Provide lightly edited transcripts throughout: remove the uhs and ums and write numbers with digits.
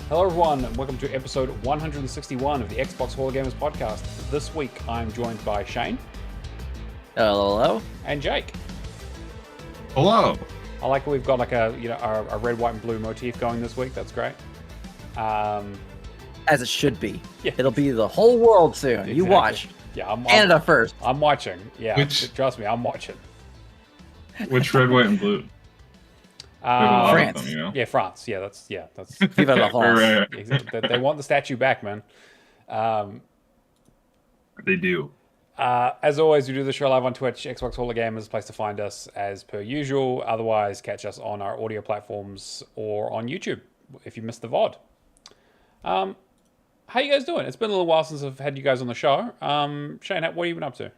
Hello everyone, and welcome to episode 161 of the Xbox Hall of Gamers podcast. This week I'm joined by Shane. Hello. And Jake. Hello. I like that we've got like a red, white, and blue motif going this week. That's great. As it should be. Yeah. It'll be the whole world soon. Exactly. You watch. Yeah, Canada first. I'm watching. Yeah, trust me, I'm watching. Which red, white, and blue? France. Them, you know? Yeah, France. Yeah, that's Viva la France. Right. They want the statue back, man. They do. As always, we do the show live on Twitch. Xbox Hall of Gamers, a place to find us as per usual. Otherwise, catch us on our audio platforms or on YouTube if you missed the VOD. How you guys doing? It's been a little while since I've had you guys on the show. Shane, what have you been up to?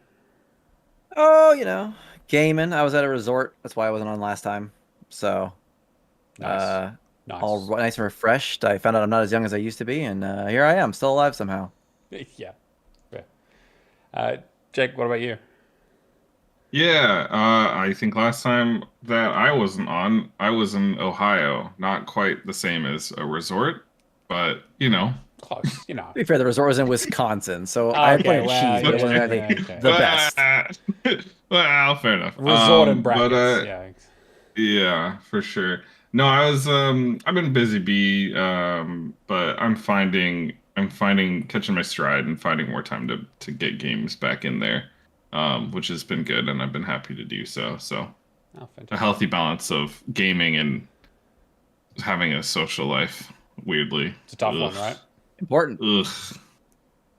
Oh, gaming. I was at a resort. That's why I wasn't on last time. So, Nice. all nice and refreshed. I found out I'm not as young as I used to be, and here I am, still alive somehow. Yeah. Jake, what about you? Yeah, I think last time that I wasn't on, I was in Ohio. Not quite the same as a resort, but Close, To be fair, the resort was in Wisconsin, so I had plenty of cheese, but it wasn't anything the best. Well, fair enough. Resort in brackets. Yeah, for sure. No, I've been busy bee, but I'm finding catching my stride and finding more time to get games back in there, which has been good, and I've been happy to do so. So, a healthy balance of gaming and having a social life. Weirdly, It's a tough one, right? Important. Ugh,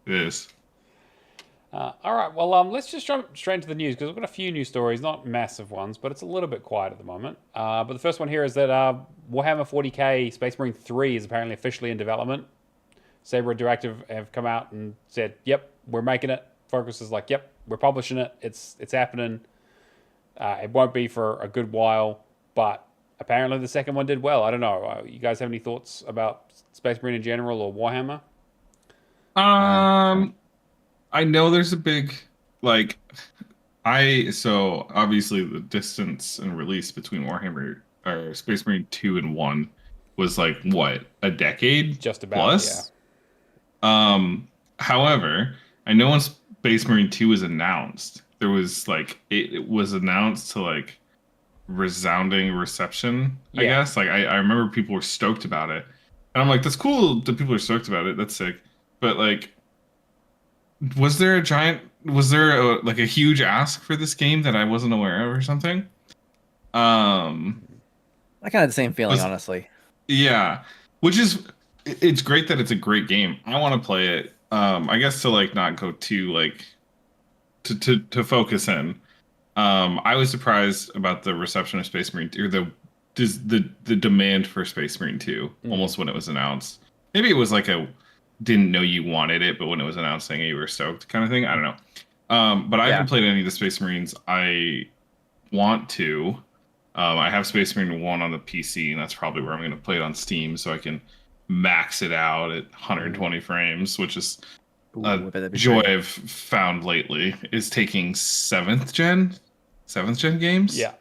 it is. All right, well, let's just jump straight into the news because we've got a few news stories, not massive ones, but it's a little bit quiet at the moment. But the first one here is that Warhammer 40k Space Marine 3 is apparently officially in development. Saber Interactive have come out and said, "Yep, we're making it." Focus is like, "Yep, we're publishing it. It's happening. It won't be for a good while, but apparently the second one did well." I don't know. You guys have any thoughts about Space Marine in general or Warhammer? I know there's a big so obviously the distance and release between Warhammer or Space Marine 2 and 1 was like what, a decade? Just about, plus? Yeah. However, I know when Space Marine 2 was announced, there was it was announced to resounding reception, I guess. I remember people were stoked about it. And I'm like, that's cool that people are stoked about it. That's sick. But was there a huge ask for this game that I wasn't aware of or something? I kind of had the same feeling, honestly. Yeah, it's great that it's a great game. I want to play it. I guess to not go too to focus in. I was surprised about the reception of Space Marine 2, or the demand for Space Marine 2 almost when it was announced. Maybe it was didn't know you wanted it, but when it was announced saying you were stoked kind of thing. I don't know. But I haven't played any of the Space Marines. I want to. I have Space Marine 1 on the PC, and that's probably where I'm going to play it on Steam so I can max it out at 120 frames, which is a joy I've found lately, is taking 7th gen games. Yeah.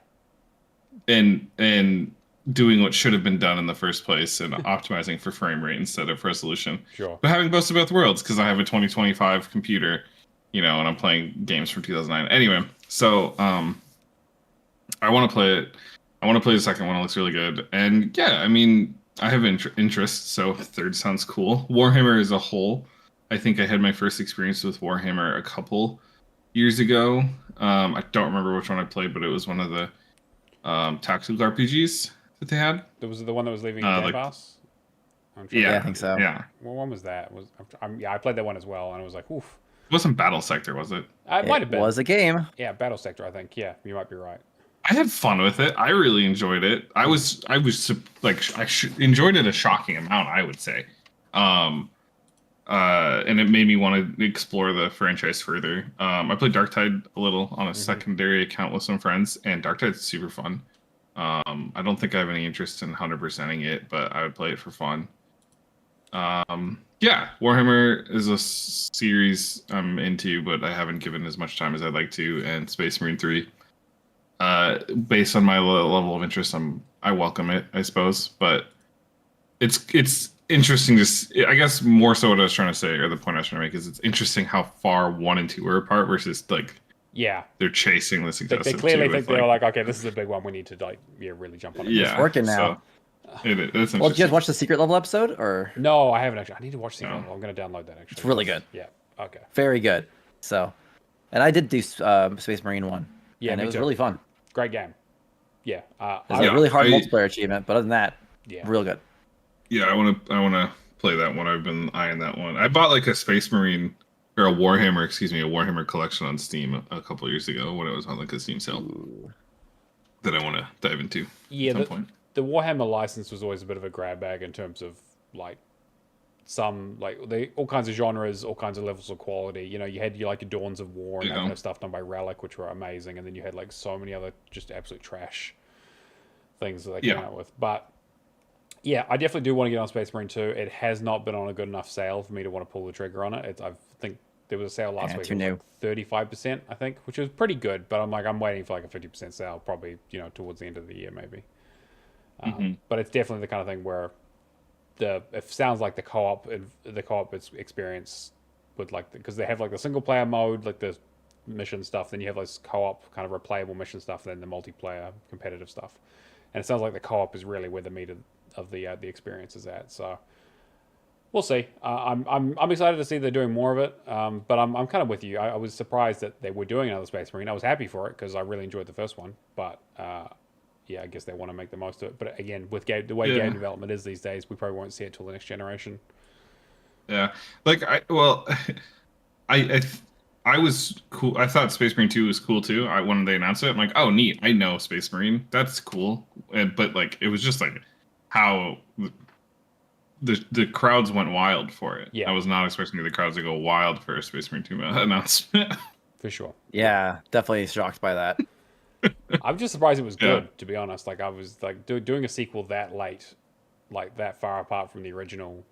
And doing what should have been done in the first place and optimizing for frame rate instead of resolution. Sure. But having both of both worlds, because I have a 2025 computer, and I'm playing games from 2009. Anyway, so I want to play it. I want to play the second one. It looks really good. And yeah, I mean, I have interest, so third sounds cool. Warhammer as a whole, I think I had my first experience with Warhammer a couple years ago. I don't remember which one I played, but it was one of the tactical RPGs that they had. There was the one that was leaving Game Pass? Yeah, I think so. Yeah. What one was that? I played that one as well, and I was like, oof. It wasn't Battle Sector, was it? It might have been. It was a game. Yeah, Battle Sector, I think. Yeah, you might be right. I had fun with it. I really enjoyed it. I enjoyed it a shocking amount, I would say. And it made me want to explore the franchise further. I played Darktide a little on a secondary account with some friends, and Darktide's super fun. I don't think I have any interest in 100%ing it, but I would play it for fun. Yeah, Warhammer is a series I'm into, but I haven't given as much time as I'd like to. And Space Marine 3, based on my level of interest, I welcome it, I suppose. But it's interesting. Just I guess more so what I was trying to say, or the point I was trying to make, is it's interesting how far 1 and 2 are apart versus like Yeah, they're chasing the they successive clearly 2 think with, they're like, okay, this is a big one. We need to like really jump on it. yeah, working now. So it's interesting. Well, did you guys watch the secret level episode or? No, I haven't actually. I need to watch the No. level. I'm going to download that actually. It's really good. Yeah. Okay. Very good. So, and I did do Space Marine 1. Yeah, and me it was too. really fun. Great game. Yeah. It was Yeah, a really hard I- multiplayer achievement, but other than that, Yeah. real good. Yeah, I want to play that one. I've been eyeing that one. I bought like a Space Marine or a Warhammer collection on Steam a couple years ago when it was on like a Steam sale that I want to dive into Yeah. at some point. The Warhammer license was always a bit of a grab bag in terms of like all kinds of genres, all kinds of levels of quality. You know, you had like your Dawns of War and that Yeah. kind of stuff done by Relic, which were amazing, and then you had like so many other just absolute trash things that they came Yeah. out with. But yeah, I definitely do want to get on Space Marine 2. It has not been on a good enough sale for me to want to pull the trigger on it. I think there was a sale last week. too It was new. like 35%, I think, which was pretty good. But I'm waiting for like a 50% sale, probably towards the end of the year maybe. But it's definitely the kind of thing where it sounds like the co-op experience with like because they have like the single player mode, like the mission stuff, then you have this co-op kind of replayable mission stuff, then the multiplayer competitive stuff, and it sounds like the co-op is really where the meat of the experience is at. So we'll see. I'm excited to see they're doing more of it, but I'm kind of with you. I was surprised that they were doing another Space Marine. I was happy for it because I really enjoyed the first one, but yeah, I guess they want to make the most of it. But again, with the way game development is these days, we probably won't see it till the next generation. Yeah, like I was cool. I thought Space Marine 2 was cool too. When they announced it, I'm like, oh, neat. I know Space Marine. That's cool. But like, it was just like how the crowds went wild for it. Yeah. I was not expecting the crowds to go wild for a Space Marine 2 announcement. For sure. Yeah, definitely shocked by that. I'm just surprised it was Yeah. good, to be honest. Like I was like doing a sequel that late, like that far apart from the original,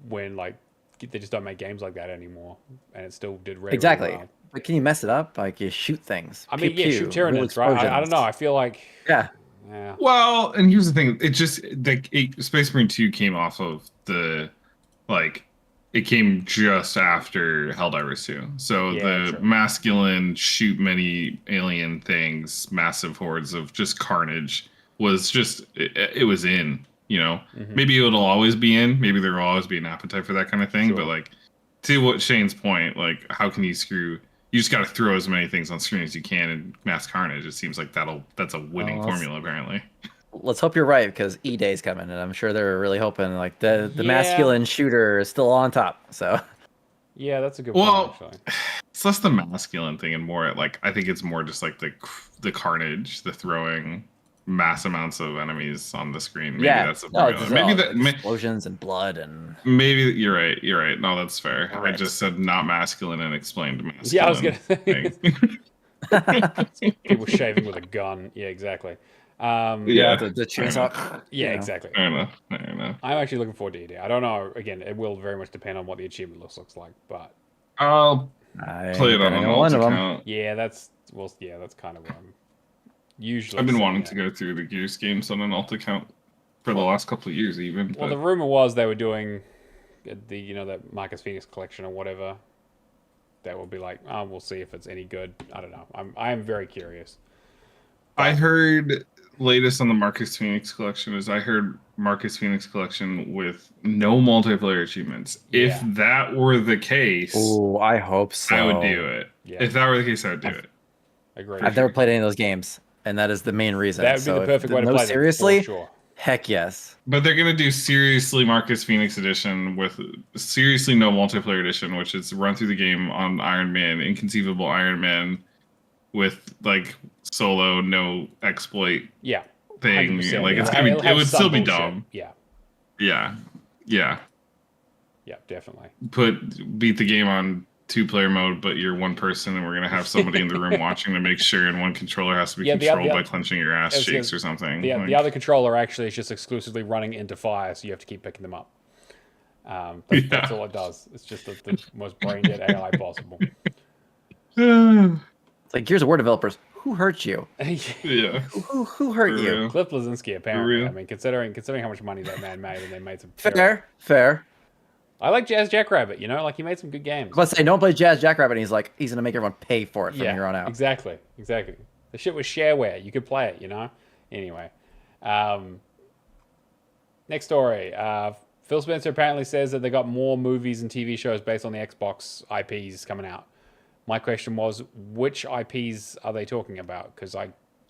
when like they just don't make games like that anymore, and it still did really Exactly. well. But can you mess it up? Like you shoot things. I mean, Pew, yeah, pew, shoot real Tyranids, right? I don't know. I feel like Yeah. yeah, Well, and here's the thing: Space Marine 2 came off of it came just after Helldivers 2. So Yeah, the true. masculine shoot many alien things, massive hordes of just carnage was just it was in. Mhm. Maybe it'll always be in. Maybe there will always be an appetite for that kind of thing. Sure. But like, to what Shane's point, like, how can you screw? You just got to throw as many things on screen as you can and mass carnage. It seems like that's a winning Well, formula, apparently. Let's hope you're right because E-Day's coming, and I'm sure they're really hoping like the Yeah. masculine shooter is still on top. So yeah, that's a good Well, point. Actually, It's less the masculine thing and more like I think it's more just like the carnage, the throwing mass amounts of enemies on the screen. Maybe that's a no, formula. it's Maybe all explosions and blood and maybe you're right. You're right. No, that's fair. I Right. just said not masculine and explained masculine. yeah, I was gonna thing. people shaving with a gun. Yeah, exactly. Yeah. the chainsaw. Yeah, you know. exactly. Fair enough. Fair enough. I'm actually looking forward to ED. I don't know. Again, it will very much depend on what the achievement looks like, but I'll I play it on betting an one alt of 'em. account. yeah, that's kind of what I'm usually. I've been seeing wanting it. to go through the Gears games on an alt account for the last couple of years, even. Well, but the rumor was they were doing that Marcus Phoenix collection or whatever. That will be like, oh, we'll see if it's any good. I don't know. I am very curious. I heard latest on the Marcus Phoenix collection is I heard Marcus Phoenix collection with no multiplayer achievements. Yeah. If that were the case, Oh, I hope so. I would do it. Yeah. If that were the case, I would do it. Agreed. I've never played any of those games, and that is the main reason. That would be So the if- perfect way to no, play seriously, them. For sure. heck yes. But they're gonna do seriously Marcus Phoenix edition with seriously no multiplayer edition, which is run through the game on Iron Man, inconceivable Iron Man, with like solo no exploit Yeah. thing. 100%. Like it's It'll- gonna be, it'll it have would some still be bullshit. dumb. Yeah. Yeah, yeah. Yeah. Definitely. Beat the game on 2-player mode, but you're one person, and we're gonna have somebody in the room watching to make sure, and one controller has to be Yeah, the controlled other- by clenching your ass I was gonna- cheeks or something. The Like, other controller actually is just exclusively running into fire, so you have to keep picking them up. That's all it does. It's just the most brain dead AI possible. It's like Gears of War developers. who hurt you? Yeah. Who hurt For you? real. Cliff Blazinski, apparently. real. I mean, considering how much money that man made, and they made some Fair. I like Jazz Jackrabbit. You know, like he made some good games. Let's say don't play Jazz Jackrabbit. And he's like, he's gonna make everyone pay for it from here on out. Exactly. The shit was shareware. You could play it. You know. Anyway, next story. Phil Spencer apparently says that they got more movies and TV shows based on the Xbox IPs coming out. My question was, which IPs are they talking about? Because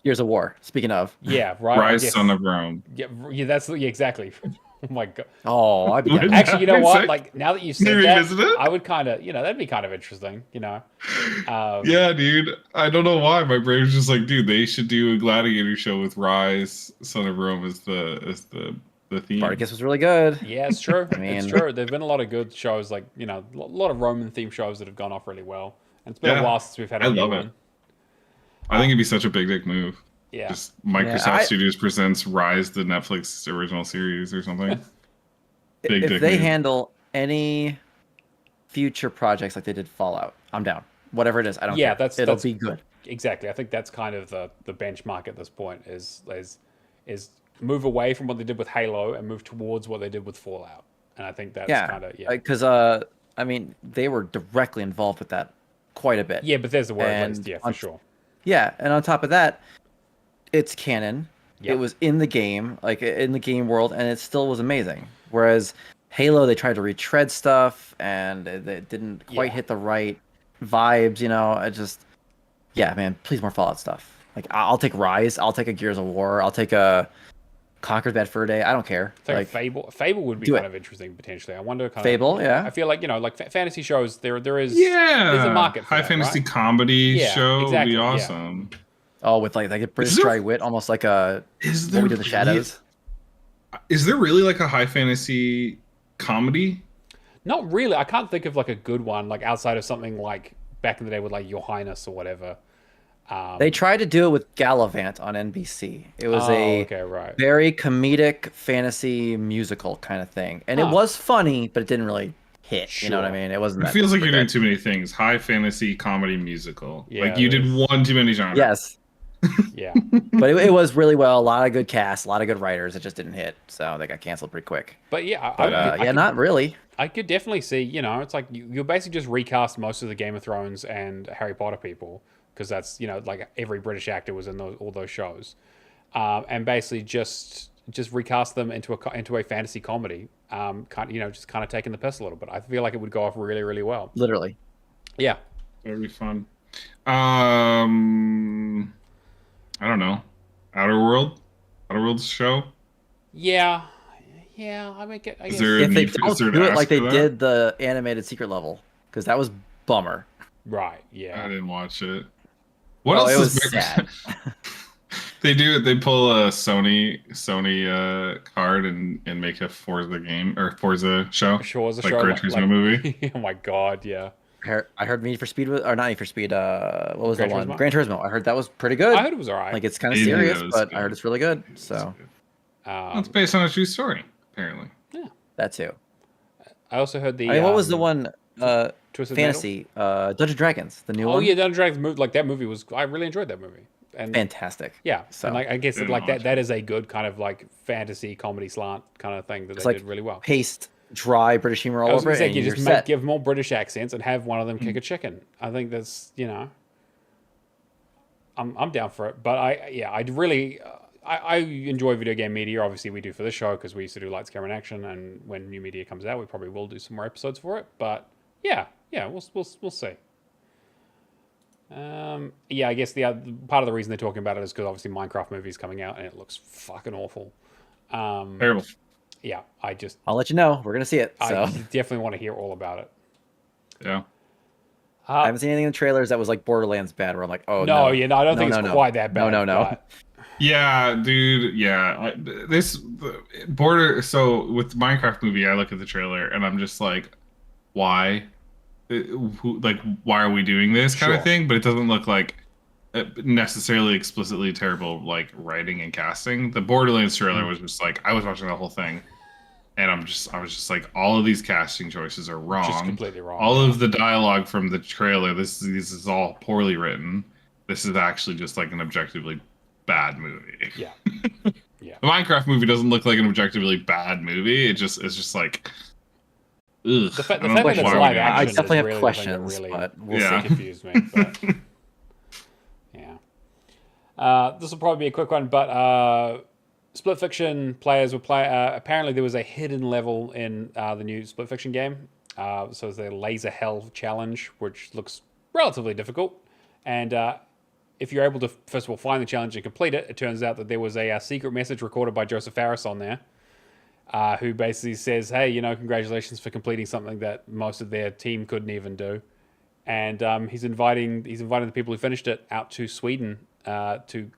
Gears of War. Speaking of. yeah, right. Rise, Son of Rome. Yeah, that's exactly. Oh my god. Oh, I'd be down. Actually, you know what? Sick. Like now that you Can said you that, revisit it? I would kind of, that'd be kind of interesting. Yeah, dude. I don't know why my brain was just like, dude, they should do a gladiator show with Rise, Son of Rome as the theme. Spartacus was really good. Yeah, it's true. mean- It's true. There've been a lot of good shows, like a lot of Roman themed shows that have gone off really well. And it's been a Yeah, while since we've had a I new love one. it. I think it'd be such a big dick move. Yeah. Just Microsoft Yeah, Studios presents Rise, the Netflix original series or something. Big If dick they move. handle any future projects like they did Fallout, I'm down. Whatever it is, I don't care. It'll be good. Exactly. I think that's kind of the benchmark at this point is move away from what they did with Halo and move towards what they did with Fallout. And I think that's kind of Because I mean, they were directly involved with that quite a bit. Yeah, but there's the word at And least, yeah, for sure. Yeah, and on top of that, it's canon. Yep. It was in the game, like in the game world, and it still was amazing. Whereas Halo, they tried to retread stuff, and they didn't quite hit the right vibes. Yeah, man, please more Fallout stuff. Like I'll take Rise, I'll take a Gears of War, I'll take a Conquered Bad Fur Day. I don't care. Like Fable would be kind of interesting potentially. I wonder Fable, yeah. I feel like like fantasy shows there is Yeah, there's a market for high that, fantasy right? comedy show exactly, would be yeah. awesome. Oh, with like a British dry wit, almost like a Is what there we do in the shadows. Is there really like a high fantasy comedy? Not really. I can't think of like a good one like outside of something like back in the day with like Your Highness or whatever. They tried to do it with Gallivant on NBC. It was a very comedic fantasy musical kind of thing, and it was funny, but it didn't really hit. Sure. You know what I mean? It wasn't. It feels like you're doing too many things. High fantasy comedy musical. Yeah, like you did one too many genres. Yes. Yeah. But it was really well. A lot of good cast, a lot of good writers. It just didn't hit, so they got canceled pretty quick. But yeah, not really. I could definitely see. It's like you basically just recast most of the Game of Thrones and Harry Potter people because that's like every British actor was in all those shows, and basically just recast them into a fantasy comedy. Just kind of taking the piss a little bit. I feel like it would go off really, really well. Literally. Yeah. That'd be fun. I don't know. Outerworld's show. Yeah. I mean, I guess. If they don't do it like they did the animated Secret Level, because that was bummer. Right. Yeah. I didn't watch it. What else? It was sad. They do it. They pull a Sony card and make a Forza game or Forza show. Sure, as a like show. Gran Turismo movie. Oh my god, yeah. I heard Need for Speed or not Need for Speed. What was Gran the one? Turismo? Gran Turismo. I heard that was pretty good. I heard it was alright. Like it's kind of It serious, is but good. I heard it's really good. So It's based on a true story, apparently. that too. I also heard the. What was the one? Twisted Fantasy. Dungeons and Dragons, the new Metal? one. Oh yeah, Dungeons and Dragons movie. Like that movie was. I really enjoyed that movie. And Fantastic. yeah, So and like I guess Didn't like watch that is a good kind of like fantasy comedy slant kind of thing that it's they like did really well. paste dry British humor all I was over gonna it. say And you you're just set. give more British accents and have one of them kick a chicken. I think that's I'm down for it. But I enjoy video game media. Obviously, we do for this show because we used to do Lights, Camera, and Action. And when new media comes out, we probably will do some more episodes for it. But yeah, we'll see. I guess the part of the reason they're talking about it is because obviously Minecraft movie is coming out and it looks fucking awful. Terrible. Yeah, I'll let you know. We're gonna see it. So I definitely want to hear all about it. Yeah. I haven't seen anything in the trailers that was like Borderlands bad, where I'm like, oh no, no. I don't think it's quite that bad. No. But Yeah, dude. Yeah, border. So with Minecraft movie, I look at the trailer and I'm just like, why? Why are we doing this kind of thing? But it doesn't look like necessarily explicitly terrible like writing and casting. The Borderlands trailer was just like I was watching the whole thing, and I was just like, all of these casting choices are wrong. Just completely wrong. All of the dialogue from the trailer, this is all poorly written. this is actually just like an objectively bad movie. Yeah. Yeah. The Minecraft movie doesn't look like an objectively bad movie. It's just like, ugh. The fact I don't that know it's why live we- action I is definitely have really questions, the thing that really but we'll Yeah. confused me. But yeah. This will probably be a quick one, but Split Fiction players will play. Apparently, there was a hidden level in the new Split Fiction game. So it's the Laser Hell Challenge, which looks relatively difficult. And if you're able to, first of all, find the challenge and complete it, it turns out that there was a secret message recorded by Joseph Faris on there, who basically says, hey, congratulations for completing something that most of their team couldn't even do. And he's inviting the people who finished it out to Sweden to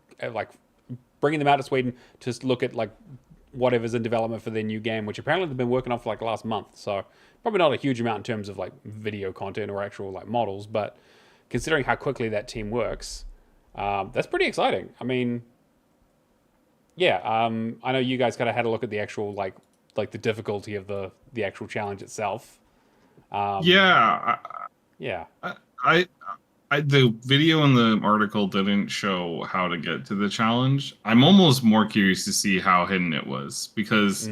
bringing them out to Sweden to look at like whatever's in development for their new game, which apparently they've been working on for like the last month. So probably not a huge amount in terms of like video content or actual like models, but considering how quickly that team works, that's pretty exciting. I mean, yeah, I know you guys kind of had a look at the actual like the difficulty of the actual challenge itself. Yeah. Yeah. The video in the article didn't show how to get to the challenge. I'm almost more curious to see how hidden it was because,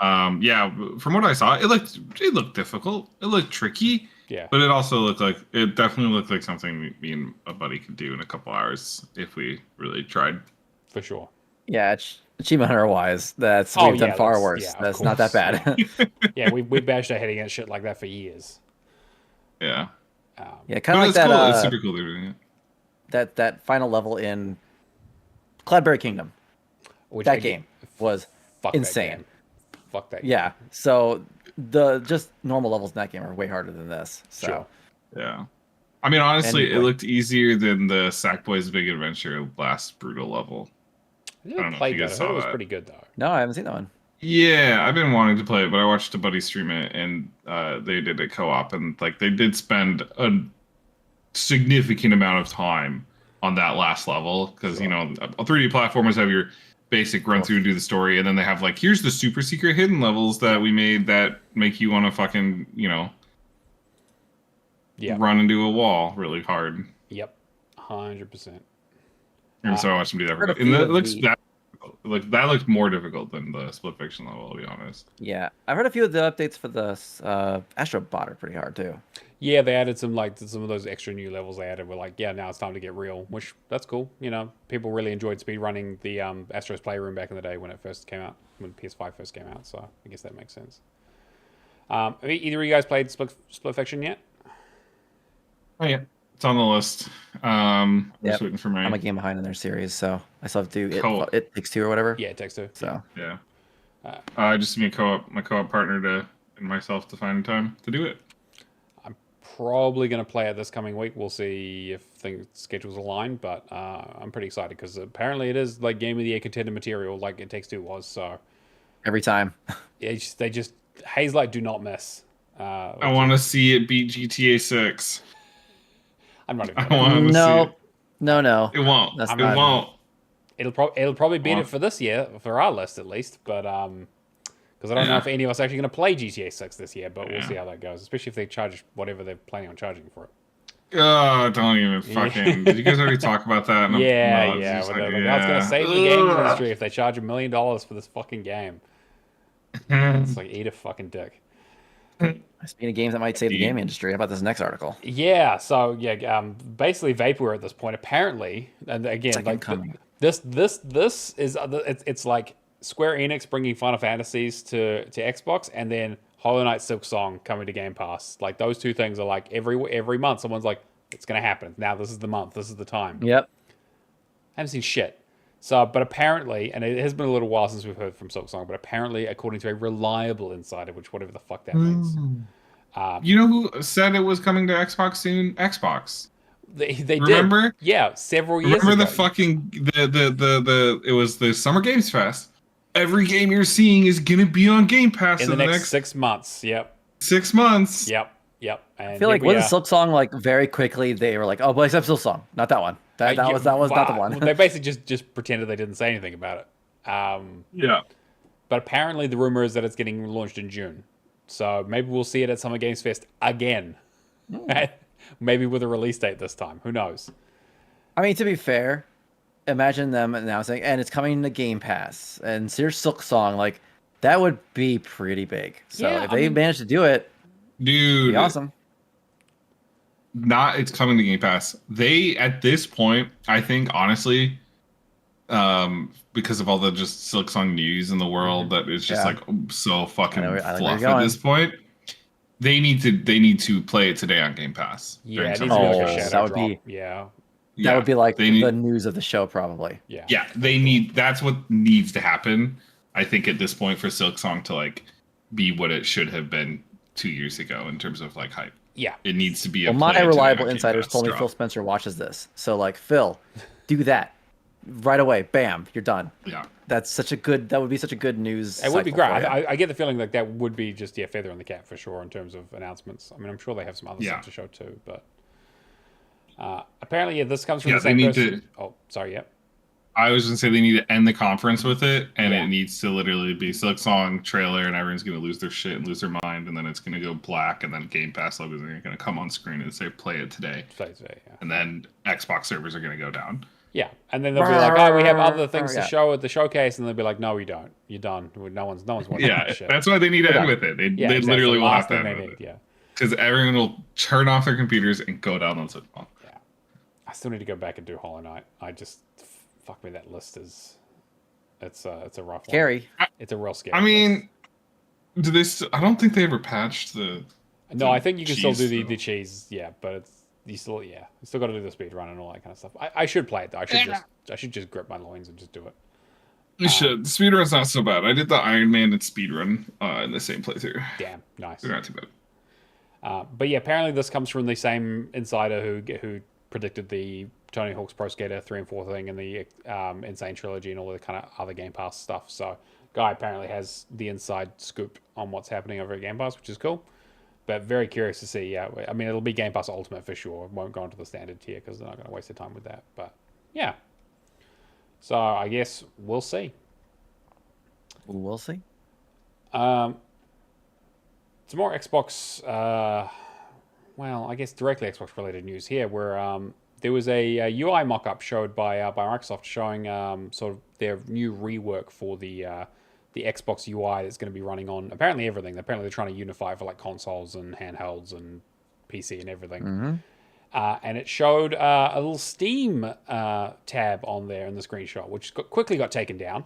yeah, from what I saw, it looked difficult. It looked tricky. Yeah. But it definitely looked like something me and a buddy could do in a couple hours if we really tried. For sure. Yeah, achievement hunter wise, we've done far worse. Yeah, that's not that bad. Yeah, we bashed our head against shit like that for years. Yeah. Yeah, kind of like it's that. Cool. It's super cool doing it. That final level in Cloudberry Kingdom. That game was insane. Fuck that game. Yeah. So the just normal levels in that game are way harder than this. So Sure. Yeah. I mean, honestly, it looked easier than the Sackboy's Big Adventure last brutal level. I didn't play that. I heard it was pretty good though. No, I haven't seen that one. Yeah, I've been wanting to play it, but I watched a buddy stream it, and they did a co-op, and like they did spend a significant amount of time on that last level because 3D platformers have your basic run through and do the story, and then they have like here's the super secret hidden levels that we made that make you want to fucking run into a wall really hard. Yep, 100%. And so I watched them do that. And that looks that looked more difficult than the Split Fiction level, to be honest. Yeah, I've heard a few of the updates for the Astrobot are pretty hard too. Yeah, they added some of those extra new levels they added. Were like, yeah, now it's time to get real, which that's cool. People really enjoyed speedrunning the Astro's Playroom back in the day when it first came out, when PS5 first came out. So I guess that makes sense. Have either of you guys played Split Fiction yet? Oh yeah, it's on the list. Just waiting for my. I'm a game behind in their series, so I still have to do it Takes Two or whatever. Yeah, it takes two. So yeah, just my co-op partner and myself to find time to do it. I'm probably going to play it this coming week. We'll see if schedules align, but I'm pretty excited because apparently it is like Game of the Year contender material, like It Takes Two was. So every time, Hazelight do not miss. I want to see it beat GTA 6. I'm not even. I want to see it. No. It won't. It won't. It'll probably beat it for this year, for our list at least. But because I don't know if any of us are actually going to play GTA 6 this year, but we'll see how that goes. Especially if they charge whatever they're planning on charging for it. Oh, don't even fucking. Did you guys already talk about that? Yeah. It's going to save the gaming industry if they charge $1 million for this fucking game. It's like, eat a fucking dick. Speaking of games that might save the gaming industry, how about this next article? Yeah, so basically Vaporware at this point apparently, and again, like this is it's like Square Enix bringing Final Fantasies to Xbox, and then Hollow Knight Silksong coming to Game Pass. Like those two things are like every month someone's like, it's gonna happen. Now this is the month, this is the time. Yep. I haven't seen shit. So, but apparently, and it has been a little while since we've heard from Silksong, but apparently, according to a reliable insider, which whatever the fuck that means. You know who said it was coming to Xbox soon? Xbox. They remember? Did. Yeah, several years ago. Remember the fucking it was the Summer Games Fest. Every game you're seeing is gonna be on Game Pass in the next 6 months. Yep. 6 months. Yep. And I feel like with Silksong, like very quickly they were like, oh, but except Silksong, not that one. That was not the one. They basically just pretended they didn't say anything about it. Yeah. But apparently the rumor is that it's getting launched in June. So maybe we'll see it at Summer Games Fest again. Maybe with a release date this time. Who knows? I mean, to be fair, imagine them announcing, and it's coming to Game Pass, and here's Silksong, like that would be pretty big. So Yeah, if I they mean, manage to do it, it'd be Dude, awesome. not it's coming to Game Pass. They at this point, I think honestly, because of all the just Silksong news in the world that is just Yeah, like so I know. fucking I like where you're fluff at this going. point. They need to play it today on Game Pass yeah, during it needs to be like a Summer Oh, Games shadow that would drop. be Yeah, that Yeah, would be like they the need. news of the show, probably. yeah, Yeah, for they sure. need. That's what needs to happen. I think at this point for Silksong to like be what it should have been 2 years ago in terms of like hype. Yeah, It needs to be a Well, my play it today reliable on Game insiders Pass told me Phil drop. Spencer watches this, so like Phil, do that right away. Bam, you're done. Yeah. That's such a good. That would be such a good news. it would be cycle great. for you. I get the feeling like that would be just feather in the cap for sure in terms of announcements. I mean, I'm sure they have some other Yeah. stuff to show too, but apparently, this comes from Yeah, the they same need person. to. Oh, sorry, yeah. I was gonna say they need to end the conference with it, and Yeah. it needs to literally be Silksong trailer, and everyone's gonna lose their shit and lose their mind, and then it's gonna go black, and then Game Pass logos are gonna come on screen and say "Play it today," So, yeah. and then Xbox servers are gonna go down. Yeah, and then they'll be like, "Oh, we have other things to Yeah. show at the showcase," and they'll be like, "No, we don't. You're done. No one's watching Yeah, that shit." that's why they need to We're end done. with it. They Yeah, they exactly. literally The will last have to thing end they with need. it Yeah, because everyone will turn off their computers and go down on Silksong. yeah. I still need to go back and do Hollow Knight. I just fuck me. That list is it's a rough one. Scary. It's a real scary. I mean, do they? I don't think they ever patched the. no, I think you can still do cheese, the cheese. Yeah, but you still got to do the speed run and all that kind of stuff. I should play it though. I should just grip my loins and just do it. You should. The speedrun's not so bad. I did the Iron Man and speedrun in the same playthrough. Damn, nice. They're not too bad. But yeah, apparently this comes from the same insider who predicted the Tony Hawk's Pro Skater 3 and 4 thing and the Insane Trilogy and all the kind of other Game Pass stuff. So, guy apparently has the inside scoop on what's happening over at Game Pass, which is cool. But very curious to see. Yeah, I mean, it'll be Game Pass Ultimate for sure. It won't go into the standard tier because they're not going to waste their time with that. But yeah. So, I guess we'll see. We'll see. Some more Xbox, well, I guess directly Xbox related news here, where there was a UI mock-up showed by Microsoft showing sort of their new rework for the Xbox UI that's going to be running on apparently everything. Apparently they're trying to unify for like consoles and handhelds and PC and everything. And it showed a little Steam tab on there in the screenshot, which quickly got taken down.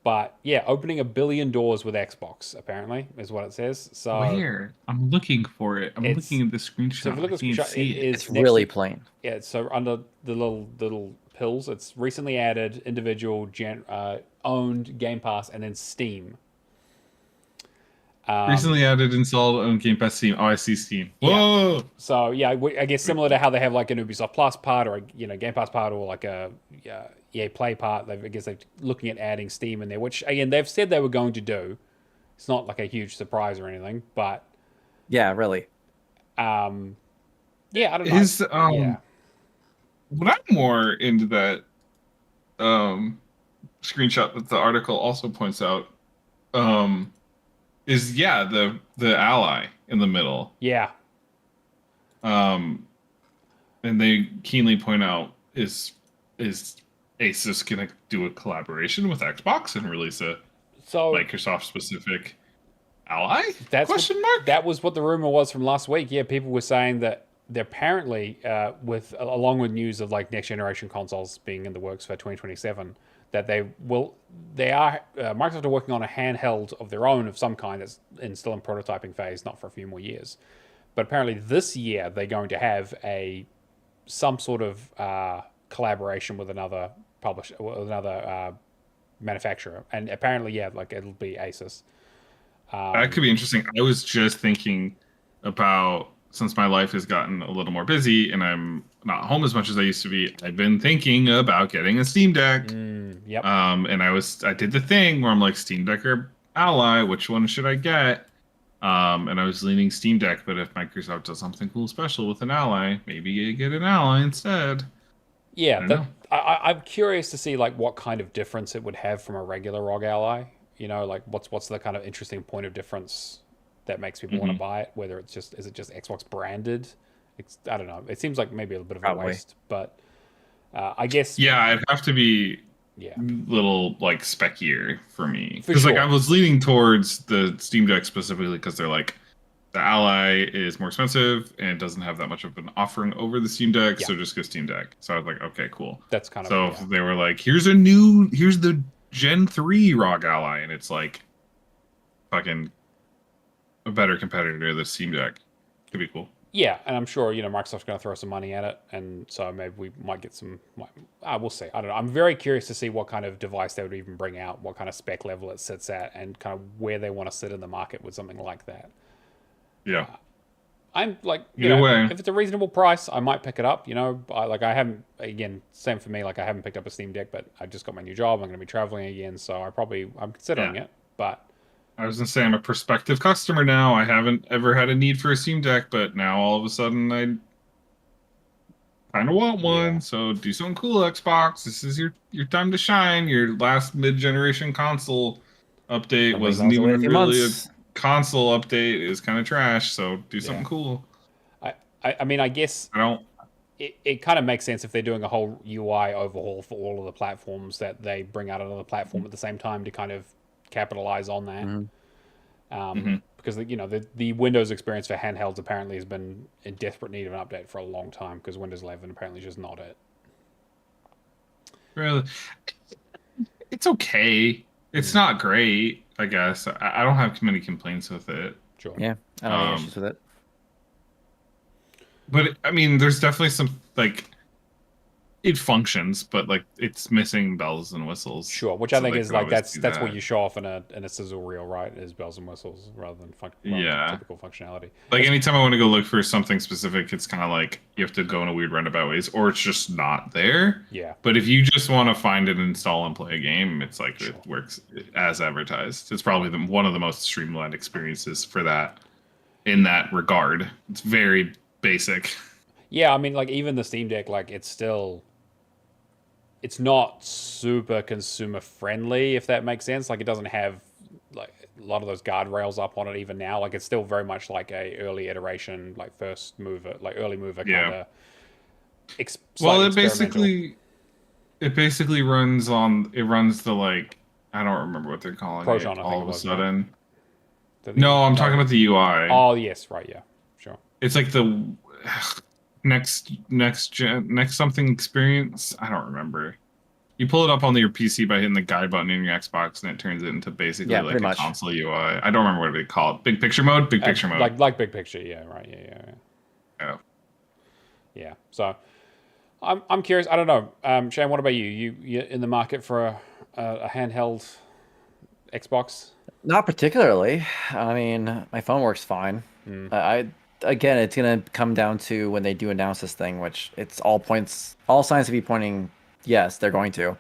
But yeah, opening 1 billion doors with Xbox apparently is what it says. So Where? I'm looking for it. I'm looking at the screenshot. so if you look at the I can't screenshot, see it it. is It's really to, plain. yeah. So under the little pills, it's recently added individual owned Game Pass and then Steam. Recently added, installed on Game Pass Steam. Oh, I see Steam. Yeah. Whoa! So yeah, I guess similar to how they have like an Ubisoft Plus part or Game Pass part or like a EA Play part. I guess they're looking at adding Steam in there, which again they've said they were going to do. It's not like a huge surprise or anything, but Yeah, really. yeah, I don't know. Is yeah, what I'm more into that screenshot that the article also points out is the ally in the middle. yeah, And they keenly point out is Asus gonna do a collaboration with Xbox and release a so Microsoft specific ally? that's Question mark? That was what the rumor was from last week. Yeah, people were saying that they're apparently along with news of like next generation consoles being in the works for 2027, that Microsoft are working on a handheld of their own of some kind that's still in prototyping phase, not for a few more years. But apparently this year they're going to have some sort of collaboration with another publisher, with another manufacturer, and apparently like it'll be Asus. That could be interesting. I was just thinking about, since my life has gotten a little more busy and I'm not home as much as I used to be, I've been thinking about getting a Steam Deck. Yep. And I did the thing where I'm like, Steam Deck or Ally, which one should I get? And I was leaning Steam Deck, but if Microsoft does something cool special with an Ally, maybe you get an Ally instead. Yeah, I'm curious to see like what kind of difference it would have from a regular ROG Ally. Like what's the kind of interesting point of difference that makes people want to buy it? Whether is it just Xbox branded, I don't know. It seems like maybe a bit of a Probably. waste, but I guess Yeah, it'd have to be yeah, little like speckier for me for because like sure. I was leaning towards the Steam Deck specifically because they're like the Ally is more expensive and doesn't have that much of an offering over the Steam Deck, Yeah, so just go Steam Deck. So I was like, okay, cool. that's kind of So if yeah. they were like, here's the Gen 3 ROG Ally, and it's like fucking a better competitor to the Steam Deck, could be cool. Yeah, and I'm sure Microsoft's going to throw some money at it, and so maybe we might get some. We'll see. I don't know. I'm very curious to see what kind of device they would even bring out, what kind of spec level it sits at, and kind of where they want to sit in the market with something like that. Yeah. I'm like, Either way. if it's a reasonable price, I might pick it up. I haven't, again, same for me. Like, I haven't picked up a Steam Deck, but I just got my new job. I'm going to be traveling again, so I'm considering Yeah. it. But I was gonna say I'm a prospective customer now. I haven't ever had a need for a Steam Deck, but now all of a sudden I kind of want one. Yeah. So do something cool, Xbox. This is your time to shine. Your last mid-generation console update Somebody's wasn't gonna have to wait a even few really months. a console update. It was kind of trash. So do something Yeah. cool. I mean, I guess I don't. it kind of makes sense if they're doing a whole UI overhaul for all of the platforms that they bring out another platform at the same time to kind of capitalize on that. Because the Windows experience for handhelds apparently has been in desperate need of an update for a long time because Windows 11 apparently is just not it. Really, it's okay. It's not great, I guess. I don't have many complaints with it. Sure. Yeah, I don't have any Um, issues with it. but I mean, there's definitely some like it functions, but like it's missing bells and whistles. Sure, which So I think they is could like always that's do that's what that. you show off in a sizzle reel, right? Is bells and whistles rather than Yeah. typical functionality. Like anytime I want to go look for something specific, it's kind of like you have to go in a weird roundabout ways, or it's just not there. Yeah, But if you just want to find it, install, and play a game, it's like Sure. it works as advertised. It's probably one of the most streamlined experiences for that in that regard. It's very basic. yeah. I mean, like even the Steam Deck, like it's not super consumer friendly, if that makes sense. Like it doesn't have like a lot of those guardrails up on it even now. Like it's still very much like a early iteration, like first mover, like early mover Yeah. kind of. Well, it basically runs the like I don't remember what they're calling Proton, it. I think All it of a was, sudden. No, I'm talking about the UI. Oh yes, right, yeah, sure. It's like the next something experience. I don't remember. You pull it up on your PC by hitting the guide button in your Xbox, and it turns it into basically Yeah, like pretty a much. console UI. I don't remember what they call it. Big picture mode. Big picture mode. Like big picture, yeah, right, yeah. Yeah. So I'm curious. I don't know, Shane. What about you? You in the market for a handheld Xbox? Not particularly. I mean, my phone works fine. I again, it's gonna come down to when they do announce this thing, which it's all signs to be pointing. Yes, they're going to.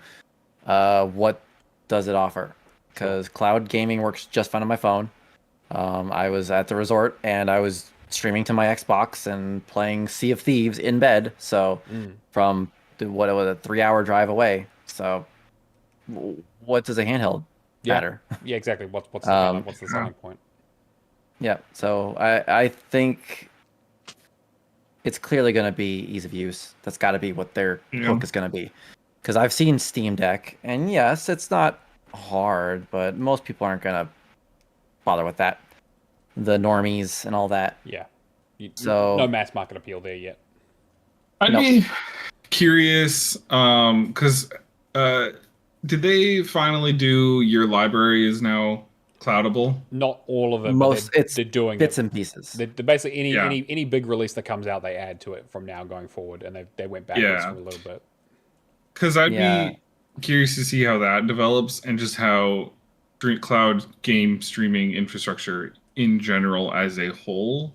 What does it offer? Because cloud gaming works just fine on my phone. I was at the resort and I was streaming to my Xbox and playing Sea of Thieves in bed. So from what was a 3-hour drive away. So what does a handheld matter? Yeah, exactly. What's the selling point? Yeah. So I think it's clearly going to be ease of use. That's got to be what their hook is going to be. Because I've seen Steam Deck, and yes, it's not hard, but most people aren't going to bother with that. The normies and all that. Yeah. So no mass market appeal there yet. I'd be curious, because did they finally do your library is now cloudable? Not all of it. Most but they're doing bits it. and pieces. They're basically any big release that comes out, they add to it from now going forward, and they went backwards for a little bit. Because I'd be curious to see how that develops and just how cloud game streaming infrastructure in general as a whole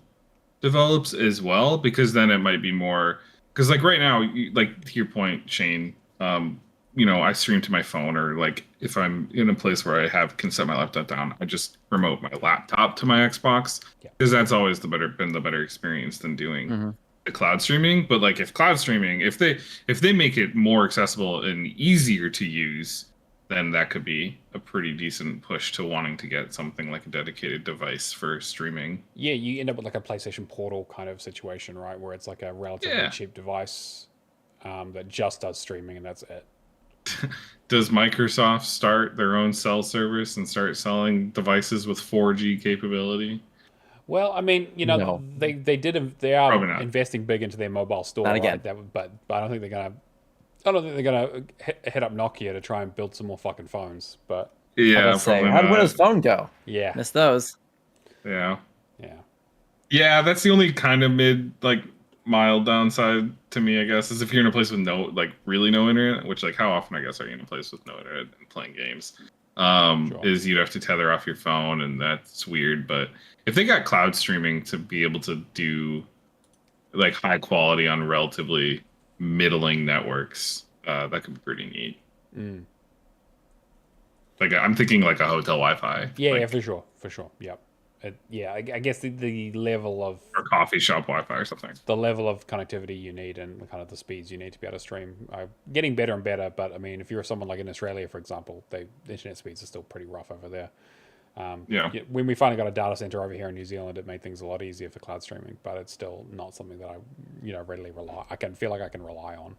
develops as well. Because then it might be more. Because like right now, like to your point, Shane, I stream to my phone, or like if I'm in a place where I can set my laptop down, I just remote my laptop to my Xbox because that's always been the better experience than doing the cloud streaming. But like if cloud streaming, if they make it more accessible and easier to use, then that could be a pretty decent push to wanting to get something like a dedicated device for streaming. Yeah, you end up with like a PlayStation Portal kind of situation, right? Where it's like a relatively cheap device that just does streaming, and that's it. Does Microsoft start their own cell service and start selling devices with 4G capability? Well, I mean, No. they are Probably not. investing big into their mobile store, Not again. right? But I don't think they're gonna hit up Nokia to try and build some more fucking phones. But Yeah, Let's say, probably how'd not. Windows Phone go? yeah, Missed those. Yeah. yeah. Yeah, that's the only kind of mild downside to me, I guess, is if you're in a place with really no internet, which how often I guess are you in a place with no internet and playing games? Sure. Is you'd have to tether off your phone, and that's weird. But if they got cloud streaming to be able to do high quality on relatively middling networks, that could be pretty neat. Mm. I'm thinking a hotel Wi-Fi. Yeah, for sure. Yep. I guess the level of Or coffee shop Wi-Fi or something. the level of connectivity you need and kind of the speeds you need to be able to stream are getting better and better. But I mean, if you're someone like in Australia, for example, the internet speeds are still pretty rough over there. When we finally got a data center over here in New Zealand, it made things a lot easier for cloud streaming, but it's still not something that I readily rely. I can feel like I can rely on.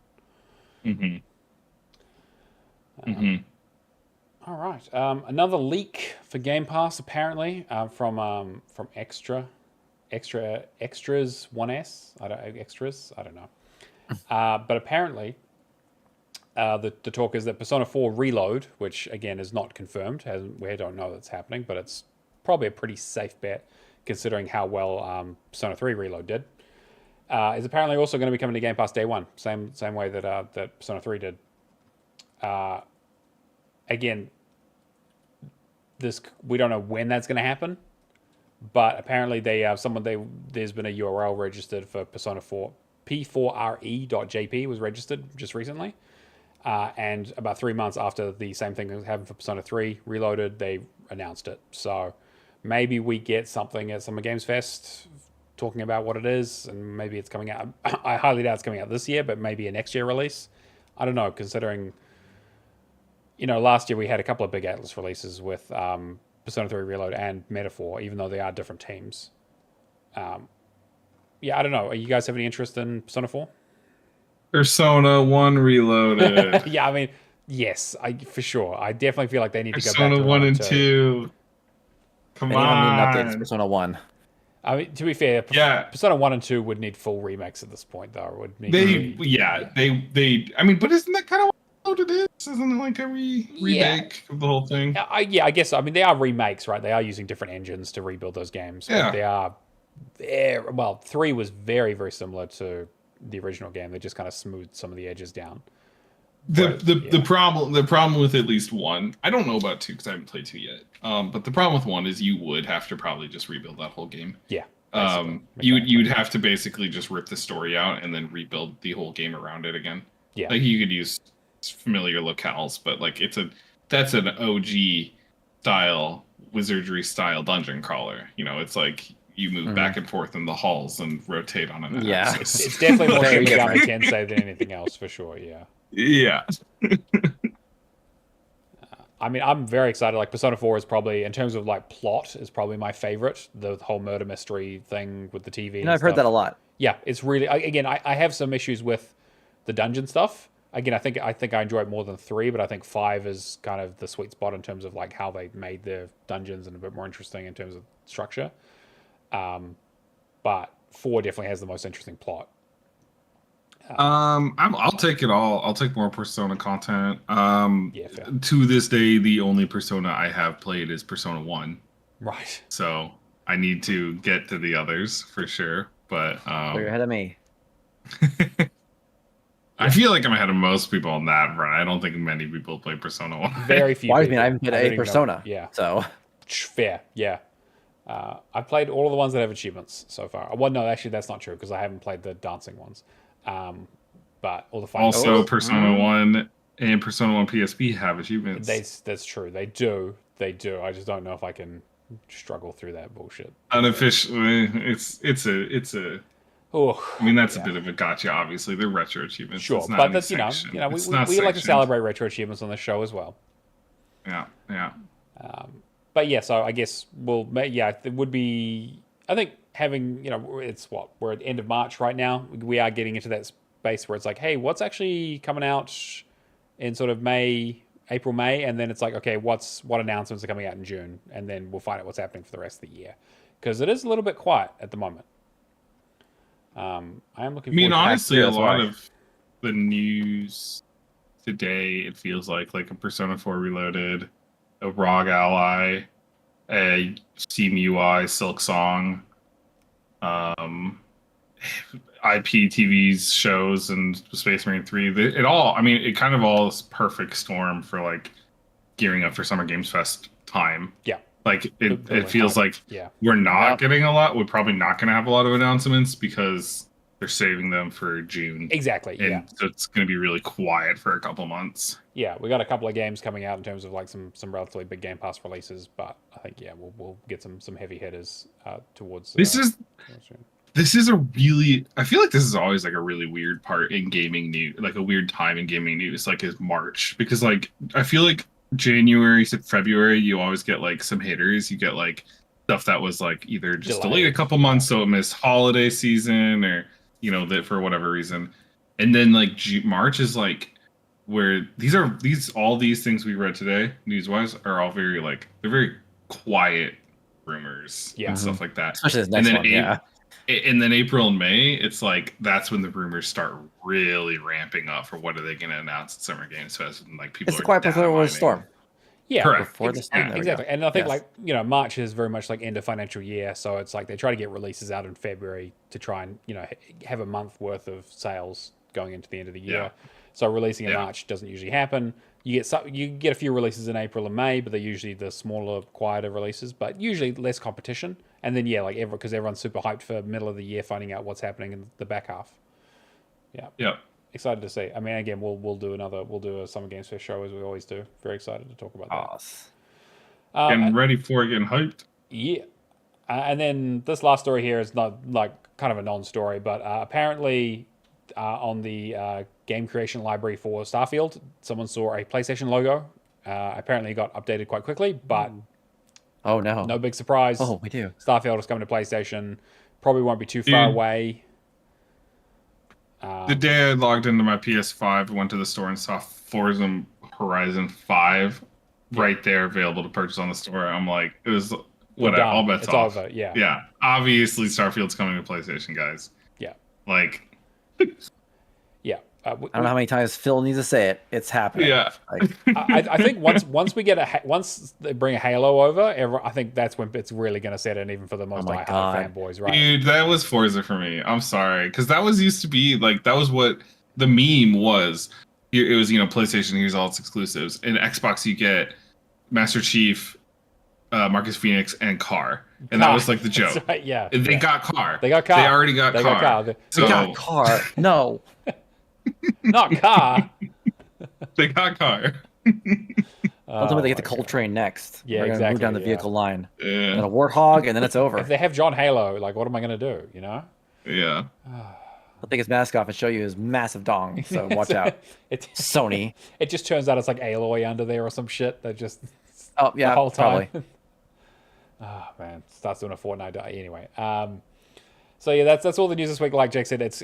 All right. Another leak for Game Pass apparently from Extras 1S. Extras. I don't know. But apparently, the talk is that Persona 4 Reload, which again is not confirmed, we don't know that's happening, but it's probably a pretty safe bet considering how well Persona 3 Reload did. Is apparently also going to be coming to Game Pass day one, same way that Persona 3 did. Again, we don't know when that's going to happen, but apparently there's been a URL registered for Persona 4. P4re.jp was registered just recently, and about 3 months after the same thing happened for Persona 3 Reloaded, they announced it. So maybe we get something at Summer Games Fest talking about what it is, and maybe it's coming out. I highly doubt it's coming out this year, but maybe a next year release. I don't know, considering last year we had a couple of big Atlas releases with Persona 3 Reload and Metaphor, even though they are different teams. I don't know. You guys have any interest in Persona 4? Persona 1 Reloaded. Yeah, I mean, yes, for sure. I definitely feel like they need to go back to Persona 1 and 2. Come Anyone need an update on. to Persona 1? I mean, to be fair, Persona 1 and 2 would need full remakes at this point, though. They I mean, but isn't that kind of what it is? Isn't it like a remake of the whole thing? I guess so. I mean, they are remakes, right? They are using different engines to rebuild those games. Yeah. But 3 was very, very similar to the original game. They just kind of smoothed some of the edges down. The problem with at least 1, I don't know about 2 because I haven't played 2 yet. But the problem with 1 is you would have to probably just rebuild that whole game. Yeah. You'd have to basically just rip the story out and then rebuild the whole game around it again. Yeah. You could use familiar locales, but that's an OG style wizardry style dungeon crawler. It's you move back and forth in the halls and rotate on an axis. It's definitely more Very Shinigami different. Tensei than anything else, for sure. Yeah. Yeah. I mean, I'm very excited. Persona 4 is probably, in terms of plot, is probably my favorite. The whole murder mystery thing with the TV. I've heard that a lot. Yeah, it's really. I have some issues with the dungeon stuff. Again, I think I enjoy it more than 3, but I think 5 is kind of the sweet spot in terms of how they made their dungeons and a bit more interesting in terms of structure. But 4 definitely has the most interesting plot. I'll take it all. I'll take more Persona content. Fair. To this day, the only Persona I have played is Persona 1. Right. So I need to get to the others for sure. But You're ahead of me. I feel like I'm ahead of most people on that front. I don't think many people play Persona 1. Very few. Well, I people. mean, I haven't played don't a even know. Persona. Yeah. So Fair. Yeah. I've played all of the ones that have achievements so far. Well, no, actually, that's not true because I haven't played the dancing ones. But all the fighting. Also, Persona 1 and Persona 1 PSP have achievements. That's true. They do. I just don't know if I can struggle through that bullshit. Unofficially, it's a. Oh, I mean, that's a bit of a gotcha. Obviously, they're retro achievements. Sure, It's not but any that's sanctioned. we It's not like to sanctioned. celebrate retro achievements on the show as well. Yeah. But yeah, so I guess it would be. I think having it's we're at the end of March right now. We are getting into that space where it's like, hey, what's actually coming out in sort of April, May, and then it's like, okay, what announcements are coming out in June, and then we'll find out what's happening for the rest of the year, because it is a little bit quiet at the moment. I am looking. I mean, forward to honestly, a that's lot why. of the news today, it feels like a Persona 4 Reloaded, a ROG Ally, a Steam UI, Silksong, um, IPTV's shows, and Space Marine 3. It all, I mean, it kind of all is perfect storm for like gearing up for Summer Games Fest time. Yeah. Like it Building feels hype. like Yeah. we're not Yep. getting a lot. We're probably not going to have a lot of announcements because they're saving them for June. Exactly. And Yeah. so it's going to be really quiet for a couple months. Yeah, we got a couple of games coming out in terms of like some relatively big Game Pass releases, but I think we'll get some heavy hitters towards. This is towards June. this is a really, I feel like this is always like a really weird part in gaming news, like a weird time in gaming news, like is March, because like I feel like January to February you always get like some hitters. You get like stuff that was like either just delayed a Delayed, couple months so it missed holiday season, or that for whatever reason. And then like March is like where all these things we read today news wise are all very like, they're very quiet rumors and stuff like that. Especially this And next then one, yeah. and then April and May, it's like that's when the rumors start really ramping up for what are they going to announce at Summer Games Fest, and like people It's the are quiet data before the mining. storm. Yeah, Correct. Before the storm. There we go. exactly. And I think Yes. March is very much like end of financial year, so it's like they try to get releases out in February to try and have a month worth of sales going into the end of the year. Yeah. So releasing in Yeah. March doesn't usually happen. You get a few releases in April and May, but they're usually the smaller, quieter releases, but usually less competition. And then because everyone's super hyped for middle of the year, finding out what's happening in the back half. Yeah. Yep. Excited to see. I mean, again, we'll do a Summer Games Fest show as we always do. Very excited to talk about that. Awesome. Getting ready for it, getting hyped. Yeah. And then this last story here is not like kind of a non-story, but apparently on the game creation library for Starfield, someone saw a PlayStation logo. Apparently it got updated quite quickly, but Oh no. no big surprise. Oh, we do. Starfield is coming to PlayStation. Probably won't be too far away. The day I logged into my PS5, went to the store and saw Forza Horizon 5 right there available to purchase on the store. I'm like, it was We're all done. bets It's off. over. Yeah. Yeah, obviously Starfield's coming to PlayStation, guys. Yeah. Like, Yeah. I don't know how many times Phil needs to say it. It's happening. yeah. Like, I think once we get once they bring a Halo over, I think that's when it's really going to set in, even for the most my diehard God. fanboys, right? Dude, that was Forza for me. I'm sorry, because that was used to be like, that was what the meme was. It was PlayStation. Here's all its exclusives. In Xbox, you get Master Chief, Marcus Phoenix, and Car, and that was like the joke. That's right, yeah. And they yeah. got Car. They got Car. They already got They Car. got Car. They So got car. No. not Car. they got Car. Don't tell me they get the my God. Coltrane next. Yeah, We're gonna exactly, move down the yeah. vehicle line. And Yeah. a Warthog, and then it's over. If they have John Halo, like, what am I going to do? Yeah. He'll take his mask off and show you his massive dong. So watch out, It Sony. it just turns out it's like Aloy under there or some shit. That just Oh yeah, the whole time. probably. Oh man, starts doing a Fortnite anyway. So yeah, that's all the news this week. Like Jake said, it's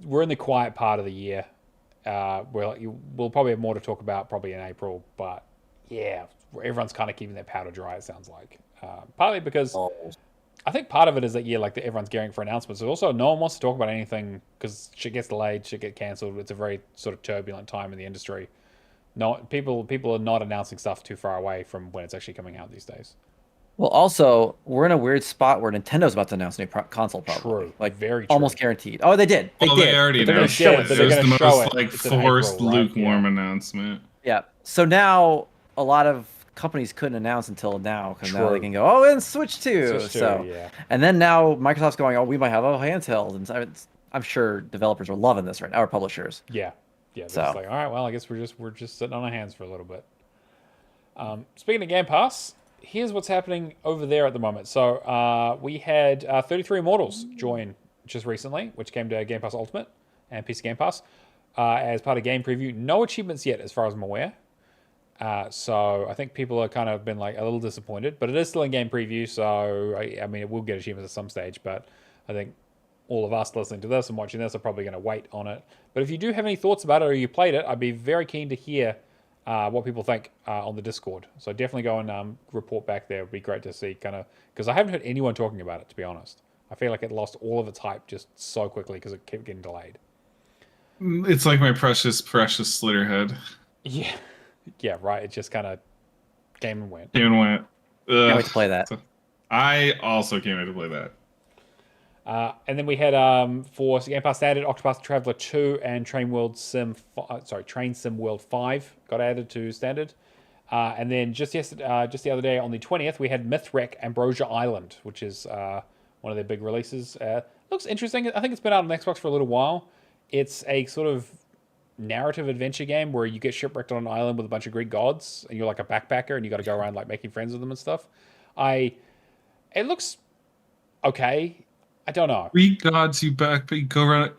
we're in the quiet part of the year. We'll probably have more to talk about probably in April, but yeah, everyone's kind of keeping their powder dry. It sounds like partly because I think part of it is that everyone's gearing for announcements. Also, no one wants to talk about anything because shit gets delayed, shit gets cancelled. It's a very sort of turbulent time in the industry. No, people are not announcing stuff too far away from when it's actually coming out these days. Well, also, we're in a weird spot where Nintendo's about to announce a new console, probably. True. Like, Very true. almost guaranteed. Oh, they did. They Well, did. they already But they're gonna announced show it. it. but It they're was gonna the show most it. like It's in forced, April, right? lukewarm Yeah. announcement. Yeah. So now a lot of companies couldn't announce until now because now they True. can go, oh, and Switch 2. Switch 2, so, yeah. and then now Microsoft's going, oh, we might have a handheld, and so I'm sure developers are loving this right now, or publishers. Yeah. They're So- just like, all right, well, I guess we're just sitting on our hands for a little bit. Speaking of Game Pass, here's what's happening over there at the moment. So we had 33 Immortals join just recently, which came to Game Pass Ultimate and PC Game Pass as part of game preview. No achievements yet, as far as I'm aware. So I think people are kind of been like a little disappointed, but it is still in game preview. So I mean, it will get achievements at some stage, but I think all of us listening to this and watching this are probably going to wait on it. But if you do have any thoughts about it or you played it, I'd be very keen to hear what people think on the Discord. So definitely go and report back there. It'd be great to see kind of, because I haven't heard anyone talking about it, to be honest. I feel like it lost all of its hype just so quickly because it kept getting delayed. It's like my precious, precious Slitterhead. Yeah. Yeah, right. It just kind of came and went. Came and went. Can't wait to play that. I also can't wait to play that. And then we had for Game Pass Standard, Octopath Traveler 2 and Train Sim World 5 got added to Standard. And then just the other day on the 20th, we had Mythwreck Ambrosia Island, which is one of their big releases. Looks interesting. I think it's been out on Xbox for a little while. It's a sort of narrative adventure game where you get shipwrecked on an island with a bunch of Greek gods, and you're like a backpacker, and you got to go around like making friends with them and stuff. It looks okay. I don't know. Greek gods, you go around.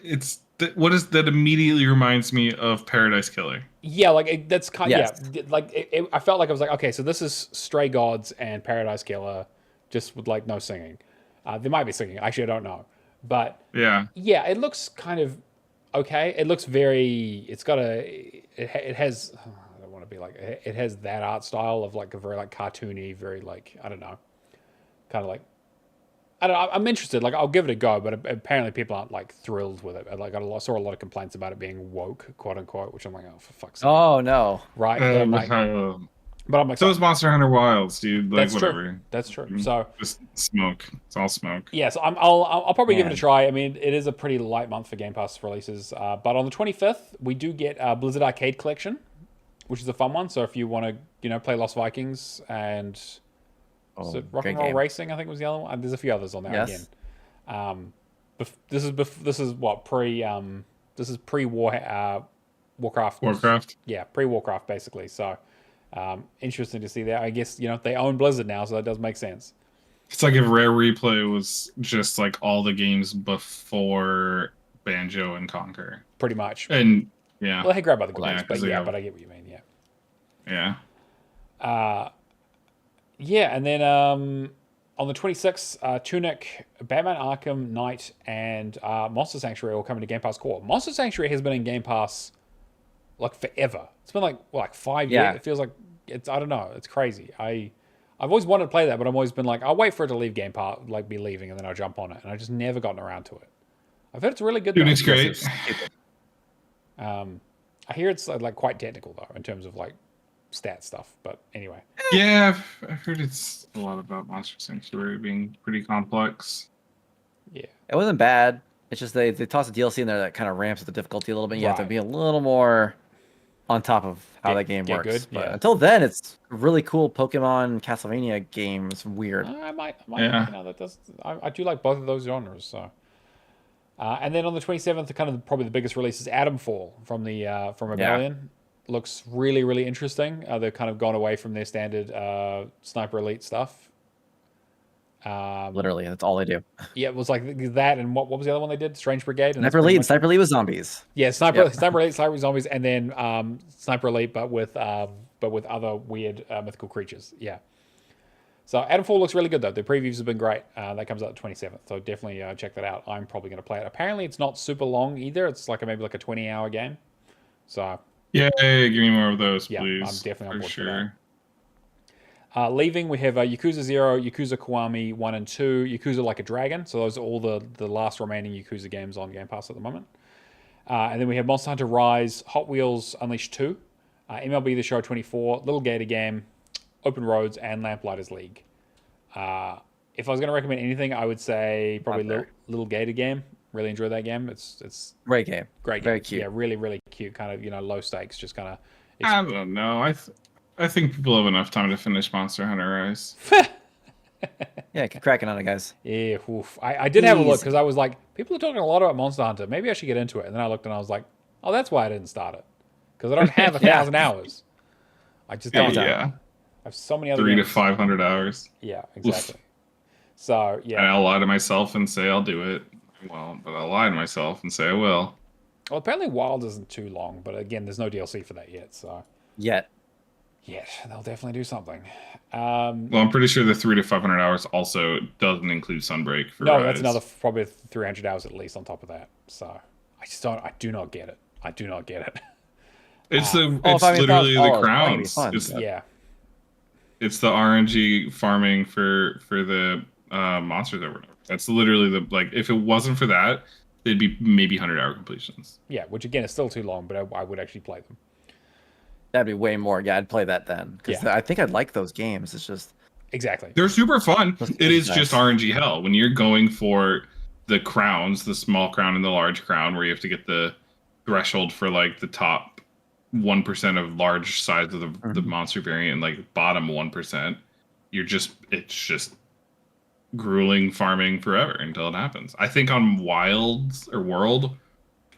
What is that? Immediately reminds me of Paradise Killer. Yeah, like that's kind. Yes. Yeah, like I felt like I was like, okay, so this is Stray Gods and Paradise Killer, just with like no singing. There might be singing. Actually, I don't know, but Yeah. it looks kind of okay. It looks very. It's got it has. I don't want to be like. It has that art style of like a very like cartoony, very like I don't know, kind of like. I don't know, I'm interested. Like, I'll give it a go, but apparently people aren't like thrilled with it. Like, saw a lot of complaints about it being woke, quote unquote, which I'm like, oh, for fuck's sake. Oh no! Right? But I'm like, so is Monster Hunter Wilds, dude. Like, that's whatever. true. That's true. So just smoke. It's all smoke. yeah, so I'll probably give it a Man. try. I mean, it is a pretty light month for Game Pass releases. But on the 25th, we do get Blizzard Arcade Collection, which is a fun one. So if you want to, play Lost Vikings and is it Rock great and Roll game. Racing, I think was the other one. There's a few others on there Yes. again. This is what this is pre Warcraft. Warcraft. Yeah, pre Warcraft basically. So interesting to see that. I guess they own Blizzard now, so that does make sense. It's like if Rare Replay was just like all the games before Banjo and Conquer. Pretty much. And yeah. Well, they grab other games, Yeah, but I get what you mean. Yeah. Yeah. Yeah, and then on the 26th, Tunic, Batman Arkham Knight, and Monster Sanctuary all coming to Game Pass Core. Monster Sanctuary has been in Game Pass like forever. It's been like 5 years. It feels like I don't know. It's crazy. I've always wanted to play that, but I've always been like, I'll wait for it to leave Game Pass, like be leaving, and then I'll jump on it. And I've just never gotten around to it. I've heard it's really good. Tunic's great. I hear it's like quite technical though, in terms of like stat stuff. But anyway. Yeah, I've heard it's a lot about Monster Sanctuary being pretty complex. Yeah. It wasn't bad. It's just they toss a DLC in there that kind of ramps up the difficulty a little bit. You have to Right. be a little more on top of how that game works. good, But yeah. until then, it's a really cool Pokemon Castlevania game. It's weird. I might Yeah. that does. I do like both of those genres. So, and then on the 27th, probably the biggest release is Atomfall from Rebellion. Looks really, really interesting. They've kind of gone away from their standard Sniper Elite stuff. Literally, that's all they do. Yeah, it was like that, and what was the other one they did? Strange Brigade. And that's Sniper pretty Elite. much- Sniper Elite was zombies. Yeah, Sniper Yep. Elite, Sniper Zombies, and then Sniper Elite, but with other weird mythical creatures. Yeah. So Atomfall looks really good though. The previews have been great. That comes out the 27th, so definitely check that out. I'm probably going to play it. Apparently, it's not super long either. It's like maybe like a 20-hour game. So Yay, give me more of those, yeah, please. I'm definitely on for board for sure. that. Leaving, we have Yakuza 0, Yakuza Kiwami 1 and 2, Yakuza Like a Dragon. So those are all the last remaining Yakuza games on Game Pass at the moment. And then we have Monster Hunter Rise, Hot Wheels Unleashed 2, MLB The Show 24, Little Gator Game, Open Roads, and Lamplighters League. If I was going to recommend anything, I would say probably Little Gator Game. Really enjoy that game. It's Great game. great. Very game. cute. Yeah, really, really cute. Kind of, low stakes, just kind of. I don't know. I think people have enough time to finish Monster Hunter Rise. Yeah, keep cracking on it, guys. Yeah, oof. I did have a look Easy. because I was like, people are talking a lot about Monster Hunter. Maybe I should get into it. And then I looked and I was like, oh, that's why I didn't start it. Because I don't have 1,000 hours. I just don't. Yeah, I have so many other 300 to games. 500 hours. Yeah, exactly. So, And yeah. I'll lie to myself and say I'll do it. I won't, but I'll lie to myself and say I will. Well, apparently Wild isn't too long. But again, there's no DLC for that yet. So, Yet. Yet they'll definitely do something. Well, I'm pretty sure the 300 to 500 hours also doesn't include Sunbreak for No, Rise. that's another probably 300 hours at least on top of that. So I just don't. I do not get it. I do not get it. It's if I mean, literally if I the was playing, it'd be crowns. fun, It's but- Yeah. it's the RNG farming for the monsters or whatever. That's literally the like. If it wasn't for that, it'd be maybe 100-hour completions. Yeah, which again is still too long, but I would actually play them. That'd be way more. Yeah, I'd play that then because Yeah. I think I'd like those games. It's just Exactly. They're super fun. That's It is nice. just RNG hell when you're going for the crowns, the small crown and the large crown, where you have to get the threshold for like the top 1% of large size of the monster variant and like bottom 1%. It's just grueling farming forever until it happens. I think on Wilds or World,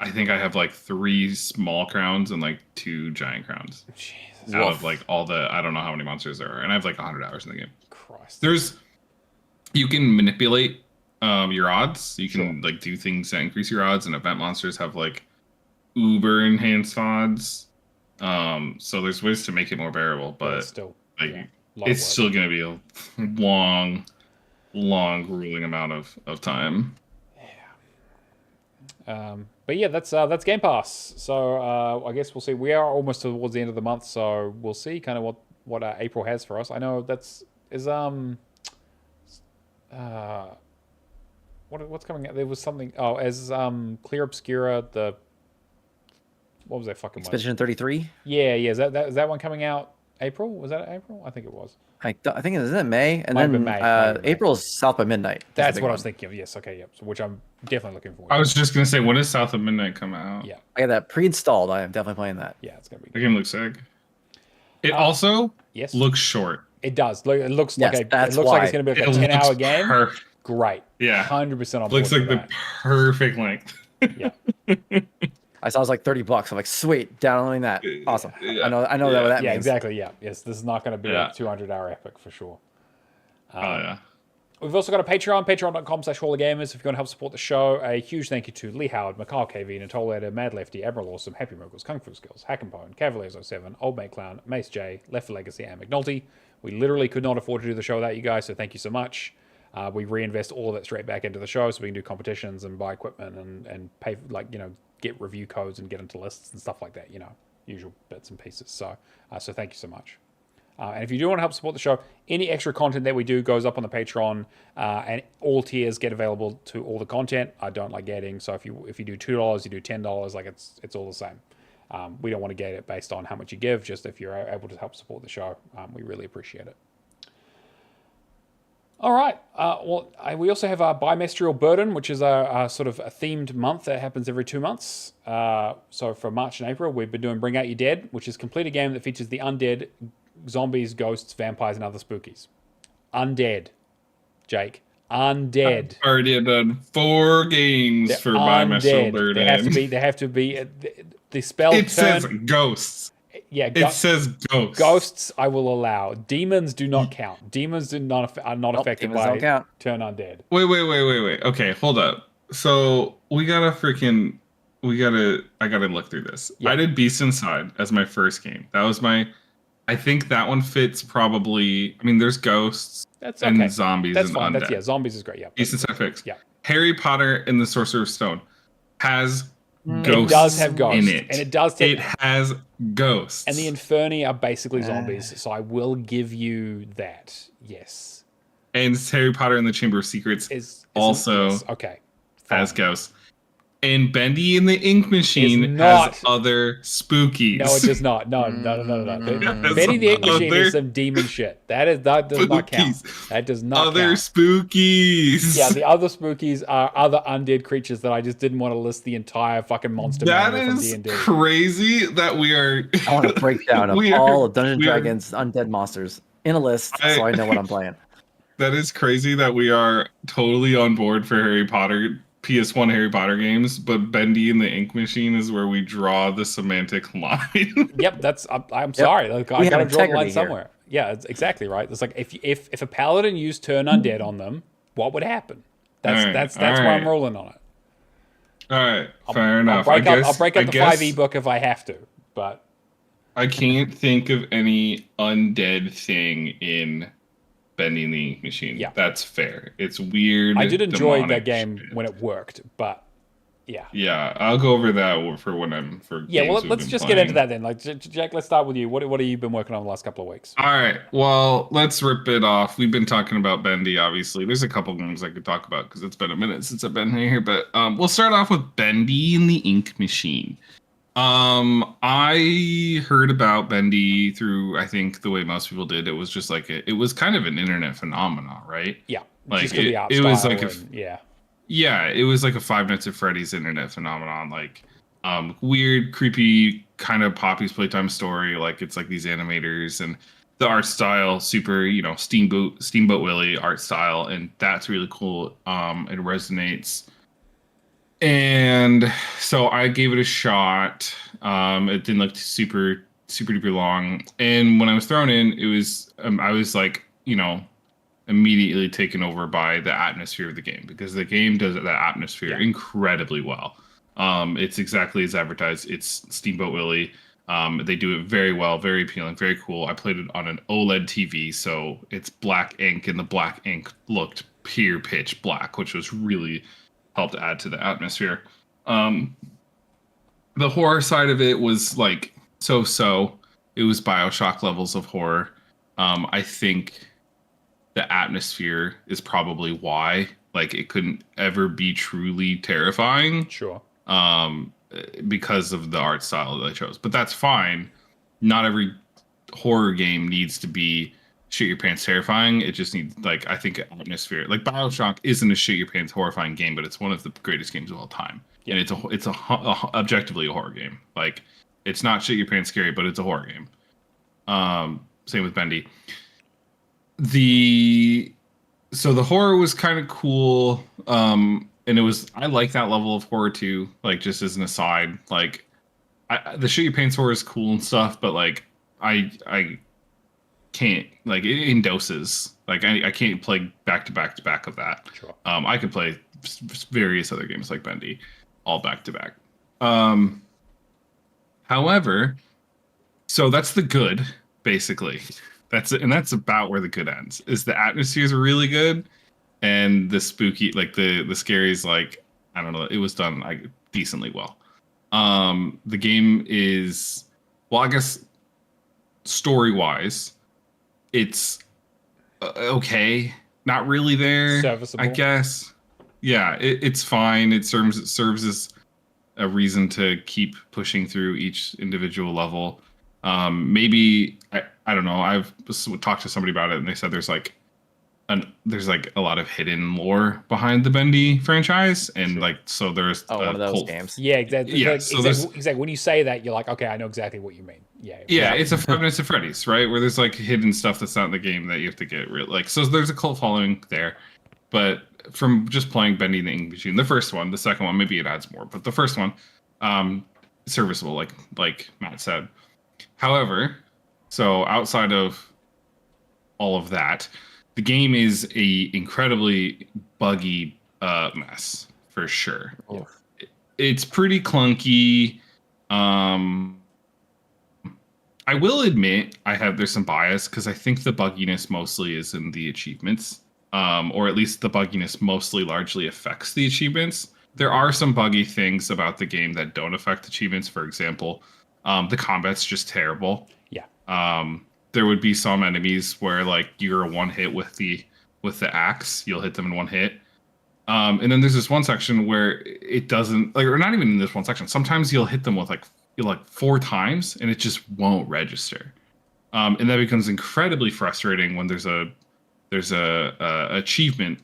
I think I have like 3 small crowns and like 2 giant crowns Jesus out of like all the I don't know how many monsters there are, and I have like 100 hours in the game. Christ. You can manipulate your odds. You can like do things that increase your odds, and event monsters have like uber enhanced odds. So there's ways to make it more bearable, but it's still like a lot of it's work. still going to be a long, grueling amount of time. But yeah, that's Game Pass. So I guess we'll see. We are almost towards the end of the month, so we'll see kind of what April has for us. I know what's coming out? There was something. Oh, as Clear Obscura, what was that fucking one? Expedition 33. Yeah. Is that one coming out April? Was that April? I think it was. I think isn't it May? And Might have then been May, might have been May. April's South by Midnight. That's what I was thinking of. Yes. Okay. Yep. So, which I'm definitely looking forward to. I was just going to say, when does South of Midnight come out? Yeah. I got that pre-installed. I am definitely playing that. Yeah. It's gonna be The good. game looks sick. It also Yes. looks short. It does. It looks Yes, like that's it looks like why. it's going to be like It a 10-hour looks game. perfect. Great. Yeah. 100% on board. Looks like for the that. perfect length. Yeah. I saw it was like $30. I'm like, sweet, downloading that. Awesome. Yeah. I know that what that Yeah, means. exactly. Yeah. Yes, this is not going to be Yeah. a 200-hour epic for sure. Oh yeah. We've also got a Patreon, patreon.com/HallOfGamers. If you want to help support the show, a huge thank you to Lee Howard, Mikhail KV, Nicole Eder, Mad Lefty, Admiral Awesome, Happy Muggles, Kung Fu Skills, Hack and Pone, Cavaliers07, Old Mate Clown, Mace J, Left for Legacy, and McNulty. We literally could not afford to do the show without you guys, so thank you so much. We reinvest all of it straight back into the show so we can do competitions and buy equipment and pay, get review codes and get into lists and stuff like that, usual bits and pieces. So thank you so much. And if you do want to help support the show, any extra content that we do goes up on the Patreon, and all tiers get available to all the content. I don't like gating, so if you do $2, you do $10, like it's all the same. We don't want to gate it based on how much you give. Just if you're able to help support the show, we really appreciate it. All right. We also have our Bimestral Burden, which is a sort of a themed month that happens every 2 months. So for March and April, we've been doing Bring Out Your Dead, which is a complete game that features the undead, zombies, ghosts, vampires, and other spookies. Undead, Jake. Undead. I've already done 4 games They're for Bimestral Burden. They have to be. The spell. It says ghosts. Yeah. It says ghosts. Ghosts I will allow. Demons do not count. Demons are not affected demons by don't count. turn undead. Wait. Okay, hold up. So I gotta look through this. Yeah. I did Beast Inside as my first game. That was I think that one fits probably. I mean, there's ghosts That's and okay. zombies That's and fine. undead. Zombies is great. Yeah. Beast Inside fix. Yeah. Harry Potter and the Sorcerer's Stone has It ghosts. does have ghosts, in it. and it does take. It has ghosts. And the Inferni are basically zombies, so I will give you that. Yes. And Harry Potter and the Chamber of Secrets also yes, okay. Fine. has ghosts. And Bendy and the Ink Machine not. has other spookies. No, it does not. No. Has Betty the Ink Machine other is some demon shit. That does not count. spookies. That does not Other count. spookies. Yeah, the other spookies are other undead creatures that I just didn't want to list the entire fucking monster That manual from is D&D. crazy that we are. I want a breakdown of We are- all of Dungeons we are- Dragons undead monsters in a list so I know what I'm playing. That is crazy that we are totally on board for Harry Potter, PS1 Harry Potter games, but Bendy and the Ink Machine is where we draw the semantic line. Yep, I'm sorry. Like, I We gotta have draw the line integrity here. somewhere. Yeah, it's exactly right. It's like if a paladin used turn undead on them, what would happen? That's where I'm rolling on it. All right, fair enough. I'll break up the I guess 5e book if I have to, but I can't think of any undead thing in Bending the Ink Machine. Yeah. That's fair. It's weird, I did enjoy that demonic game shit. when it worked, but yeah. Yeah, I'll go over that for when I'm for Yeah, well, games we've let's been just get into playing. that then. Like, Jack, let's start with you. What have you been working on the last couple of weeks? All right, well, let's rip it off. We've been talking about Bendy, obviously. There's a couple games I could talk about because it's been a minute since I've been here, but we'll start off with Bendy and the Ink Machine. I heard about Bendy through, I think the way most people did. It was just like it was kind of an internet phenomenon, right? Yeah, Like just because the art it was style like and yeah. yeah, it was like a Five Nights at Freddy's internet phenomenon, like weird, creepy kind of Poppy's Playtime story. Like it's like these animators and the art style, super, Steamboat Willie art style, and that's really cool. It resonates. And so I gave it a shot. It didn't look super duper long. And when I was thrown in, it was I was like, immediately taken over by the atmosphere of the game because the game does that atmosphere incredibly well. It's exactly as advertised. It's Steamboat Willie. They do it very well, very appealing, very cool. I played it on an OLED TV, so it's black ink, and the black ink looked pure pitch black, which was really helped add to the atmosphere. The horror side of it was like so. It was Bioshock levels of horror. I think the atmosphere is probably why like it couldn't ever be truly terrifying. Sure. Because of the art style that I chose. But that's fine. Not every horror game needs to be shit your pants terrifying. It just needs like I think atmosphere. Like BioShock isn't a shit your pants horrifying game, but it's one of the greatest games of all time. Yeah. And it's objectively a horror game. Like it's not shit your pants scary, but it's a horror game. Same with Bendy. So the horror was kind of cool. And I like that level of horror too. Like just as an aside, like the shit your pants horror is cool and stuff, but like I can't like in doses. Like I can't play back to back of that. Sure. I could play various other games like Bendy, all back to back. However, so that's the good basically. That's about where the good ends. Is the atmosphere is really good, and the spooky, like the scary's like I don't know, it was done like decently well. The game is well, I guess story wise, it's okay, not really there. Serviceable. I guess. Yeah, it's fine. It serves as a reason to keep pushing through each individual level. Maybe I don't know. I've talked to somebody about it, and they said there's like a lot of hidden lore behind the Bendy franchise, and like so there's one of those games. Yeah, exactly. Yeah, like, so exactly. When you say that, you're like, okay, I know exactly what you mean. Yeah, it's a Five Nights at Freddy's, right? Where there's like hidden stuff that's not in the game that you have to get like. So there's a cult following there, but from just playing Bendy and the Ink Machine, the first one, the second one, maybe it adds more, but the first one, serviceable, like Matt said. However, so outside of all of that, the game is a incredibly buggy mess for sure. Oh. It's pretty clunky. I will admit there's some bias because I think the bugginess mostly is in the achievements, or at least the bugginess mostly largely affects the achievements. There are some buggy things about the game that don't affect achievements. For example, the combat's just terrible. Yeah. There would be some enemies where like you're a one hit with the axe, you'll hit them in one hit. And then there's this one section where it doesn't like, or not even in this one section. Sometimes you'll hit them with like 4 times and it just won't register. And that becomes incredibly frustrating when there's a achievement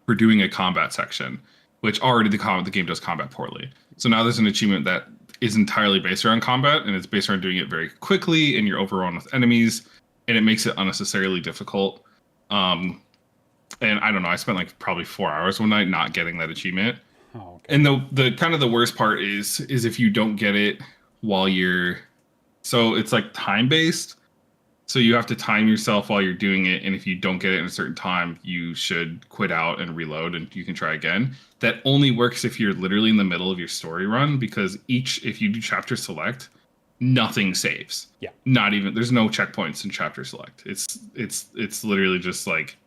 for doing a combat section, which already the game does combat poorly. So now there's an achievement that is entirely based around combat, and it's based around doing it very quickly, and you're overrun with enemies, and it makes it unnecessarily difficult. And I don't know, I spent like probably 4 hours one night not getting that achievement. Oh, okay. And the kind of the worst part is if you don't get it while so it's like time based. So you have to time yourself while you're doing it, and if you don't get it in a certain time, you should quit out and reload, and you can try again. That only works if you're literally in the middle of your story run, because if you do chapter select, nothing saves. Yeah. Not even, there's no checkpoints in chapter select. It's literally just like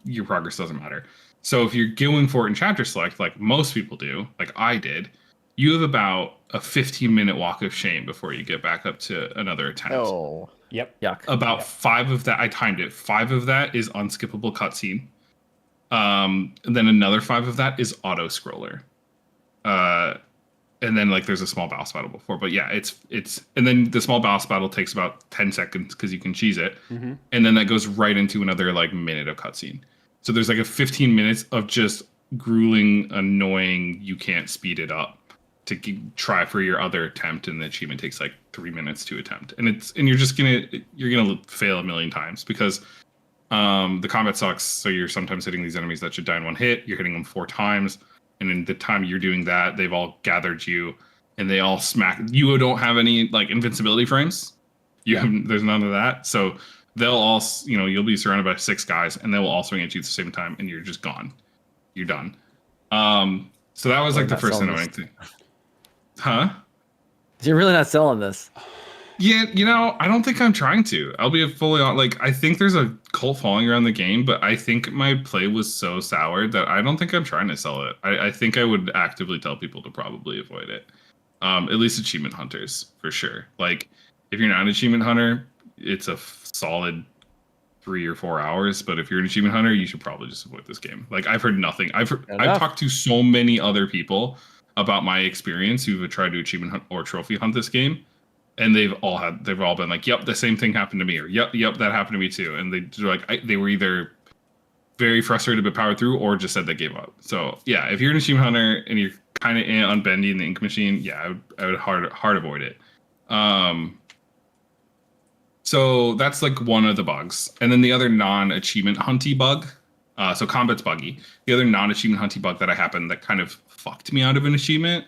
your progress doesn't matter. So if you're going for it in chapter select, like most people do, like I did, you have about a 15-minute walk of shame before you get back up to another attempt. Oh. Yep. Yuck. About 5 of that, I timed it. 5 of that is unskippable cutscene. And then another 5 of that is auto scroller. And then like there's a small boss battle before, but yeah, it's and then the small boss battle takes about 10 seconds because you can cheese it, and then that goes right into another like minute of cutscene. So there's like a 15 minutes of just grueling, annoying. You can't speed it up to try for your other attempt, and the achievement takes like 3 minutes to attempt, and you're gonna fail a million times because the combat sucks. So you're sometimes hitting these enemies that should die in one hit. You're hitting them 4 times. And in the time you're doing that, they've all gathered you, and they all smack. You don't have any like invincibility frames. There's none of that. So they'll all, you'll be surrounded by 6 guys, and they will all swing at you at the same time, and you're just gone. You're done. So that was like the first annoying thing. Huh? You're really not selling this. Yeah, I don't think I'm trying to. I'll be fully on. Like, I think there's a cult following around the game, but I think my play was so soured that I don't think I'm trying to sell it. I think I would actively tell people to probably avoid it. At least achievement hunters, for sure. Like, if you're not an achievement hunter, it's a solid 3 or 4 hours. But if you're an achievement hunter, you should probably just avoid this game. Like, I've heard nothing. I've talked to so many other people about my experience who have tried to achievement hunt or trophy hunt this game. And they've all been like, "Yep, the same thing happened to me," or "Yep, that happened to me too." And they were either very frustrated but powered through, or just said they gave up. So yeah, if you're an achievement hunter and you're kind of unbendy in the ink machine, yeah, I would hard avoid it. So that's like one of the bugs, and then the other non-achievement hunty bug. So combat's buggy. The other non-achievement hunty bug that happened that kind of fucked me out of an achievement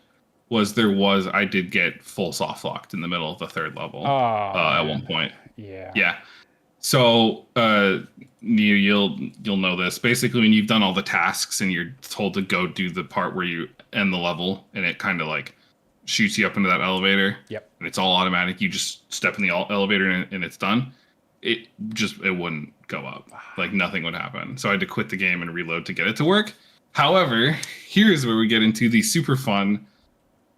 I did get full soft locked in the middle of the 3rd level at one point. Yeah. So you'll know this. Basically, when you've done all the tasks and you're told to go do the part where you end the level, and it kind of like shoots you up into that elevator. Yep. And it's all automatic. You just step in the elevator and it's done. It wouldn't go up. Like nothing would happen. So I had to quit the game and reload to get it to work. However, here's where we get into the super fun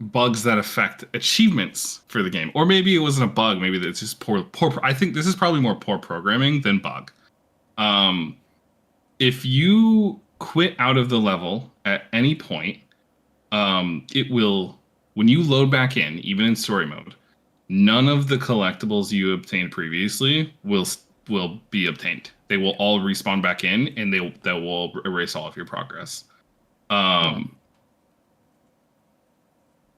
bugs that affect achievements for the game. Or maybe it wasn't a bug, maybe it's just poor I think this is probably more poor programming than bug. If you quit out of the level at any point, it will, when you load back in, even in story mode, none of the collectibles you obtained previously will be obtained. They will all respawn back in, and that will erase all of your progress.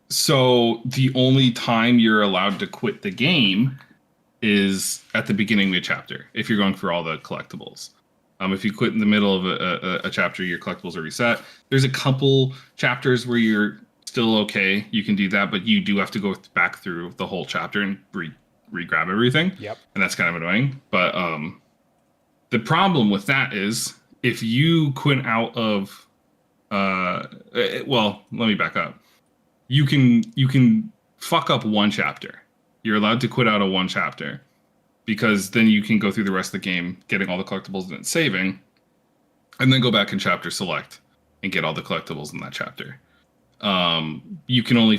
So the only time you're allowed to quit the game is at the beginning of a chapter, if you're going for all the collectibles. If you quit in the middle of a chapter, your collectibles are reset. There's a couple chapters where you're still okay. You can do that, but you do have to go back through the whole chapter and re-grab everything. Yep. And that's kind of annoying. But the problem with that is if you quit out of... well, let me back up. You can fuck up one chapter. You're allowed to quit out of one chapter because then you can go through the rest of the game getting all the collectibles and saving, and then go back in chapter select and get all the collectibles in that chapter. You can only,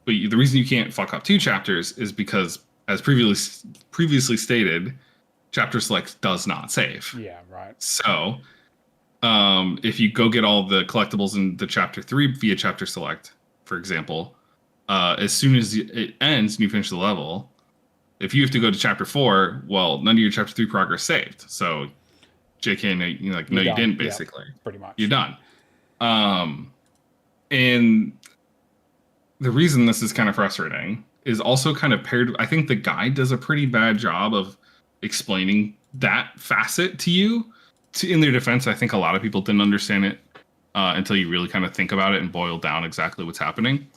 but the reason you can't fuck up 2 chapters is because, as previously stated, chapter select does not save. Yeah, right. So, if you go get all the collectibles in the chapter 3 via chapter select, for example, as soon as it ends and you finish the level, if you have to go to chapter 4, well, none of your chapter 3 progress saved. So, JK, you didn't, basically. Yep, pretty much. You're done. And the reason this is kind of frustrating is also kind of paired. I think the guide does a pretty bad job of explaining that facet to you. In their defense, I think a lot of people didn't understand it until you really kind of think about it and boil down exactly what's happening.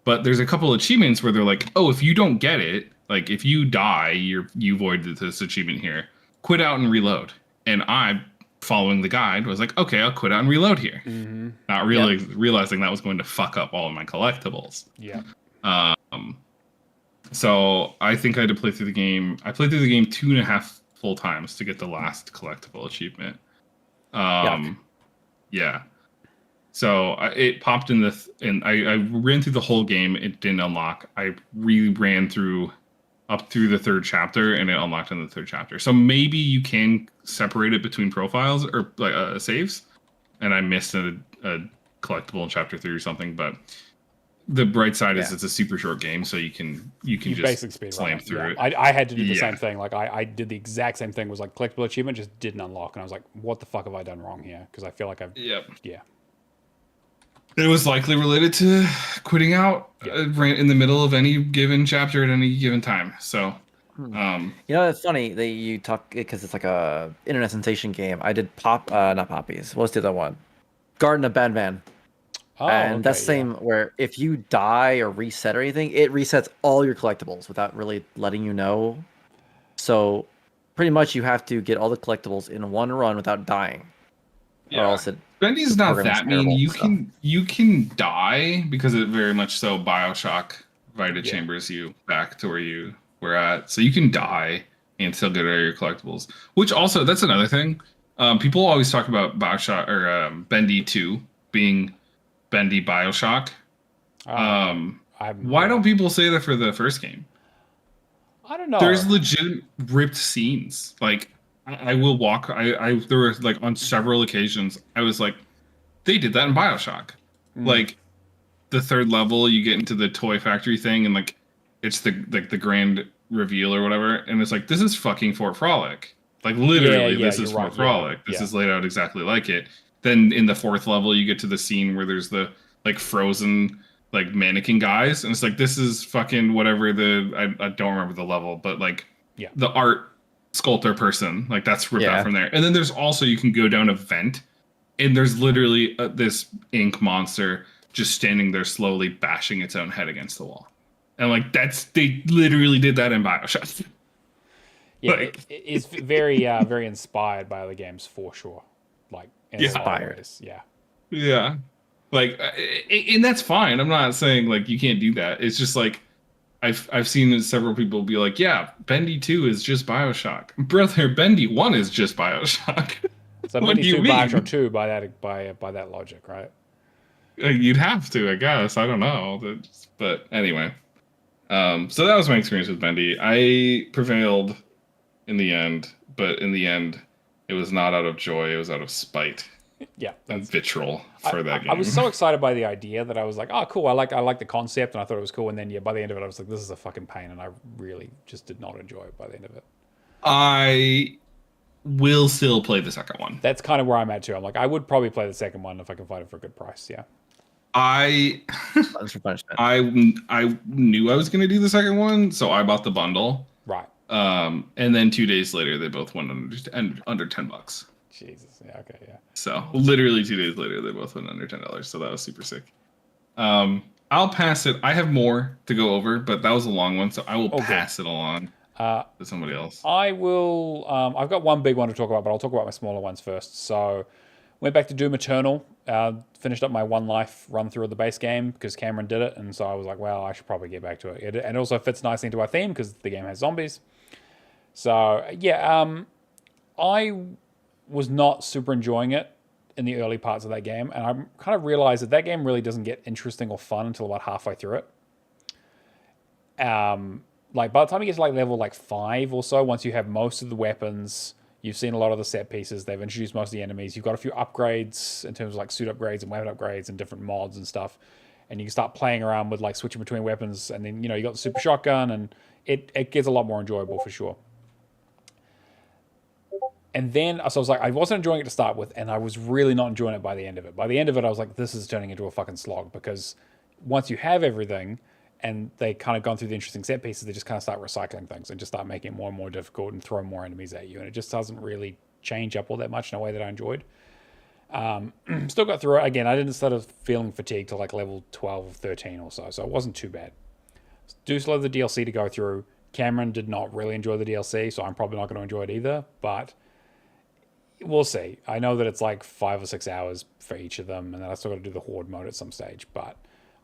But there's a couple achievements where they're like, oh, if you don't get it, like if you die, you voided this achievement here. Quit out and reload. And I, following the guide, was like, okay, I'll quit out and reload here. Mm-hmm. Not really realizing that was going to fuck up all of my collectibles. Yeah. So I think I had to play through the game. I played through the game 2.5 full times to get the last collectible achievement. Yuck. Yeah. So it popped in and I ran through the whole game. It didn't unlock. I ran through up through the third chapter, and it unlocked in the third chapter. So maybe you can separate it between profiles or like saves. And I missed a collectible in chapter 3 or something. But the bright side is it's a super short game, so you can just basically speed slam run through it. I had to do the same thing. Like I did the exact same thing. Was like collectible achievement just didn't unlock, and I was like, what the fuck have I done wrong here? Because I feel like I've yeah. It was likely related to quitting out in the middle of any given chapter at any given time. So, It's funny that you talk because it's like a internet sensation game. I did not poppies. What's the other one? Garden of Banban. Oh, and that's the same where if you die or reset or anything, it resets all your collectibles without really letting you know. So, pretty much you have to get all the collectibles in one run without dying. Yeah. Or else Bendy's not that mean. You can die because it very much so Bioshock Vita chambers you back to where you were at. So you can die and still get all your collectibles. Which also, that's another thing. People always talk about Bioshock or Bendy 2 being Bendy Bioshock. Why don't people say that for the first game? I don't know. There's legit ripped scenes. Like I will walk. There were like on several occasions. I was like, they did that in Bioshock. Like the third level, you get into the toy factory thing, and like it's the grand reveal or whatever, and it's like this is fucking Fort Frolic. Like literally, this is Fort Frolic. This is laid out exactly like it. Then in the fourth level, you get to the scene where there's the like frozen like mannequin guys, and it's like this is fucking whatever I don't remember the level, but like the art sculptor person, like that's ripped out from there. And then there's also you can go down a vent, and there's literally this ink monster just standing there slowly bashing its own head against the wall, and like they literally did that in Bioshock. Yeah, like, it's very very inspired by other games for sure. Like inspired, yeah. Like, and that's fine. I'm not saying like you can't do that. It's just like I've seen several people be like, yeah, Bendy 2 is just Bioshock. Brother, Bendy 1 is just Bioshock. So Bendy 2 Bioshock 2 by that logic, right? You'd have to, I guess. I don't know. But anyway. So that was my experience with Bendy. I prevailed in the end, but in the end, it was not out of joy. It was out of spite. Yeah, and vitriol for that game. I was so excited by the idea that I was like, oh, cool. I like the concept, and I thought it was cool. And then, by the end of it, I was like, this is a fucking pain, and I really just did not enjoy it by the end of it. I will still play the second one. That's kind of where I'm at, too. I'm like, I would probably play the second one if I can find it for a good price, yeah. I knew I was going to do the second one, so I bought the bundle. Right. And then 2 days later, they both went under $10. Jesus. Yeah. Okay. Yeah. So literally 2 days later, they both went under $10. So that was super sick. I'll pass it. I have more to go over, but that was a long one, so I will pass it along to somebody else. I will. I've got one big one to talk about, but I'll talk about my smaller ones first. So, went back to Doom Eternal. Finished up my One Life run through of the base game because Cameron did it, and so I was like, well, I should probably get back to it. And it also fits nicely into our theme because the game has zombies. So yeah, I was not super enjoying it in the early parts of that game, and I kind of realized that game really doesn't get interesting or fun until about halfway through it. Like by the time you get to like level like 5 or so, once you have most of the weapons, you've seen a lot of the set pieces, they've introduced most of the enemies, you've got a few upgrades in terms of like suit upgrades and weapon upgrades and different mods and stuff, and you can start playing around with like switching between weapons, and then you got the super shotgun, and it gets a lot more enjoyable for sure. And then, so I was like, I wasn't enjoying it to start with, and I was really not enjoying it by the end of it. By the end of it, I was like, this is turning into a fucking slog, because once you have everything, and they kind of gone through the interesting set pieces, they just kind of start recycling things and just start making it more and more difficult and throw more enemies at you. And it just doesn't really change up all that much in a way that I enjoyed. Still got through it. Again, I didn't start feeling fatigued till like level 12 or 13 or so it wasn't too bad. Do still have the DLC to go through. Cameron did not really enjoy the DLC, so I'm probably not going to enjoy it either, but we'll see. I know that it's like 5 or 6 hours for each of them, and then I still got to do the Horde mode at some stage, but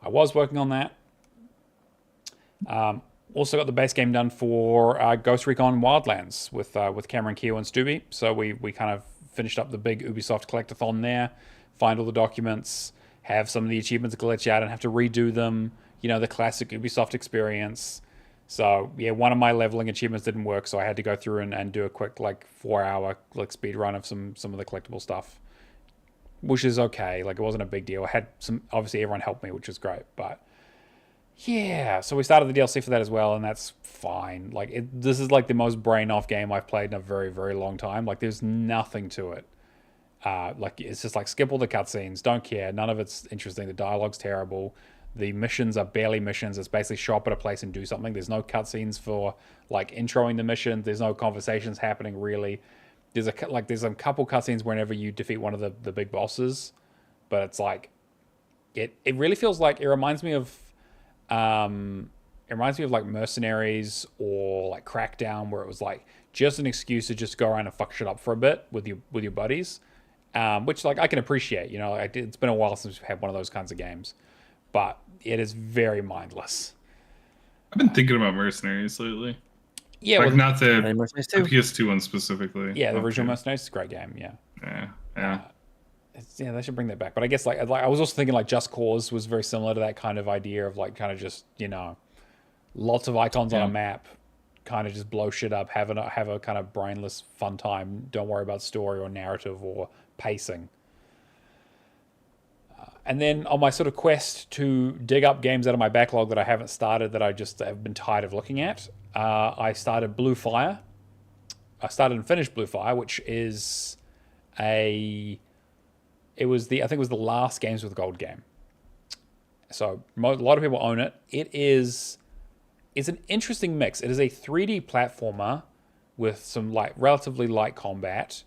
I was working on that. Also got the base game done for Ghost Recon Wildlands with Cameron Keel and Stubby. So we kind of finished up the big Ubisoft collectathon there, find all the documents, have some of the achievements glitch out and have to redo them. You know, the classic Ubisoft experience. So yeah, one of my leveling achievements didn't work, so I had to go through and do a quick like 4-hour like speed run of some of the collectible stuff, which is okay. Like it wasn't a big deal. I had some, obviously everyone helped me, which was great, but yeah. So we started the DLC for that as well, and that's fine. Like this is like the most brain off game I've played in a very very long time. Like there's nothing to it. Like it's just like skip all the cutscenes, don't care. None of it's interesting. The dialogue's terrible. The missions are barely missions. It's basically show up at a place and do something. There's no cutscenes for like introing the mission. There's no conversations happening really. There's a couple cutscenes whenever you defeat one of the big bosses, but it's like it really feels like it reminds me of like Mercenaries or like Crackdown, where it was like just an excuse to just go around and fuck shit up for a bit with your buddies, which like I can appreciate. You know, it's been a while since we've had one of those kinds of games. But it is very mindless. I've been thinking about Mercenaries lately. Yeah, like well, not the PS2 one specifically. Yeah, the original Mercenaries is a great game. Yeah. They should bring that back. But I guess like I was also thinking like Just Cause was very similar to that kind of idea of like kind of just, you know, lots of icons on a map, kind of just blow shit up, have a kind of brainless fun time. Don't worry about story or narrative or pacing. And then on my sort of quest to dig up games out of my backlog that I haven't started, that I just have been tired of looking at, I started Blue Fire. I started and finished Blue Fire, which is I think it was the last Games with Gold game. So a lot of people own it. It's an interesting mix. It is a 3D platformer with some relatively light combat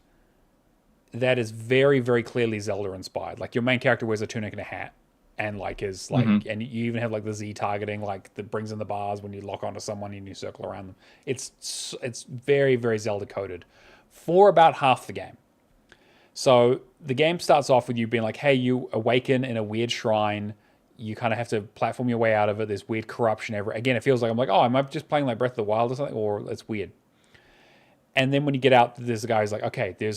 that is very, very clearly Zelda inspired. Like your main character wears a tunic and a hat, and like is like, and you even have like the Z targeting, like that brings in the bars when you lock onto someone and you circle around them. It's very, very Zelda coded for about half the game. So the game starts off with you being like, hey, you awaken in a weird shrine. You kind of have to platform your way out of it. There's weird corruption everywhere. Again, it feels like I'm like, oh, am I just playing like Breath of the Wild or something? Or it's weird. And then when you get out, there's a guy who's like, okay, there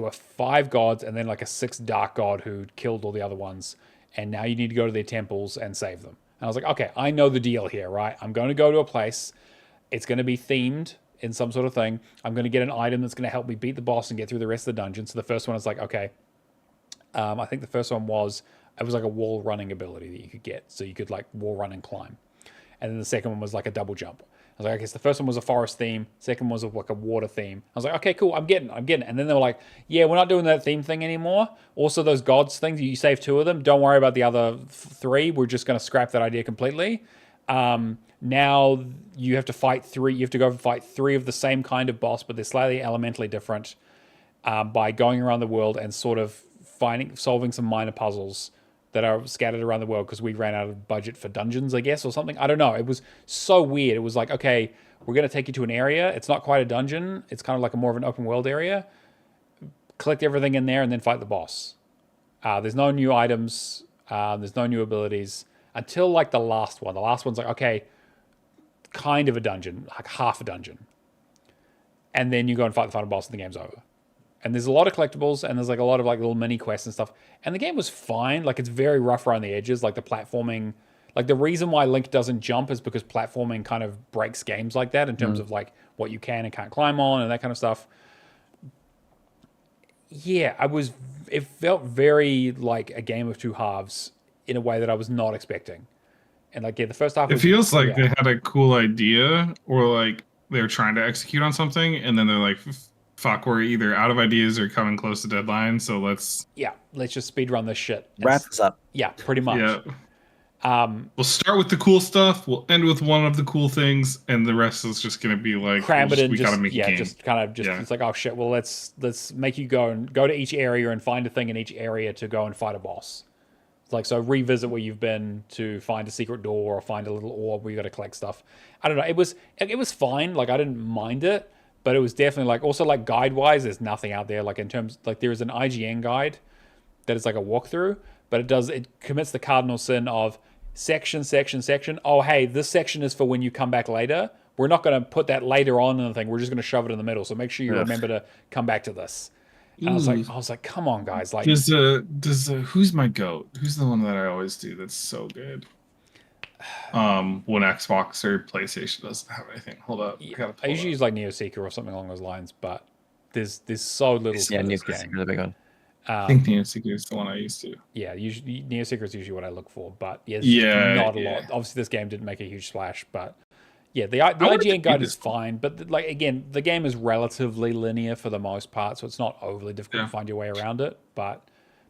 were 5 gods and then like a 6th dark god who killed all the other ones, and now you need to go to their temples and save them. And I was like, okay, I know the deal here, right? I'm going to go to a place. It's going to be themed in some sort of thing. I'm going to get an item that's going to help me beat the boss and get through the rest of the dungeon. So the first one is like, okay, I think the first one was like a wall running ability that you could get, so you could like wall run and climb. And then the second one was like a double jump. I was like, okay, so the first one was a forest theme. Second one was like a water theme. I was like, okay, cool, I'm getting it. And then they were like, yeah, we're not doing that theme thing anymore. Also, those gods things, you save 2 of them. Don't worry about the other 3. We're just going to scrap that idea completely. Now you have to fight 3. You have to go and fight 3 of the same kind of boss, but they're slightly elementally different, by going around the world and sort of solving some minor puzzles that are scattered around the world because we ran out of budget for dungeons, I guess, or something. I don't know. It was so weird. It was like, okay, we're going to take you to an area. It's not quite a dungeon. It's kind of like more of an open world area. Collect everything in there and then fight the boss. There's no new items. There's no new abilities until like the last one. The last one's like, okay, kind of a dungeon, like half a dungeon. And then you go and fight the final boss and the game's over. And there's a lot of collectibles, and there's like a lot of like little mini quests and stuff. And the game was fine. Like it's very rough around the edges. Like the platforming, like the reason why Link doesn't jump is because platforming kind of breaks games like that in terms of like what you can and can't climb on and that kind of stuff. Yeah, it felt very like a game of 2 halves in a way that I was not expecting. And like, yeah, the first half it feels like they had a cool idea, or like they were trying to execute on something, and then they're like, fuck, we're either out of ideas or coming close to deadline, so let's just speed run this shit. Wrap this up. Yeah, pretty much. Yeah. We'll start with the cool stuff, we'll end with one of the cool things, and the rest is just gonna be like cram it in, we gotta make a game. It's like, oh shit, well let's make you go to each area and find a thing in each area to go and fight a boss. It's like, so revisit where you've been to find a secret door or find a little orb where you gotta collect stuff. I don't know, it was fine, like I didn't mind it. But it was definitely like, also like guide-wise, there's nothing out there. Like in terms, like there is an IGN guide that is like a walkthrough, but it commits the cardinal sin of section. Oh, hey, this section is for when you come back later. We're not going to put that later on in the thing. We're just going to shove it in the middle. So make sure you remember to come back to this. And I was like, come on, guys. Like, who's my goat? Who's the one that I always do that's so good? When Xbox or PlayStation doesn't have anything. Hold up. I usually use like Neoseeker or something along those lines, but there's so little to this game. Is a big one. I think Neoseeker is the one I used to. Yeah, usually Neoseeker is usually what I look for, but not a lot. Obviously, this game didn't make a huge splash, but yeah, the IGN guide is fine. But like again, the game is relatively linear for the most part, so it's not overly difficult to find your way around it. But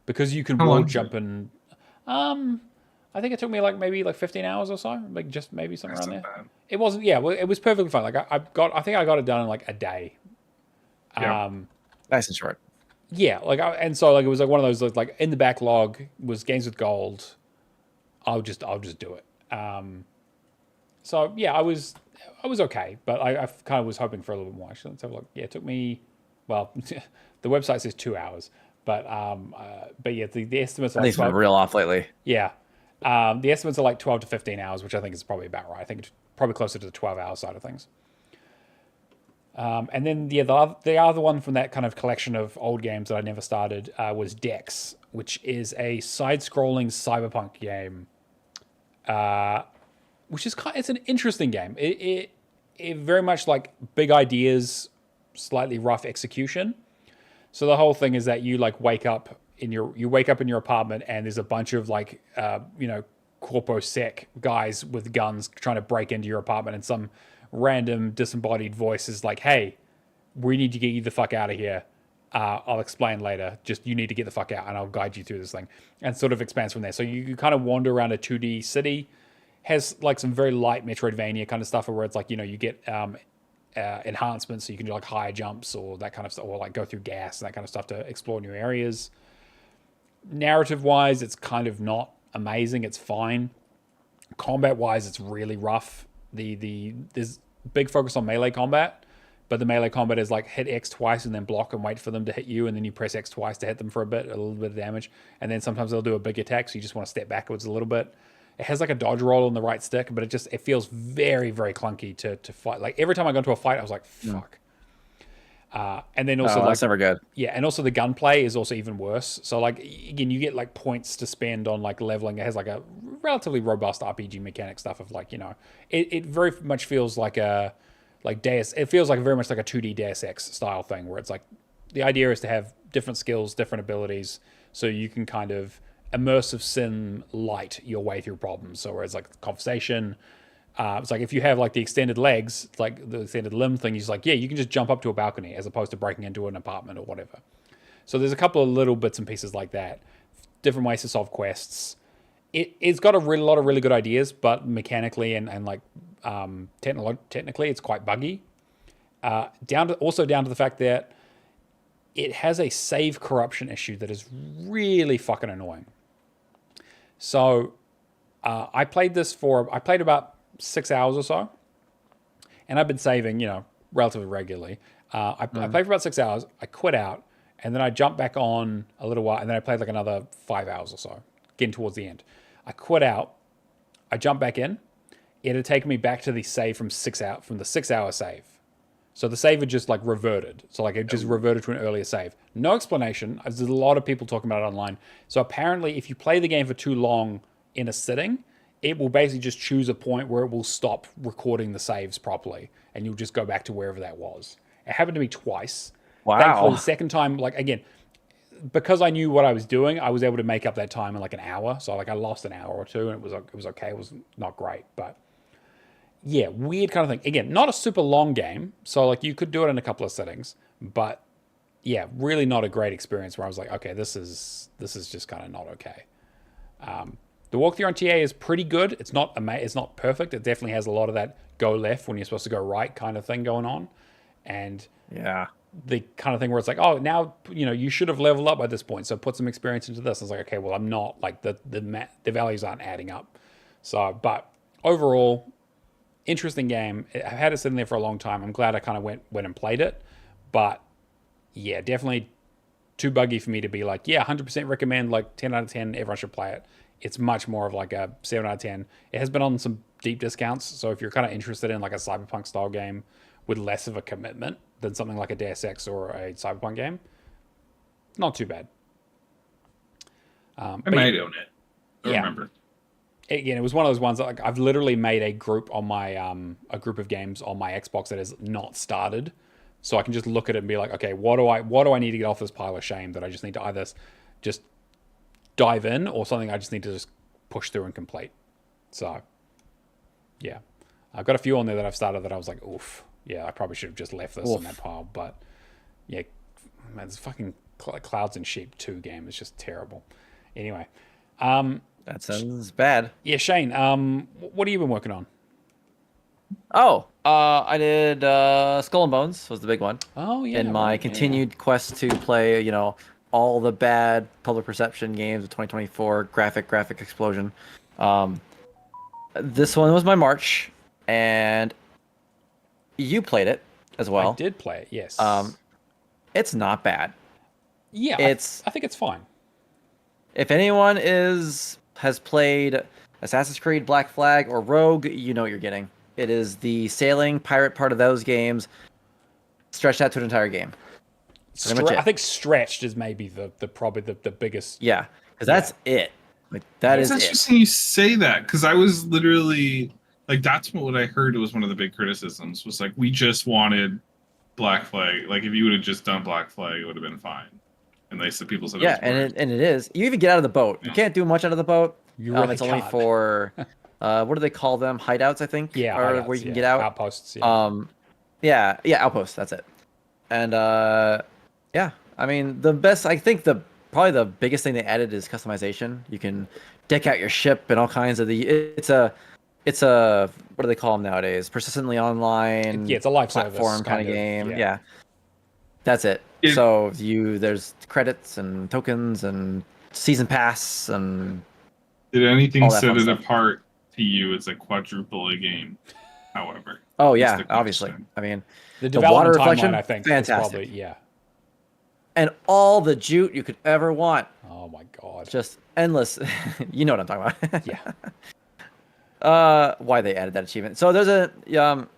because you can wall jump and I think it took me maybe 15 hours or so, just maybe somewhere around there. Bad. It wasn't. Yeah, well, it was perfectly fine. Like I think I got it done in a day. Yeah. Nice and short. Yeah, and so it was one of those like in the backlog was games with gold. I'll just do it. So yeah, I was okay, but I kind of was hoping for a little bit more. Actually, let's have a look. Yeah, it took me. Well, the website says 2 hours, but yeah, the estimates are like 12, been real off lately. Yeah. The estimates are like 12 to 15 hours, which I think is probably about right. I think it's probably closer to the 12-hour side of things. And then the other one from that kind of collection of old games that I never started was Dex, which is a side-scrolling cyberpunk game, which is it's an interesting game. It very much like big ideas, slightly rough execution. So the whole thing is that you wake up in your apartment and there's a bunch of corpo sec guys with guns trying to break into your apartment, and some random disembodied voice is like, hey, we need to get you the fuck out of here. I'll explain later. Just you need to get the fuck out and I'll guide you through this thing, and sort of expands from there. So you kind of wander around a 2D city, has some very light Metroidvania kind of stuff where it's you get enhancements, so you can do higher jumps or that kind of stuff, or go through gas and that kind of stuff to explore new areas. Narrative wise, it's kind of not amazing. It's fine. Combat wise, it's really rough. There's big focus on melee combat, but the melee combat is hit X twice and then block and wait for them to hit you, and then you press X twice to hit them for a little bit of damage, and then sometimes they'll do a big attack, so you just want to step backwards a little bit. It has a dodge roll on the right stick, but it feels very, very clunky to fight. Every time I go into a fight, I was like, fuck. And then also that's never good. Yeah, and also the gunplay is also even worse. So again, you get points to spend on leveling. It has a relatively robust RPG mechanic stuff of it very much feels it feels very much like a 2D Deus Ex style thing, where it's the idea is to have different skills, different abilities, so you can kind of immersive sim light your way through problems. So where it's conversation. It's if you have the extended legs, the extended limb thing, you can just jump up to a balcony as opposed to breaking into an apartment or whatever. So there's a couple of little bits and pieces like that. Different ways to solve quests. It's got a lot of really good ideas, but mechanically and technically it's quite buggy. Down to the fact that it has a save corruption issue that is really fucking annoying. So I played about 6 hours or so, and I've been saving, relatively regularly. I played for about 6 hours. I quit out, and then I jumped back on a little while, and then I played another 5 hours or so, getting towards the end. I quit out. I jumped back in. It had taken me back to the save from the 6 hour save. So the save had just reverted. So it just reverted to an earlier save. No explanation. There's a lot of people talking about it online. So apparently, if you play the game for too long in a sitting, it will basically just choose a point where it will stop recording the saves properly, and you'll just go back to wherever that was. It happened to me twice. Wow. Thankfully, the second time, again, because I knew what I was doing, I was able to make up that time in an hour. So I lost an hour or two, and it was okay. It was not great, but yeah, weird kind of thing. Again, not a super long game, so you could do it in a couple of settings, but yeah, really not a great experience. Where I was okay, this is just kind of not okay. The walkthrough on TA is pretty good. It's not perfect. It definitely has a lot of that go left when you're supposed to go right kind of thing going on. And yeah, the kind of thing where it's oh, now, you should have leveled up by this point, so put some experience into this. And it's okay, well, I'm not, the values aren't adding up. So, but overall, interesting game. I've had it sitting there for a long time. I'm glad I kind of went and played it. But yeah, definitely too buggy for me to be yeah, 100% recommend, 10 out of 10, everyone should play it. It's much more of like a 7 out of 10. It has been on some deep discounts, so if you're kind of interested in like a Cyberpunk style game with less of a commitment than something like a Deus Ex or a Cyberpunk game, not too bad. I might own it. I don't remember. Again, it was one of those ones that, like, I've literally made a group on my a group of games on my Xbox that is not started, so I can just look at it and be like, okay, what do I need to get off this pile of shame that I just need to either just dive in, or something I just need to just push through and complete. So yeah, I've got a few on there that I've started that I was like, oof, yeah, I probably should have just left this on that pile. But yeah, man, this fucking Clouds and Sheep 2 game is just terrible. Anyway, that sounds bad. yeah, Shane, what have you been working on? Oh, I did Skull and Bones was the big one. Oh yeah, in my continued quest to play, all the bad public perception games of 2024, graphic explosion. This one was my March, and you played it as well. I did play it, yes. It's not bad. Yeah, I think it's fine. If anyone has played Assassin's Creed, Black Flag, or Rogue, you know what you're getting. It is the sailing pirate part of those games stretched out to an entire game. I think stretched is maybe the probably the biggest. Yeah, because that's it. Like that is it. It's interesting you say that, because I was literally like, that's what I heard was one of the big criticisms was like, we just wanted Black Flag. Like, if you would have just done Black Flag, it would have been fine. And people said, yeah, and it is. You even get out of the boat. Yeah. You can't do much out of the boat. You really it's only for what do they call them? Hideouts, I think. Yeah, or where you can get out. Outposts. Yeah. Outposts. That's it. And yeah, I mean, probably the biggest thing they added is customization. You can deck out your ship and all kinds of it's a what do they call them nowadays? Persistently online. Yeah, it's a live platform service kind of game. Yeah. That's it. So there's credits and tokens and season pass and. Did anything set it apart to you as a quadruple A game? However. Oh yeah, obviously. I mean, the water reflection, timeline, I think, fantastic. Probably, yeah. And all the jute you could ever want. Oh my god. Just endless. You know what I'm talking about. Yeah. Why they added that achievement. So there's a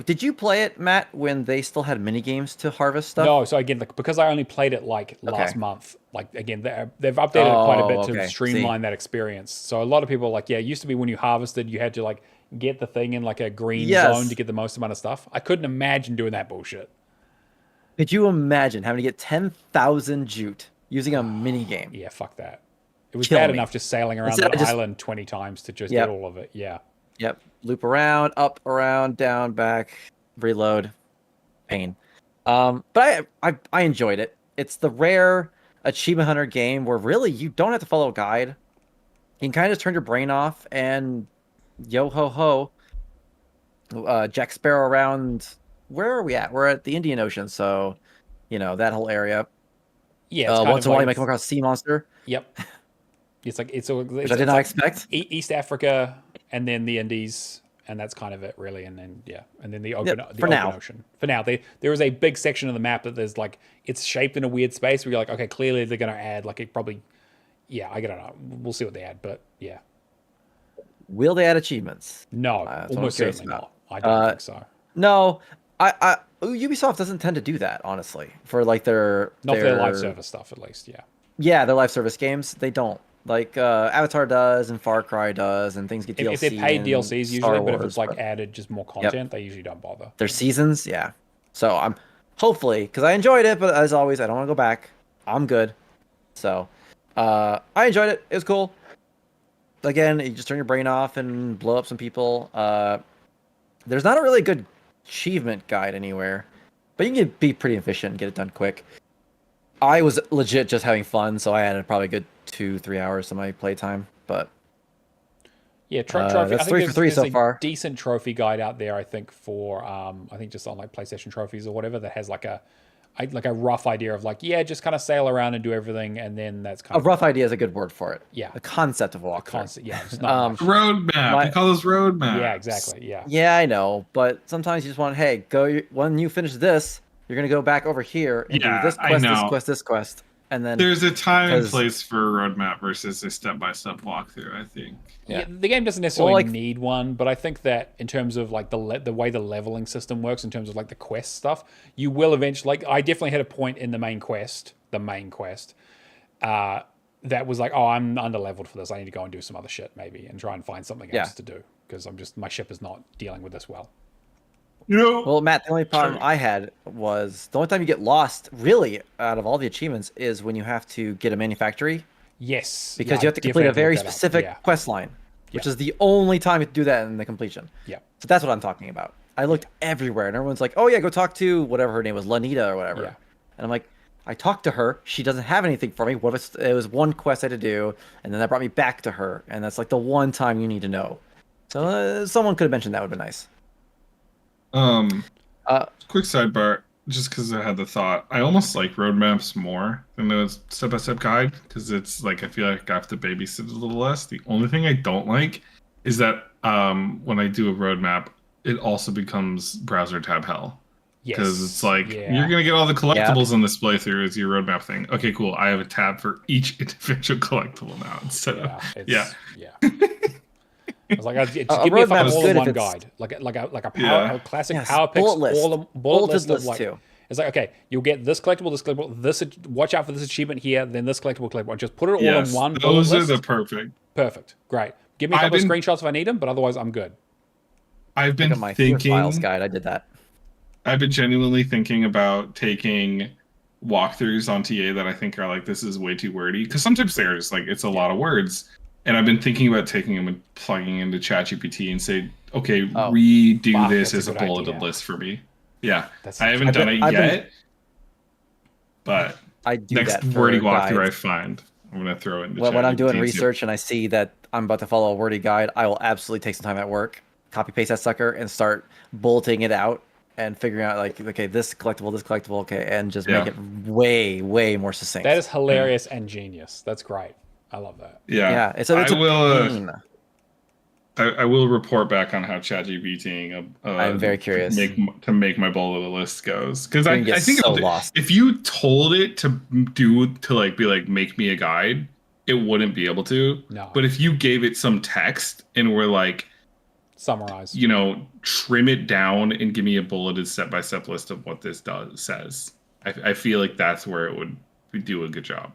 did you play it, Matt, when they still had mini games to harvest stuff? No, so again, because I only played it last month, again, they've updated it quite a bit to streamline that experience. So a lot of people it used to be when you harvested, you had to get the thing in a green zone to get the most amount of stuff. I couldn't imagine doing that bullshit. Could you imagine having to get 10,000 jute using a mini game? Yeah, fuck that. It was bad enough just sailing around the island 20 times to just get all of it. Yeah. Yep. Loop around, up, around, down, back, reload. Pain. But I enjoyed it. It's the rare achievement hunter game where really you don't have to follow a guide. You can kind of turn your brain off and yo ho ho. Jack Sparrow around. Where are we at? We're at the Indian Ocean, so that whole area. Yeah. Once in a while, you might come across a sea monster. Which I did not expect. East Africa, and then the Indies, and that's kind of it, really. And then and then the open ocean. For now, there is a big section of the map that there's it's shaped in a weird space where you're like, okay, clearly they're going to add it probably. Yeah, I don't know. We'll see what they add, but yeah. Will they add achievements? No, almost certainly not. I don't think so. No, Ubisoft doesn't tend to do that, honestly. For their live service stuff, at least. Yeah. Yeah, their live service games, they don't. Avatar does and Far Cry does, and things get DLC. If they paid DLCs usually, but if it's added just more content, they usually don't bother. Their seasons, yeah. So I'm hopefully, because I enjoyed it, but as always, I don't want to go back. I'm good. So I enjoyed it. It was cool. Again, you just turn your brain off and blow up some people. There's not a really good achievement guide anywhere, but you can be pretty efficient and get it done quick. I was legit just having fun, so I added probably a good 2-3 hours to my playtime. But yeah, trophy. That's 3 for 3 so far. Decent trophy guide out there, I think, for I think just on PlayStation trophies or whatever, that has a rough idea of just kind of sail around and do everything, and then that's kind of rough idea is a good word for it. Yeah, the concept of walk. Yeah, it's not roadmap. We call those roadmaps. Yeah, exactly. Yeah. Yeah, I know, but sometimes you just want, hey, go when you finish this. You're going to go back over here and do this quest, this quest, this quest. and then There's a time and 'cause- place for a roadmap versus a step-by-step walkthrough, I think. Yeah, Yeah. the game doesn't necessarily like- need one, but I think that in terms of like the way the leveling system works, in terms of like the quest stuff, you will eventually. Like, I definitely had a point in the main quest, that was like, oh, I'm under leveled for this. I need to go and do some other shit maybe, and try and find something else to do because my ship is not dealing with this well. You know, Well, Matt, the only problem Sorry. I had was the only time you get lost, really, out of all the achievements, is when you have to get a manufactory Yes, because yeah, you I have to complete a definitely very looked that up. specific Yeah, quest line, which Yeah. is the only time you have to do that in the completion. yeah, So that's what I'm talking about. I looked everywhere, and everyone's like, "Oh yeah, go talk to whatever her name was, Lanita or whatever." Yeah. And I'm like, I talked to her. She doesn't have anything for me. What if it was one quest I had to do, and then that brought me back to her, and that's like the one time you need to know. So someone could have mentioned that would have been nice. Quick sidebar, just because I had the thought, I almost like roadmaps more than a step-by-step guide because it's like I feel like I have to babysit it a little less. The only thing I don't like is that when I do a roadmap, it also becomes browser tab hell. Because it's like you're gonna get all the collectibles in this playthrough as your roadmap thing. Okay, cool. I have a tab for each individual collectible now instead of yeah. I was like, just give me a roadmap's fucking good if all-in-one it's- guide, like a Yeah. a classic Yes, power picks, bullet list. bullet Bulleted list of list, like. too. It's like, okay, you'll get this collectible, this. Watch out for this achievement here, then this collectible. Just put it all yes, in one bullet those are list. the perfect. Perfect, great. Give me a I've couple of been- screenshots if I need them, but otherwise I'm good. I've Look been at my Fear thinking. Files guide. I did that. I've been genuinely thinking about taking walkthroughs on TA that I think are like, this is way too wordy. Because sometimes they're just like, it's a lot of words. And I've been thinking about taking them and plugging into ChatGPT and say, okay, redo fuck, this that's as a a good bulleted idea. list for me. Yeah. That's- I haven't I've done been- it I've been- yet. But I do next that for wordy walkthrough I guides. find, I'm going to throw into When I'm doing ChatGPT and see- research and I see that I'm about to follow a wordy guide, I will absolutely take some time at work, copy paste that sucker, and start bulleting it out and figuring out like, okay, this collectible, okay, and just make it way more succinct. That is hilarious and genius. That's great. I love that. Yeah, it's a pain. I will report back on how ChatGPT I'm very curious. to make my bullet list goes because I You're gonna get think so it'll do- lost. if you told it to make me a guide, it wouldn't be able to. No. But if you gave it some text and were like, Summarize. trim it down and give me a bulleted step-by-step list of what this says, I feel like that's where it would do a good job.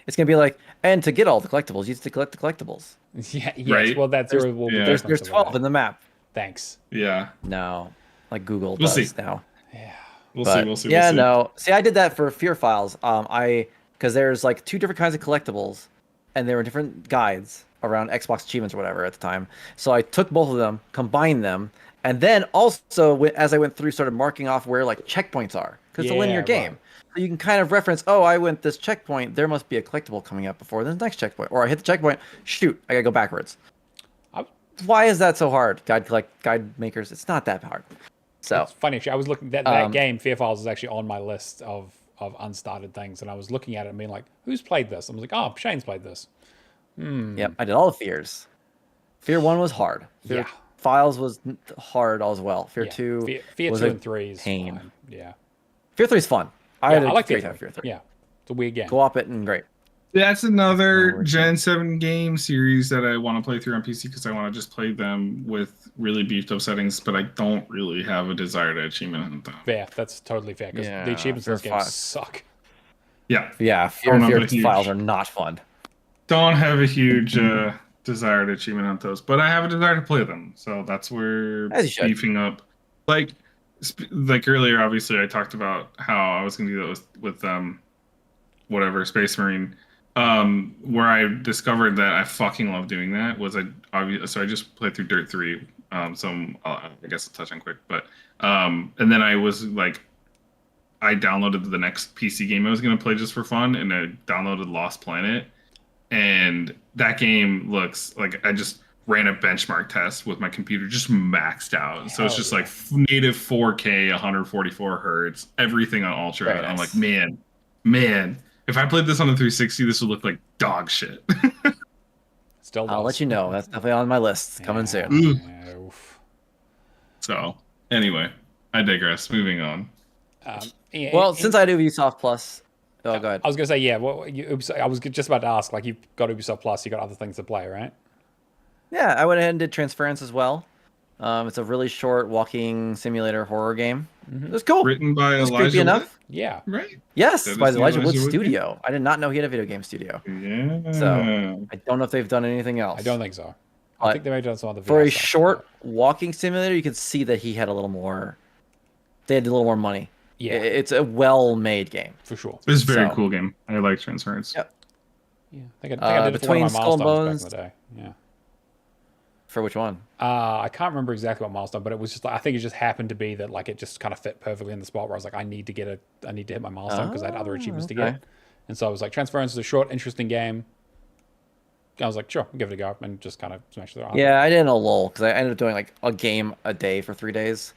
It's gonna be like, and to get all the collectibles, you have to collect the collectibles. Yeah. Yes. Right? Well, that's There's- will be yeah. There's different to 12 that. in the map. Thanks. Yeah, No, like Google We'll does see. now. Yeah. we'll But, see. Yeah, no. See, I did that for Fear Files. Because there's like 2 different kinds of collectibles, and there were different guides around Xbox achievements or whatever at the time. So I took both of them, combined them, and then also as I went through, started marking off where like checkpoints are because it's a linear Yeah, game. right. So you can kind of reference, oh, I went this checkpoint. There must be a collectible coming up before the next checkpoint, or I hit the checkpoint. Shoot, I gotta go backwards. Why is that so hard? Guide makers, it's not that hard. So It's funny. Actually, I was looking that game. Fear Files is actually on my list of unstarted things, and I was looking at it and being like, "Who's played this?" I was like, "Oh, Shane's played this." Yep, I did all the Fears. Fear 1 was hard. Fear Yeah. Files was hard as well. Fear Yeah. 2 Fear was 2 a and 3 is pain. fine. Yeah. Fear 3 is fun. I Yeah, had a I like great Fear time 3. Fear 3. Yeah. It's a weird game. Go up it and great. That's another Oh, Gen 7 game series that I want to play through on PC because I want to just play them with really beefed up settings, but I don't really have a desire to achievement hunt them. Fair. That's totally fair because Yeah, the achievements in this Fear game 5. suck. Yeah, Yeah, Oh, no, Fear but huge. Files are not fun. don't have a huge desire to achievement hunt those, but I have a desire to play them. So that's where As you should. beefing up. Like earlier, obviously, I talked about how I was going to do that with whatever Space Marine. Where I discovered that I fucking love doing that was so I just played through Dirt 3. So I guess I'll touch on quick, but and then I was like, I downloaded the next PC game I was going to play just for fun, and I downloaded Lost Planet, and that game looks like I just ran a benchmark test with my computer just maxed out. So it's Hell just yeah. like native 4K, 144 hertz, everything on ultra. Very And I'm nice. like, man, if I played this on the 360, this would look like dog shit. Still I'll does. let you know. That's definitely on my list. Coming soon. Ooh. Yeah, oof. So anyway, I digress. Moving on. Yeah, Well, since I do Ubisoft Plus, Oh, go ahead. I was gonna say, yeah. Well, I was just about to ask. Like, you've got Ubisoft Plus, you got other things to play, right? Yeah, I went ahead and did Transference as well. It's a really short walking simulator horror game. It was cool. Written by It was creepy Elijah Wood, enough. Yeah. right? Yes, That by is the the Elijah Wood Elijah Wood game? studio. I did not know he had a video game studio. Yeah. So I don't know if they've done anything else. I don't think so. I But think they may have done some other For VR a stuff, short walking simulator, you could see that he had a little more. They had a little more money. Yeah. It's a well-made game. for sure. It's a very So- cool game. I like Transference. Yep. Yeah, I think I did it for one of my between Skull and milestones back in Bones- the day. Yeah. For which one? I can't remember exactly what milestone, but it was just like I think it just happened to be that like it just kind of fit perfectly in the spot where I was like, I need to hit my milestone because I had other achievements to okay. get. And so I was like, Transference is a short, interesting game. I was like, sure, give it a go, and just kind of smashed it out. Yeah, I did in a lull because I ended up doing like a game a day for 3 days.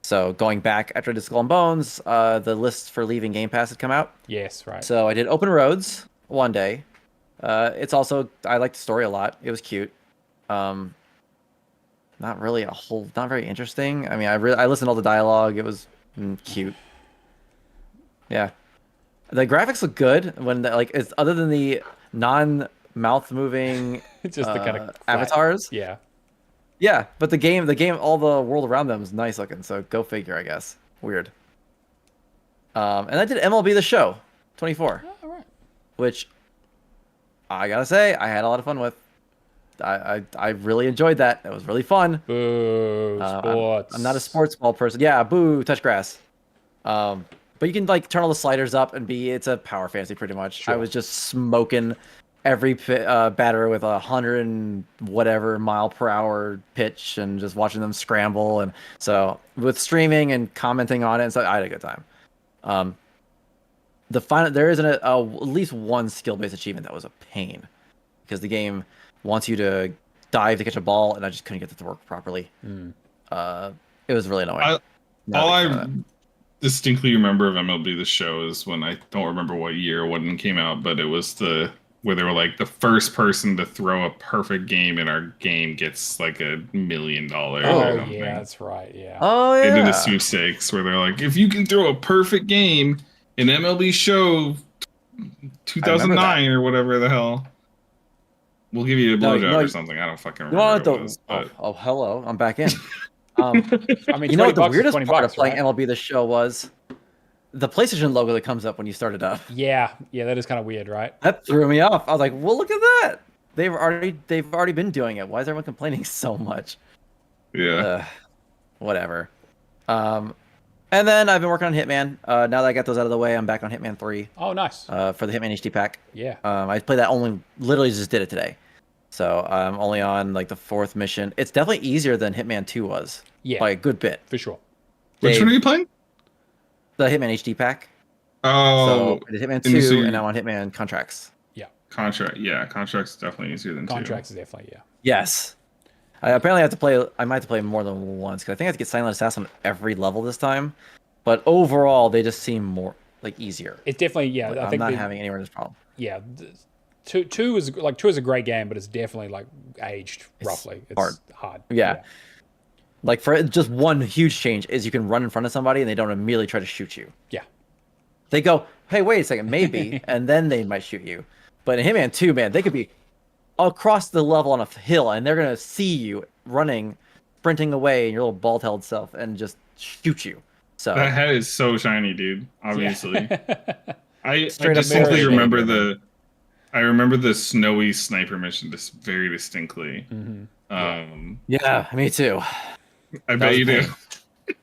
So going back after I did Skull and Bones, the list for leaving Game Pass had come out. Yes, right. So I did Open Roads one day. It's also I liked the story a lot. It was cute. Not really not very interesting. I mean, I listened to all the dialogue. It was cute. Yeah, the graphics look good when it's other than the non-mouth moving Just the kind of avatars. Yeah. Yeah, but the game, all the world around them is nice looking. So go figure, I guess. Weird. And I did MLB The Show 24, All right. which I gotta say I had a lot of fun with. I really enjoyed that. It was really fun. Boo, sports. I'm not a sports ball person. Yeah, boo, touch grass. But you can like turn all the sliders up and it's a power fantasy pretty much. Sure. I was just smoking every batter with 100 and whatever mile per hour pitch and just watching them scramble. And so with streaming and commenting on it, and so I had a good time. There isn't at least one skill-based achievement that was a pain because the game wants you to dive to catch a ball, and I just couldn't get it to work properly. It was really annoying. All I distinctly remember of MLB The Show is when I don't remember what year when it came out, but it was where they were like the first person to throw a perfect game in our game gets like $1 million. Oh, or something. yeah, that's right. Yeah. Oh They yeah. did a sweepstakes where they're like, if you can throw a perfect game in MLB Show 2009 or whatever the hell, we'll give you a blowjob or something. I don't fucking remember. You what know it was, what but... hello, I'm back in. I mean, You know what the 20 bucks is weirdest 20 part bucks, of playing right? MLB The Show was? The PlayStation logo that comes up when you start it up. Yeah, that is kind of weird, right? That threw me off. I was like, well, look at that. They've already been doing it. Why is everyone complaining so much? Yeah. Whatever. And then I've been working on Hitman. Now that I got those out of the way, I'm back on Hitman 3 Oh, nice. for the Hitman HD pack. Yeah. I played that literally just did it today. So I'm only on like the 4th mission. It's definitely easier than Hitman 2 was. Yeah. By a good bit. For sure. Which Dave, one are you playing? The Hitman HD pack. Oh, So I did Hitman and 2 so and now on Hitman Contracts. Contract. Yeah, Contract's definitely easier than Contracts is definitely, yeah. Yes. I apparently have to play. I might have to play more than once because I think I have to get Silent Assassin on every level this time. But overall, they just seem more like easier. It's definitely, yeah. Like, I I'm think not having anywhere this problem. yeah. Two is a great game, but it's definitely like aged roughly. It's hard. Yeah. Like for just one huge change is you can run in front of somebody and they don't immediately try to shoot you. Yeah. They go, hey, wait a second, maybe, and then they might shoot you. But in Hitman 2, man, they could be across the level on a hill and they're gonna see you running, sprinting away, your little bald-headed self, and just shoot you. So That head is so shiny, dude. Obviously, I Straight up distinctly mirror remember shading. I remember the snowy sniper mission just very distinctly. yeah, me too. I bet was you do. pain.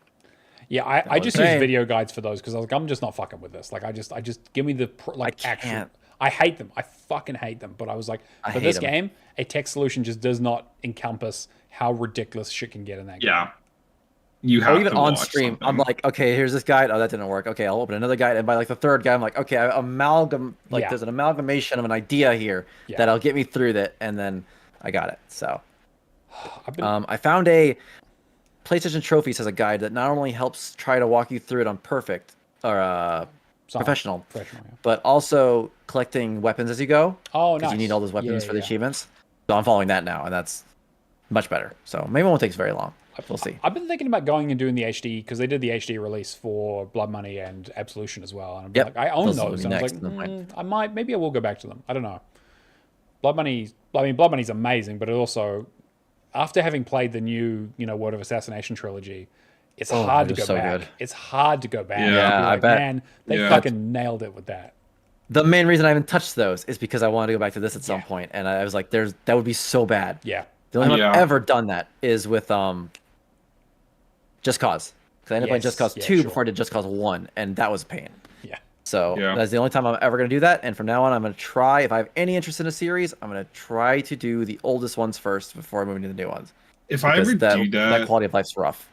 Yeah, I just use insane. video guides for those because I was like, I'm just not fucking with this. Like, I just give me the actual. can't. I hate them. I fucking hate them. But I was like, I for hate this 'em. game, a text solution just does not encompass how ridiculous shit can get in that game. Yeah, you have Or even to on watch stream, something. I'm like, okay, here's this guide. Oh, that didn't work. Okay, I'll open another guide, and by like the 3rd guide, I'm like, okay, Yeah. there's an amalgamation of an idea here Yeah. that'll get me through that, and then I got it. So I've been, I found a PlayStation Trophies has a guide that not only helps try to walk you through it on perfect or sorry, professional, yeah. but also collecting weapons as you go. Oh, Because nice. you need all those weapons Yeah, for the yeah. achievements. So I'm following that now, and that's much better. So maybe it won't take very long. We'll see. I've been thinking about going and doing the HD because they did the HD release for Blood Money and Absolution as well. And I'm like, I own those. And I was like, maybe I will go back to them. I don't know. Blood Money's amazing, but it also, after having played the new, World of Assassination trilogy, it's hard to go back. Good. It's hard to go back. Yeah, I bet. Man, they fucking nailed it with that. The main reason I haven't touched those is because I wanted to go back to this at some point, and I was like, that would be so bad. Yeah. The only time I've ever done that is with Just Cause. Because I ended up playing Just Cause 2 before I did Just Cause 1, and that was a pain. Yeah. So that's the only time I'm ever going to do that, and from now on, I'm going to try, if I have any interest in a series, I'm going to try to do the oldest ones first before moving to the new ones. If I ever do that quality of life's rough.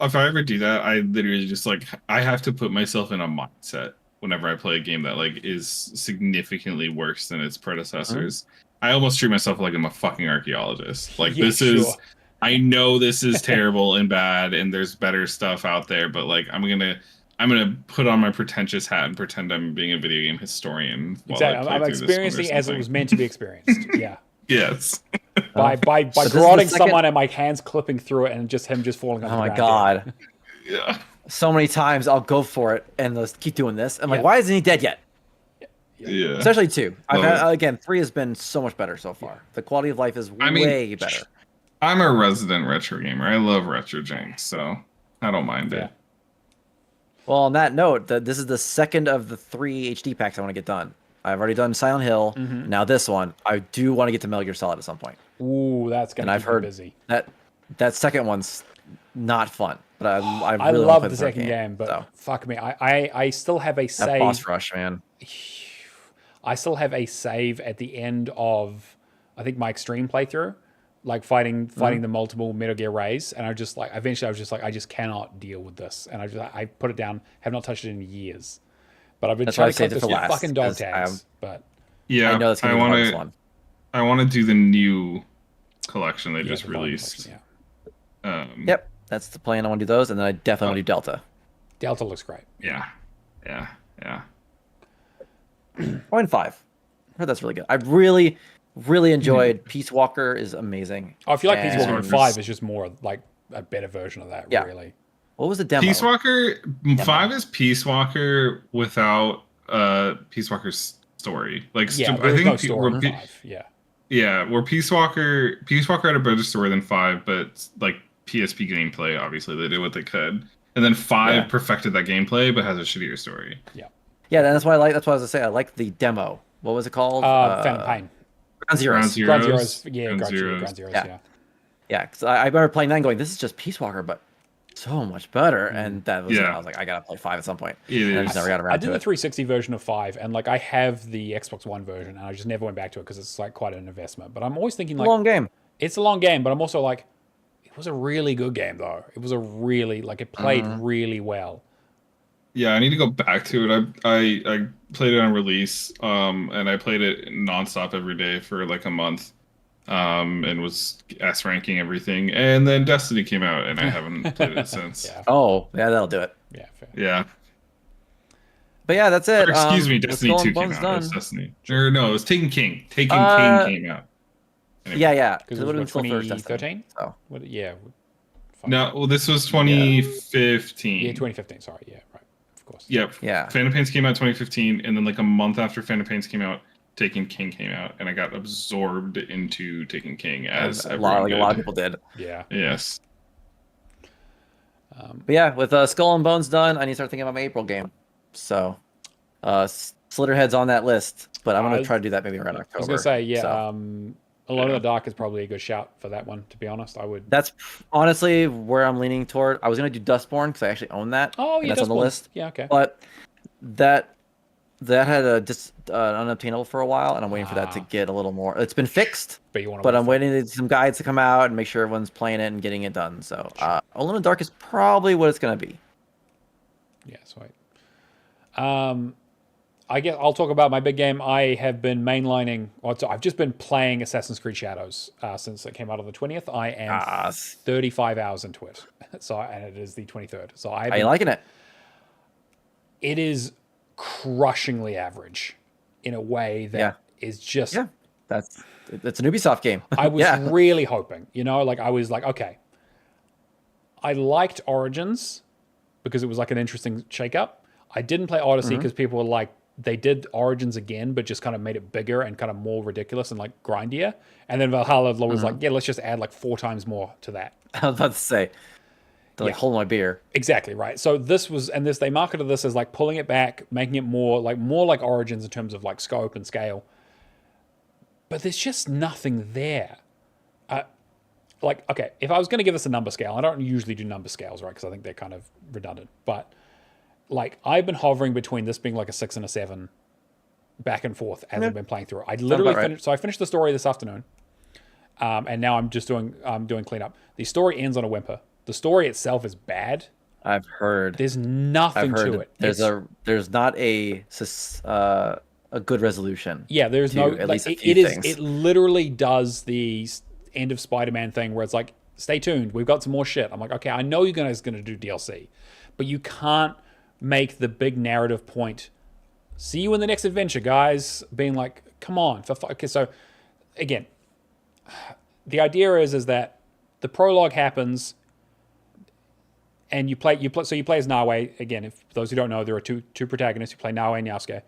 If I ever do that, I literally just I have to put myself in a mindset whenever I play a game that is significantly worse than its predecessors. Mm-hmm. I almost treat myself like I'm a fucking archaeologist. I know this is terrible and bad, and there's better stuff out there, but I'm gonna put on my pretentious hat and pretend I'm being a video game historian. Exactly, I'm experiencing as it was meant to be experienced. Yeah. Yes. by garroting someone and my hands clipping through it and just him falling on the ground. Oh my god. Yeah. So many times I'll go for it and let's keep doing this. I'm like, why isn't he dead yet? Yeah. Especially 2. Again, 3 has been so much better so far. The quality of life is way better. I'm a resident retro gamer. I love retro jank, so I don't mind it. Well, on that note, this is the second of the 3 HD packs I want to get done. I've already done Silent Hill. Mm-hmm. Now this one, I do want to get to Metal Gear Solid at some point. Ooh, that's gonna be busy. That second one's not fun, but I really love the second game. But fuck me, I still have a save. That boss rush, man. I still have a save at the end of, I think, my extreme playthrough, fighting the multiple Metal Gear Rays, and eventually I was just like, I just cannot deal with this, and I put it down, have not touched it in years. But I've been trying to collect those fucking dog tags. But I know that's gonna be the hardest one. I want to do the new collection they just released. Yep, that's the plan. I want to do those, and then I definitely want to do Delta. Delta looks great. Yeah. Point 5. I heard that's really good. I really enjoyed Peace Walker. Is amazing. I feel like Peace Walker 5 is just more like a better version of that. Yeah. Really. What was the demo? Peace Walker 5 is Peace Walker without Peace Walker's story. I think no story in 5. Yeah, where Peace Walker had a better story than 5, but PSP gameplay, obviously they did what they could. And then 5 perfected that gameplay, but has a shittier story. Yeah. Yeah, that's why I was gonna say I like the demo. What was it called? Phantom Pain. Ground Zeroes. Ground Zeroes. Yeah, because I remember playing that and going, this is just Peace Walker, but so much better. And that was I was like, I gotta play 5 at some point. I never got around to it. I did the 360 version of 5, and I have the Xbox One version, and I just never went back to it because it's quite an investment. But I'm always thinking long game. It's a long game, but I'm also like, it was a really good game though. It was a really it played really well. Yeah, I need to go back to it. I played it on release, and I played it nonstop every day for a month, and was S ranking everything. And then Destiny came out, and I haven't played it since. Oh, yeah, that'll do it. Yeah, fair. Yeah. But yeah, that's it. Or, excuse me, Destiny 2 came out. It was Destiny. Or no, it was Taken King. Taken King came out. Anyway. Yeah. Because it would have been 2013? So. No, well, this was 2015. Yeah, 2015. Sorry, yeah, right. Of course. Yep. Yeah. Phantom Pains came out 2015, and then a month after Phantom Pains came out, Taken King came out, and I got absorbed into Taken King as a lot of people did. Yeah. Yes. But yeah, with Skull and Bones done, I need to start thinking about my April game. So, Slitterhead's on that list, but I'm gonna try to do that maybe around October. I was gonna say, Alone in the Dark is probably a good shout for that one. To be honest, I would. That's honestly where I'm leaning toward. I was gonna do Dustborn because I actually own that. Oh yeah, that's on the list. Yeah, okay. But that had unobtainable for a while, and I'm waiting for that to get a little more. It's been fixed, but I'm waiting for some guides to come out and make sure everyone's playing it and getting it done. So, Alone in the Dark is probably what it's gonna be. Yeah, sweet. I guess I'll talk about my big game. I have been mainlining. I've just been playing Assassin's Creed Shadows since it came out on the 20th. I am 35 hours into it. And it is the 23rd. So are you liking it? It is crushingly average in a way that is just It's an Ubisoft game. I was Yeah. really hoping, like I was like, okay. I liked Origins because it was like an interesting shakeup. I didn't play Odyssey because people were like, they did Origins again, but just kind of made it bigger and kind of more ridiculous and like grindier. And then Valhalla was like, yeah, let's just add like 4 times more to that. I was about to say, to like hold my beer. Exactly right. So they marketed this as like pulling it back, making it more like Origins in terms of like scope and scale. But there's just nothing there. Like, okay, if I was going to give this a number scale, I don't usually do number scales, right? Because I think they're kind of redundant. But like, I've been hovering between this being like a 6 and a 7, back and forth as I've been playing through it. I literally finished. So I finished the story this afternoon, and now I'm doing cleanup. The story ends on a whimper. The story itself is bad. I've heard. There's nothing to it. There's not a good resolution. Yeah, there's no. At least a it few is. things. It literally does the end of Spider-Man thing where it's like, stay tuned, we've got some more shit. I'm like, okay, I know you're guys going to do DLC, but you can't make the big narrative point. See you in the next adventure, guys. Being like, come on. Okay, so again, the idea is that the prologue happens, and you play as Nawe. Again, if those who don't know, there are two protagonists. You play Nawe and Yasuke.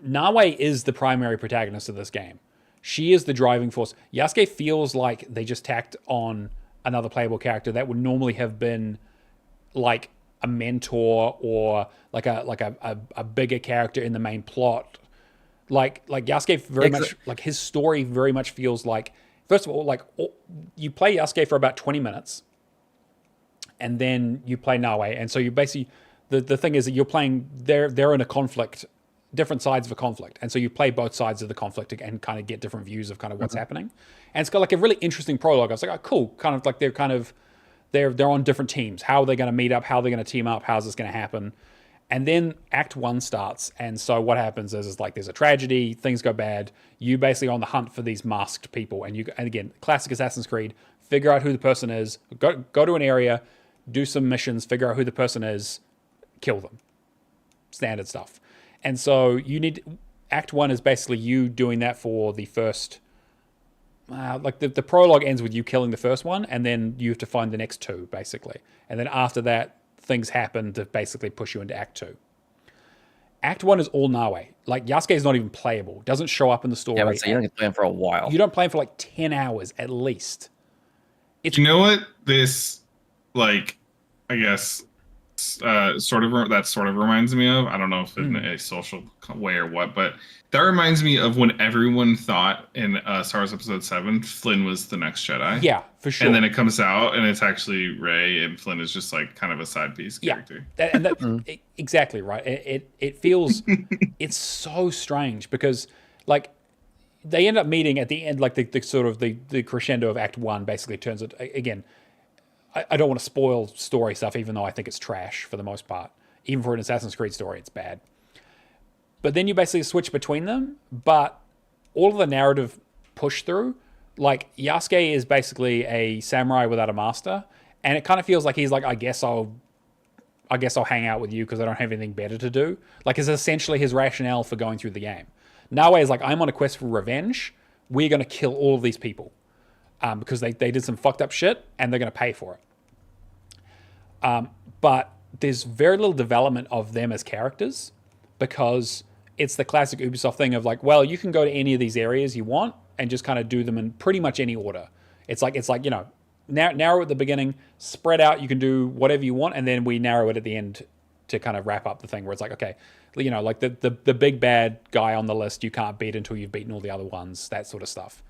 Nawe is the primary protagonist of this game. She is the driving force. Yasuke feels like they just tacked on another playable character that would normally have been like a mentor or like a bigger character in the main plot. Like Yasuke very much, like his story very much feels like, first of all, like you play Yasuke for about 20 minutes and then you play Nawe. And so you basically, the thing is that you're playing, they're in a conflict, different sides of a conflict. And so you play both sides of the conflict and kind of get different views of kind of what's happening. And it's got like a really interesting prologue. I was like, oh, cool. Kind of like they're on different teams. How are they going to meet up? How are they going to team up? How's this going to happen? And then Act 1 starts. And so what happens is like there's a tragedy, things go bad. You basically on the hunt for these masked people. And again, classic Assassin's Creed, figure out who the person is, go to an area, do some missions, figure out who the person is, kill them. Standard stuff. And so Act 1 is basically you doing that for the first, like the prologue ends with you killing the first one, and then you have to find the next 2, basically. And then after that, things happen to basically push you into Act 2. Act 1 is all Nawe. Like, Yasuke is not even playable. Doesn't show up in the story. Yeah, but so you don't get to play him for a while. You don't play him for like 10 hours at least. You know what this, like, I guess, sort of reminds me of? I don't know if in a social way or what, but that reminds me of when everyone thought in Star Wars Episode 7 Flynn was the next Jedi. Yeah, for sure. And then it comes out and it's actually Rey, and Flynn is just like kind of a side piece character. Exactly right. It feels it's so strange because like they end up meeting at the end, like the sort of the crescendo of Act 1 basically turns it again. I don't want to spoil story stuff, even though I think it's trash for the most part. Even for an Assassin's Creed story, it's bad. But then you basically switch between them, but all of the narrative push through, like Yasuke is basically a samurai without a master, and it kind of feels like he's like, I guess I'll hang out with you because I don't have anything better to do. Like, it's essentially his rationale for going through the game. Nawe is like, I'm on a quest for revenge. We're going to kill all of these people. Because they did some fucked up shit and they're going to pay for it. But there's very little development of them as characters because it's the classic Ubisoft thing of like, well, you can go to any of these areas you want and just kind of do them in pretty much any order. It's like you know, narrow at the beginning, spread out, you can do whatever you want, and then we narrow it at the end to kind of wrap up the thing where it's like, okay, you know, like the big bad guy on the list you can't beat until you've beaten all the other ones, that sort of stuff.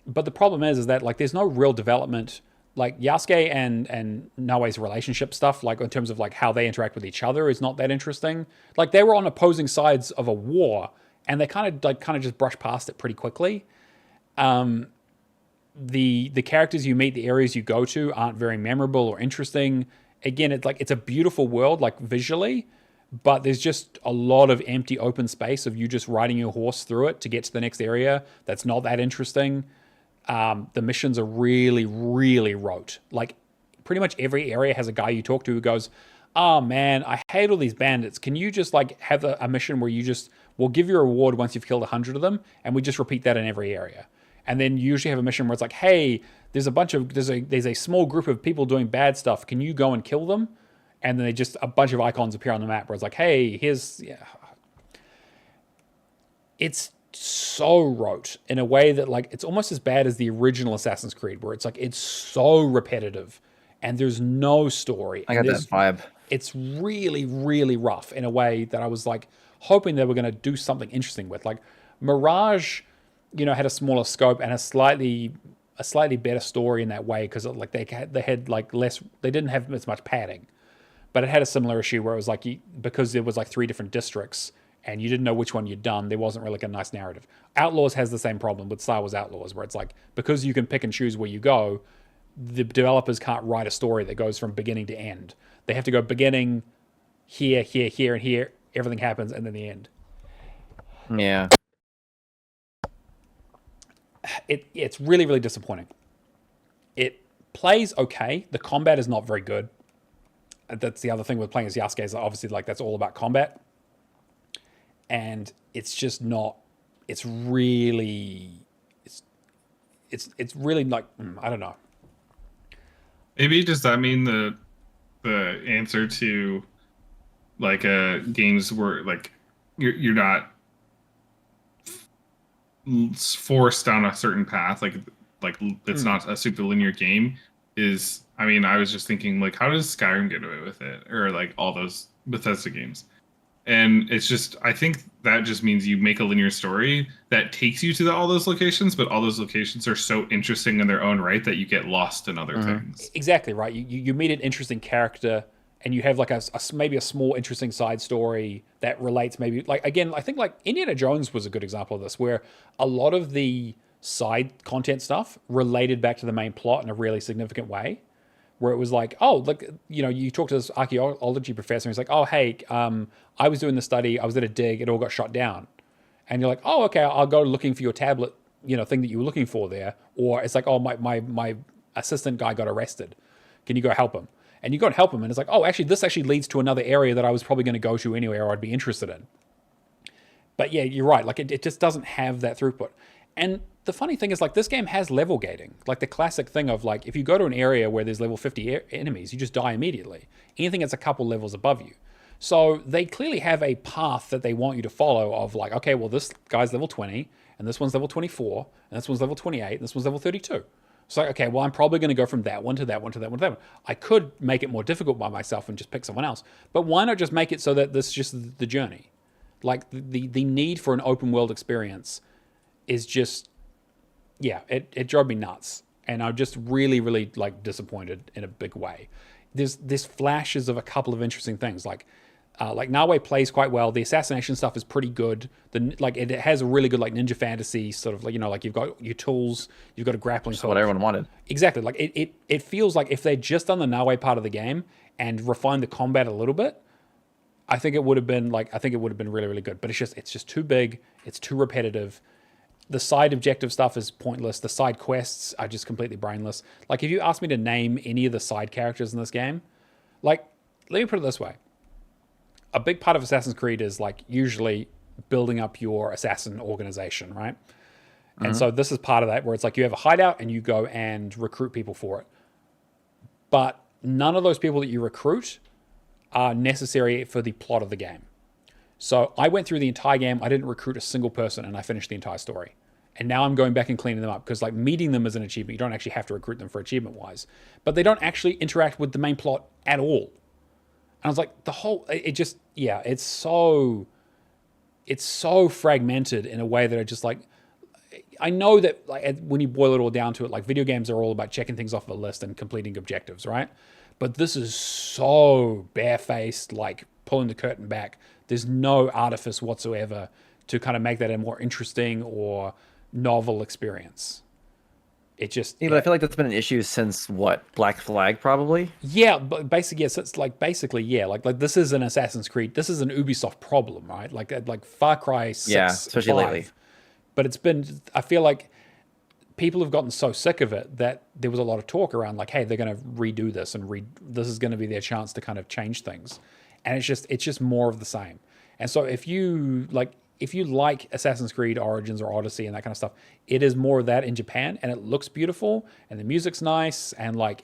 But the problem is that like there's no real development. Like Yasuke and Nawe's relationship stuff, like in terms of like how they interact with each other, is not that interesting. Like they were on opposing sides of a war, and they kind of just brushed past it pretty quickly. The characters you meet, the areas you go to, aren't very memorable or interesting. Again, it's a beautiful world, like visually, but there's just a lot of empty open space of you just riding your horse through it to get to the next area. That's not that interesting. The missions are really, really rote. Like pretty much every area has a guy you talk to who goes, oh man, I hate all these bandits. Can you just like have a mission where we'll give you a reward once you've killed 100 of them, and we just repeat that in every area. And then you usually have a mission where it's like, hey, there's a small group of people doing bad stuff. Can you go and kill them? And then a bunch of icons appear on the map where it's like, hey, it's so rote in a way that like it's almost as bad as the original Assassin's Creed, where it's like it's so repetitive and there's no story. I got that vibe. It's really, really rough in a way that I was like hoping they were going to do something interesting with. Like Mirage, had a smaller scope and a slightly better story in that way, because like they had like less, they didn't have as much padding, but it had a similar issue where it was like because there was like 3 different districts and you didn't know which one you'd done, there wasn't really like a nice narrative. Outlaws has the same problem with Star Wars Outlaws, where it's like because you can pick and choose where you go, the developers can't write a story that goes from beginning to end. They have to go beginning, here, and here. Everything happens, and then the end. Yeah. It's really, really disappointing. It plays okay. The combat is not very good. That's the other thing with playing as Yasuke, is obviously like that's all about combat. And it's just not. It's really like I don't know. Maybe does that mean the answer to like games where like you're not forced down a certain path, like it's not a super linear game, is, I mean, I was just thinking like, how does Skyrim get away with it, or like all those Bethesda games? And it's just, I think that just means you make a linear story that takes you to all those locations, but all those locations are so interesting in their own right that you get lost in other things. Exactly right. You meet an interesting character, and you have like maybe a small interesting side story that relates, maybe like, again, I think like Indiana Jones was a good example of this, where a lot of the side content stuff related back to the main plot in a really significant way, where it was like, oh, like, you talk to this archaeology professor and he's like, oh, hey, I was doing the study, I was at a dig, it all got shot down. And you're like, oh, okay, I'll go looking for your tablet, thing that you were looking for there. Or it's like, oh, my assistant guy got arrested. Can you go help him? And you go and help him, and it's like, oh, actually, this actually leads to another area that I was probably going to go to anyway, or I'd be interested in. But yeah, you're right. Like, it just doesn't have that throughput. And the funny thing is, like, this game has level gating. Like, the classic thing of, like, if you go to an area where there's level 50 enemies, you just die immediately. Anything that's a couple levels above you. So they clearly have a path that they want you to follow of, like, okay, well, this guy's level 20, and this one's level 24, and this one's level 28, and this one's level 32. So, okay, well, I'm probably going to go from that one to that one to that one to that one. I could make it more difficult by myself and just pick someone else. But why not just make it so that this is just the journey? Like, the need for an open world experience is just, yeah, it drove me nuts. And I'm just really, really, like, disappointed in a big way. There's flashes of a couple of interesting things. Like Nawe plays quite well. The assassination stuff is pretty good. It has a really good like Ninja Fantasy sort of like, like you've got your tools, you've got a grappling hook. That's what everyone wanted. Exactly. Like it feels like if they'd just done the Nawe part of the game and refined the combat a little bit, I think it would have been really, really good. But it's just too big. It's too repetitive. The side objective stuff is pointless. The side quests are just completely brainless. Like if you ask me to name any of the side characters in this game, like, let me put it this way. A big part of Assassin's Creed is like usually building up your assassin organization, right? And so this is part of that, where it's like you have a hideout and you go and recruit people for it. But none of those people that you recruit are necessary for the plot of the game. So I went through the entire game, I didn't recruit a single person, and I finished the entire story. And now I'm going back and cleaning them up, because like meeting them is an achievement. You don't actually have to recruit them for achievement-wise. But they don't actually interact with the main plot at all. And I was like, it's so fragmented in a way that I just like, I know that like when you boil it all down to it, like video games are all about checking things off the list and completing objectives, right? But this is so barefaced, like pulling the curtain back. There's no artifice whatsoever to kind of make that a more interesting or novel experience. It just... Yeah, but I feel like that's been an issue since, what, Black Flag, probably? Yeah, but basically, yes, it's like, basically, yeah, like this is an Assassin's Creed, this is an Ubisoft problem, right? Like Far Cry 6, yeah, especially 5. lately. But it's been, I feel like people have gotten so sick of it that there was a lot of talk around like, hey, they're going to redo this and this is going to be their chance to kind of change things, and it's just more of the same. And so if you like Assassin's Creed Origins or Odyssey and that kind of stuff, it is more of that in Japan, and it looks beautiful and the music's nice, and like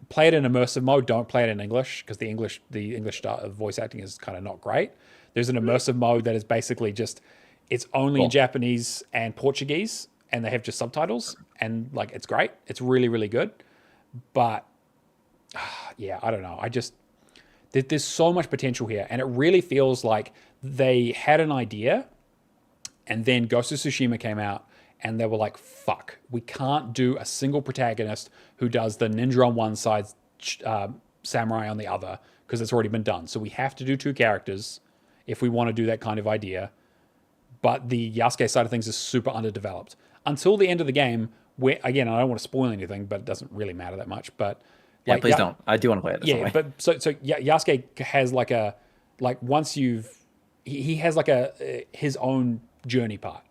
play it in immersive mode. Don't play it in English because the English voice acting is kind of not great. There's an immersive mode that is basically just it's only in Japanese and Portuguese, and they have just subtitles, and like it's great. It's really, really good. But yeah, I don't know. There's so much potential here, and it really feels like they had an idea, and then Ghost of Tsushima came out, and they were like, fuck, we can't do a single protagonist who does the ninja on one side, samurai on the other, because it's already been done. So we have to do 2 characters if we want to do that kind of idea. But the Yasuke side of things is super underdeveloped. Until the end of the game, where, again, I don't want to spoil anything, but it doesn't really matter that much. But yeah, please don't. I do want to play it. Yeah, but so Yasuke has he has his own journey part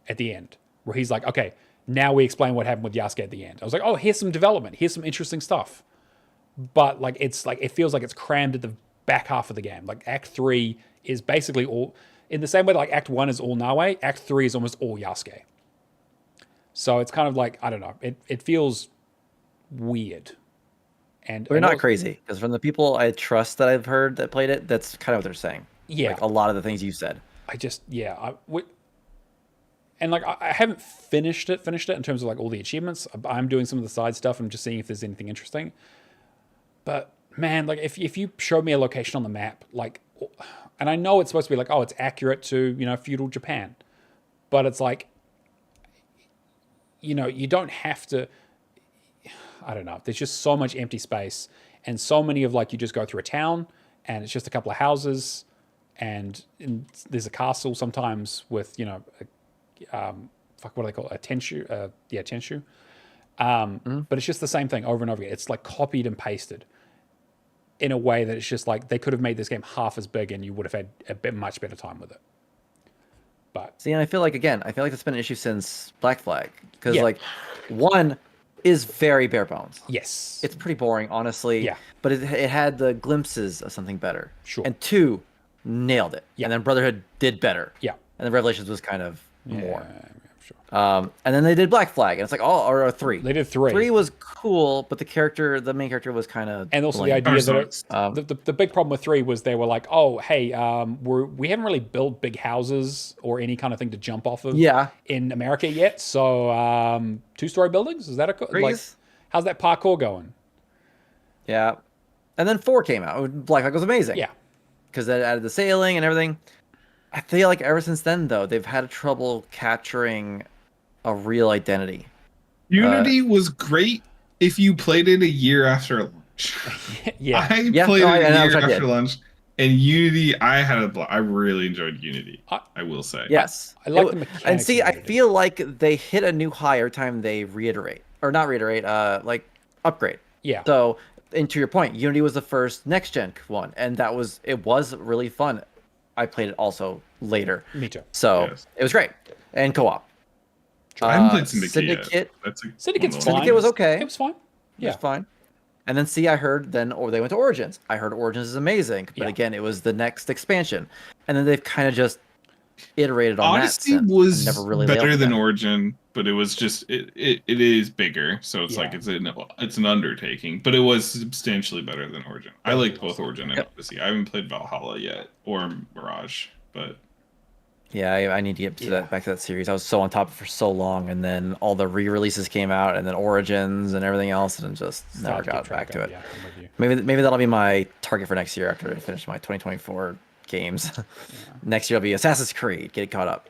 at the end, where he's like, okay, now we explain what happened with Yasuke at the end. I was like, oh, here's some development. Here's some interesting stuff. But it feels like it's crammed at the back half of the game. Like Act 3 is basically all, in the same way that like Act 1 is all Naue, Act 3 is almost all Yasuke. So it's kind of like, I don't know, it feels weird. And we're not crazy, because from the people I trust that I've heard that played it, that's kind of what they're saying. Yeah. Like a lot of the things you said. And like I haven't finished it in terms of like all the achievements. I'm doing some of the side stuff and just seeing if there's anything interesting. But man, like if you showed me a location on the map, like, and I know it's supposed to be like, oh, it's accurate to, feudal Japan, but it's like, you don't have to, I don't know. There's just so much empty space, and so many of like, you just go through a town and it's just a couple of houses, and there's a castle sometimes with, what do they call it? A tenshu? Tenshu. But it's just the same thing over and over again. It's like copied and pasted in a way that it's just like they could have made this game half as big and you would have had much better time with it. But see, and I feel like that's been an issue since Black Flag, because like 1 is very bare bones. Yes, it's pretty boring, honestly. Yeah, but it had the glimpses of something better. Sure. And 2 nailed it. Yeah. And then Brotherhood did better. Yeah. And then Revelations was kind of more. Sure. And then they did Black Flag, and it's like, or 3. They did 3. 3 was cool, but the main character was kind of. And also the idea that the big problem with 3 was they were like, oh, hey, we haven't really built big houses or any kind of thing to jump off of in America yet. So 2-story buildings, is that how's that parkour going? Yeah. And then 4 came out. Black Flag was amazing. Yeah. Because that added the sailing and everything. I feel like ever since then, though, they've had trouble capturing a real identity. Unity was great if you played it a year after launch. Yeah. I played it a year after launch, and Unity, I really enjoyed Unity, I will say. Yes. I like the mechanics. And see, I feel like they hit a new high every time they upgrade. Yeah. So, and to your point, Unity was the first next-gen one, and it was really fun. I played it also later. Me too. So it was great. And co-op. I haven't played Syndicate. Syndicate was okay. It was fine. Yeah. It was fine. And then I heard they went to Origins. I heard Origins is amazing. But again, it was the next expansion. And then they've kind of just iterated on Odyssey that. Was never really better than Origin, but it was just it is bigger, so it's like it's an undertaking, but it was substantially better than Origin. I liked both Origin and Odyssey. I haven't played Valhalla yet or Mirage, but yeah, I need to get back to that series. I was so on top of it for so long, and then all the re-releases came out, and then Origins and everything else, and just never got back to it. Yeah, maybe that'll be my target for next year after I finish my 2024 games. Next year will be Assassin's Creed. Get it caught up.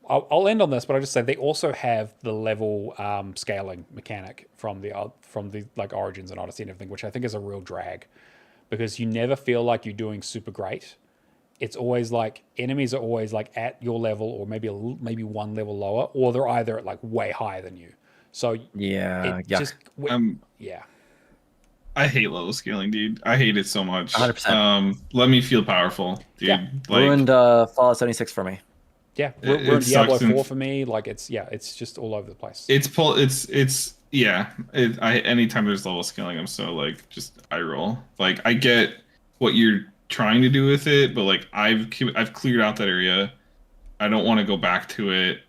I'll end on this, but I just say they also have the level scaling mechanic from the like Origins and Odyssey and everything, which I think is a real drag, because you never feel like you're doing super great. It's always like enemies are always like at your level, or maybe one level lower, or they're either like way higher than you. So I hate level scaling, dude. I hate it so much. 100%. Let me feel powerful, dude. Yeah. Ruined Fallout 76 for me. Yeah, we're in Diablo 4 for me. Like it's just all over the place. Anytime there's level scaling, I'm so like just eye roll. Like I get what you're trying to do with it, but like I've cleared out that area. I don't want to go back to it.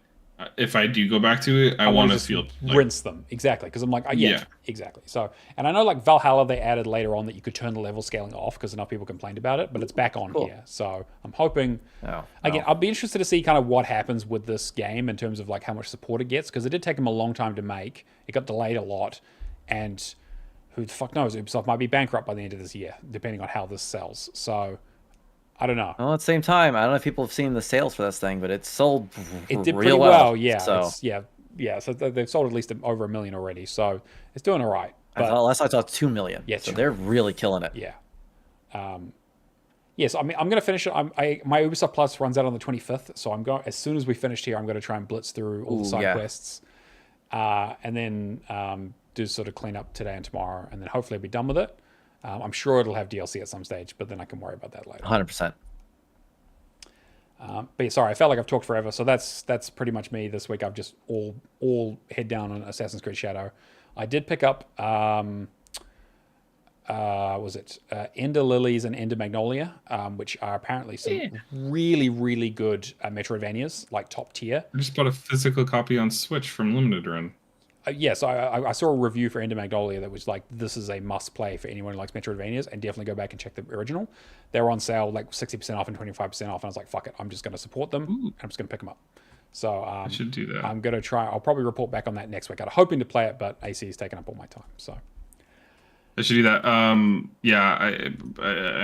If I do go back to it, I want to feel like, rinse them exactly because I'm like, yeah, exactly. So, and I know like Valhalla they added later on that you could turn the level scaling off because enough people complained about it, but it's back on here. So I'm hoping. Again, I'll be interested to see kind of what happens with this game in terms of like how much support it gets because it did take them a long time to make. It got delayed a lot, and who the fuck knows? Ubisoft might be bankrupt by the end of this year, depending on how this sells. So. I don't know. Well, at the same time, I don't know if people have seen the sales for this thing, but it sold it did real pretty well. Yeah. So So they've sold at least over 1 million already. So it's doing all right. But last I saw 2 million. Yeah, so they're really killing it. Yeah. Yes, I mean I'm going to finish it. My Ubisoft Plus runs out on the 25th, so I'm going as soon as we finished here. I'm going to try and blitz through all the side quests, and then do sort of clean up today and tomorrow, and then hopefully I'll be done with it. I'm sure it'll have DLC at some stage, but then I can worry about that later. 100%. But yeah, sorry, I felt like I've talked forever. So that's pretty much me this week. I've just all head down on Assassin's Creed Shadow. I did pick up Ender Lilies and Ender Magnolia, which are apparently some really, really good Metroidvanias, like top tier. I just bought a physical copy on Switch from Limited Run. Yes, I saw a review for Ender Magnolia that was like, this is a must play for anyone who likes Metroidvanias, and definitely go back and check the original. They were on sale like 60% off and 25% off, and I was like, fuck it, I'm just going to support them. And I'm just going to pick them up. So I should do that. I'm going to try. I'll probably report back on that next week. I'm hoping to play it, but AC is taking up all my time. So I should do that. I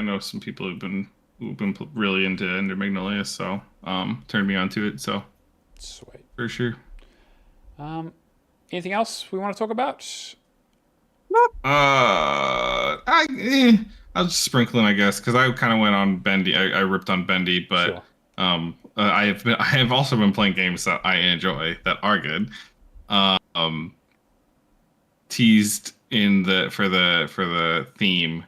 know some people who've been really into Ender Magnolia, so turned me on to it. So sweet for sure. Anything else we want to talk about? I was just sprinkling, I guess, because I kind of went on Bendy. I ripped on Bendy, but I have also been playing games that I enjoy that are good. Teased for the theme,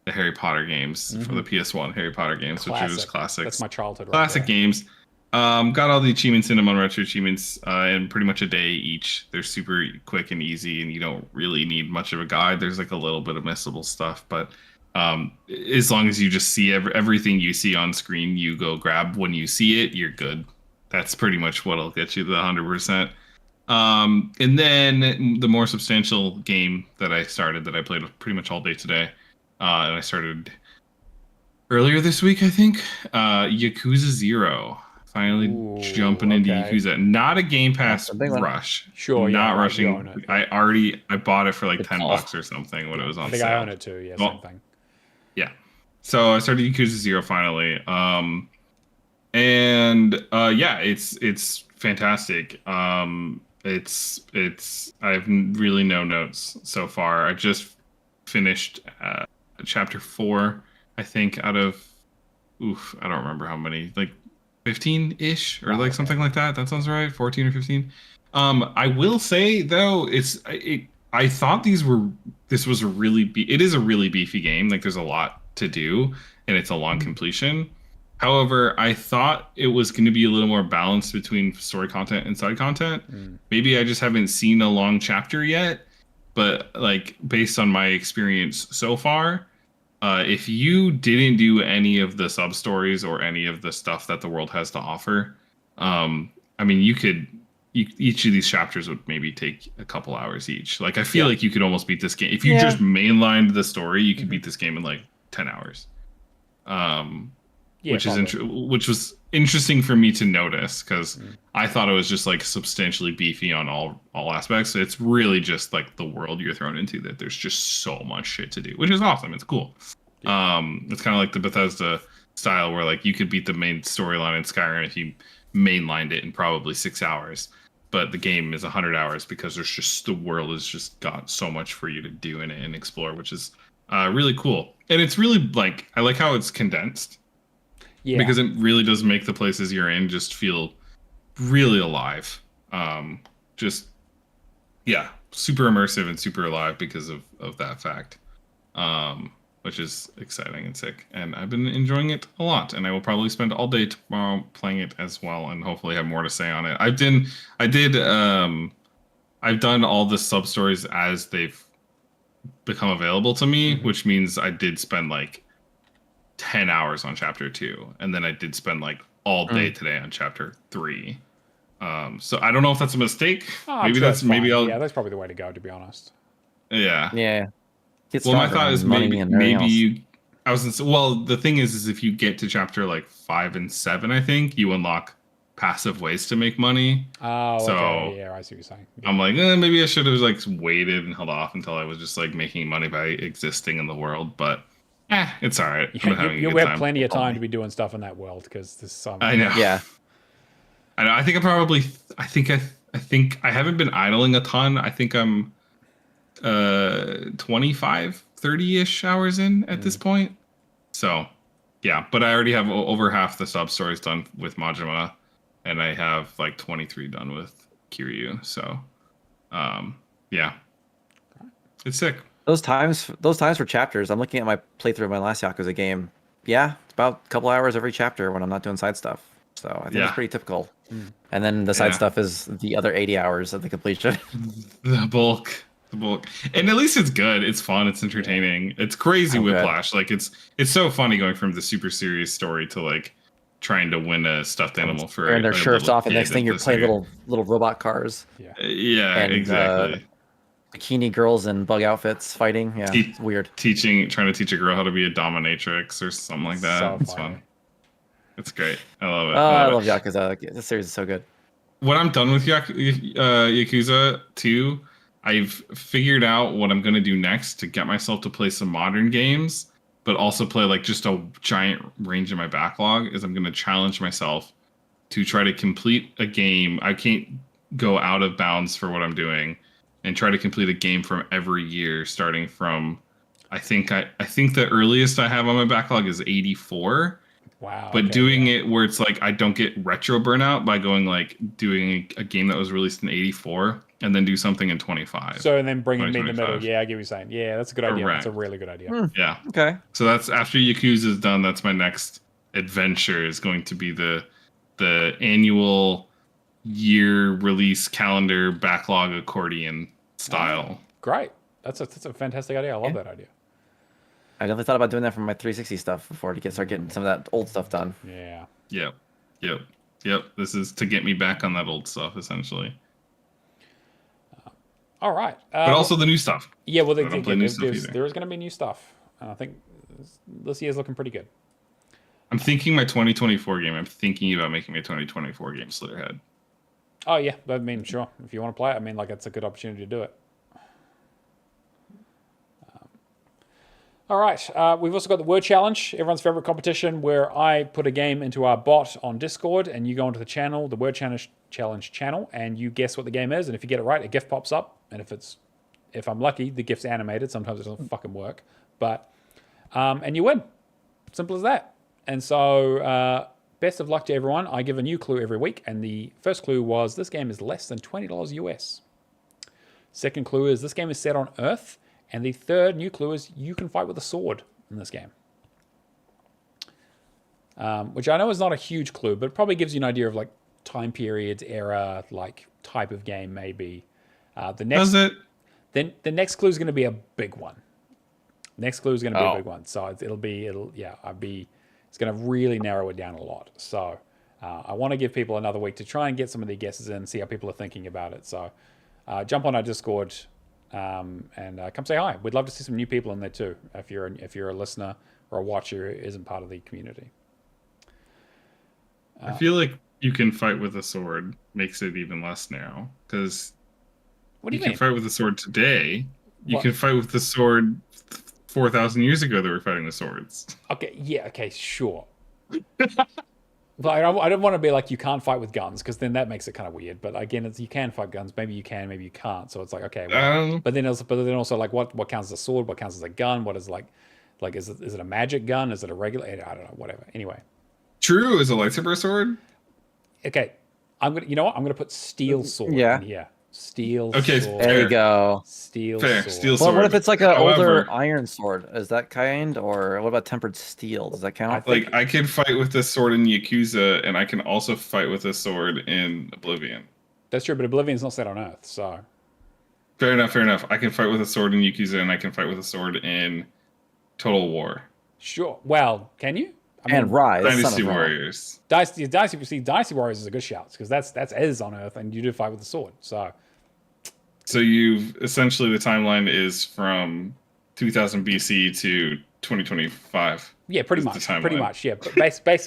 the Harry Potter games for the PS1 Harry Potter games, which are just classics. That's my childhood. Classic games. Got all the achievements in them on retro achievements in pretty much a day each. They're super quick and easy, and you don't really need much of a guide. There's like a little bit of missable stuff, but as long as you just see everything you see on screen, you go grab when you see it, you're good. That's pretty much what'll get you the 100%. And then the more substantial game that I played pretty much all day today, and I started earlier this week, I think, Yakuza 0. Finally jumping into Yakuza. Not a Game Pass rush. Sure, not rushing. I bought it for like $10 or something when it was on sale. I own it too. Yeah, same thing. Yeah. So I started Yakuza 0 finally. It's fantastic. I have really no notes so far. I just finished chapter 4, I think, out of I don't remember how many, like 15-ish or like something like that. That sounds right. 14 or 15. I will say though, I thought it is a really beefy game. Like there's a lot to do and it's a long completion. However, I thought it was going to be a little more balanced between story content and side content. Maybe I just haven't seen a long chapter yet, but like based on my experience so far, if you didn't do any of the sub stories or any of the stuff that the world has to offer, I mean, each of these chapters would maybe take a couple hours each. Like I feel like you could almost beat this game if you just mainlined the story. You could beat this game in like 10 hours. Which was interesting for me to notice because I thought it was just like substantially beefy on all aspects. It's really just like the world you're thrown into that there's just so much shit to do, which is awesome. It's cool. It's kind of like the Bethesda style where like you could beat the main storyline in Skyrim if you mainlined it in probably 6 hours, but the game is 100 hours because the world has just got so much for you to do in it and explore, which is really cool. And it's really like I like how it's condensed. Yeah. Because it really does make the places you're in just feel really alive. Super immersive and super alive because of that fact. which is exciting and sick. And I've been enjoying it a lot, and I will probably spend all day tomorrow playing it as well, and hopefully have more to say on it. I've done all the sub stories as they've become available to me, which means I did spend like 10 hours on chapter 2, and then I did spend like all day today on chapter 3. So I don't know if that's a mistake. Maybe that's probably the way to go, to be honest. Yeah. Get Well, my stronger thought is and money and everything else. The thing is if you get to chapter like 5 and 7, I think you unlock passive ways to make money. Oh, so okay. Yeah, I see what you're saying. Yeah. I'm like, maybe I should have like waited and held off until I was just like making money by existing in the world. But it's all right. You'll have plenty of time to be doing stuff in that world because there's so much. I know. Yeah. I know. I think I haven't been idling a ton. I think I'm 25, 30-ish hours in at this point. So, yeah. But I already have over half the sub stories done with Majima, and I have like 23 done with Kiryu. So, yeah. It's sick. Those times for chapters, I'm looking at my playthrough of my last Yakuza game. Yeah, it's about a couple hours every chapter when I'm not doing side stuff. So I think it's pretty typical. And then the side stuff is the other 80 hours of the completion. The bulk. And at least it's good. It's fun. It's entertaining. It's crazy whiplash. Like it's so funny going from the super serious story to like trying to win a stuffed animal for and their shirts off, and next thing you're playing little robot cars. And, exactly. Bikini girls in bug outfits fighting. Yeah, it's weird. Trying to teach a girl how to be a dominatrix or something like that. So it's fun. It's great. I love it. I love Yakuza. This series is so good. When I'm done with Yakuza 2, I've figured out what I'm going to do next to get myself to play some modern games, but also play like just a giant range in my backlog. Is I'm going to challenge myself to try to complete a game. I can't go out of bounds for what I'm doing, and try to complete a game from every year, starting from I think the earliest I have on my backlog is 84. Wow. But doing it where it's like I don't get retro burnout by doing a game that was released in 84 and then do something in 25. So and then bringing me in the middle. Yeah, I get what you're saying. Yeah, that's a good idea. That's a really good idea. Yeah. Okay. So that's after Yakuza's done. That's my next adventure is going to be the annual year release calendar backlog accordion style. Great. That's a fantastic idea. I love that idea. I definitely thought about doing that for my 360 stuff before to start getting some of that old stuff done. Yeah. Yep. This is to get me back on that old stuff, essentially. All right. But also the new stuff. Yeah, well, there is going to be new stuff. And I think this year's looking pretty good. I'm thinking my 2024 game. I'm thinking about making my 2024 game Slitterhead. Oh, yeah. I mean, sure. If you want to play it, I mean, like, it's a good opportunity to do it. All right, we've also got the Word Challenge, everyone's favorite competition, where I put a game into our bot on Discord, and you go onto the channel, the Word Challenge channel, and you guess what the game is, and if you get it right, a GIF pops up, and if I'm lucky, the GIF's animated. Sometimes it doesn't fucking work, but and you win. Simple as that. And so, best of luck to everyone. I give a new clue every week, and the first clue was this game is less than $20 US. Second clue is this game is set on Earth. And the third new clue is you can fight with a sword in this game. Which I know is not a huge clue, but it probably gives you an idea of like time periods, era, like type of game maybe. The next clue is going to be a big one. Next clue is going to be a big one. So it's going to really narrow it down a lot. So I want to give people another week to try and get some of their guesses in, see how people are thinking about it. So jump on our Discord. And come say hi. We'd love to see some new people in there too. If you're a listener or a watcher who isn't part of the community. I feel like you can fight with a sword makes it even less narrow because what do you can fight with a sword today. You can fight with the sword 4,000 years ago. They were fighting with swords. Okay. Yeah. Okay. Sure. But I don't want to be like you can't fight with guns because then that makes it kind of weird. But again, you can fight guns. Maybe you can, maybe you can't. So it's like okay. Well, but then also like what counts as a sword? What counts as a gun? What is like is it a magic gun? Is it a regular? I don't know. Whatever. Anyway. True is a lightsaber sword. Okay, I'm gonna put steel sword. Yeah. In here. Steel Okay, sword. There you go. Steel Fair. sword. Steel Well, sword. what if it's like an However, older iron sword? Is that kind? Or what about tempered steel? Does that count? like I can fight with this sword in Yakuza, and I can also fight with this sword in Oblivion. That's true, but Oblivion's not set on Earth, so. Fair enough. Fair enough. I can fight with a sword in Yakuza, and I can fight with a sword in Total War. Sure. Well, can you? And Rise, Son Dynasty of Rome. Warriors. Dynasty Warriors is a good shout because that's Ez on Earth, and you do fight with the sword. So you've essentially the timeline is from 2000 BC to 2025. Yeah, pretty is the much. timeline. Pretty much. Yeah, but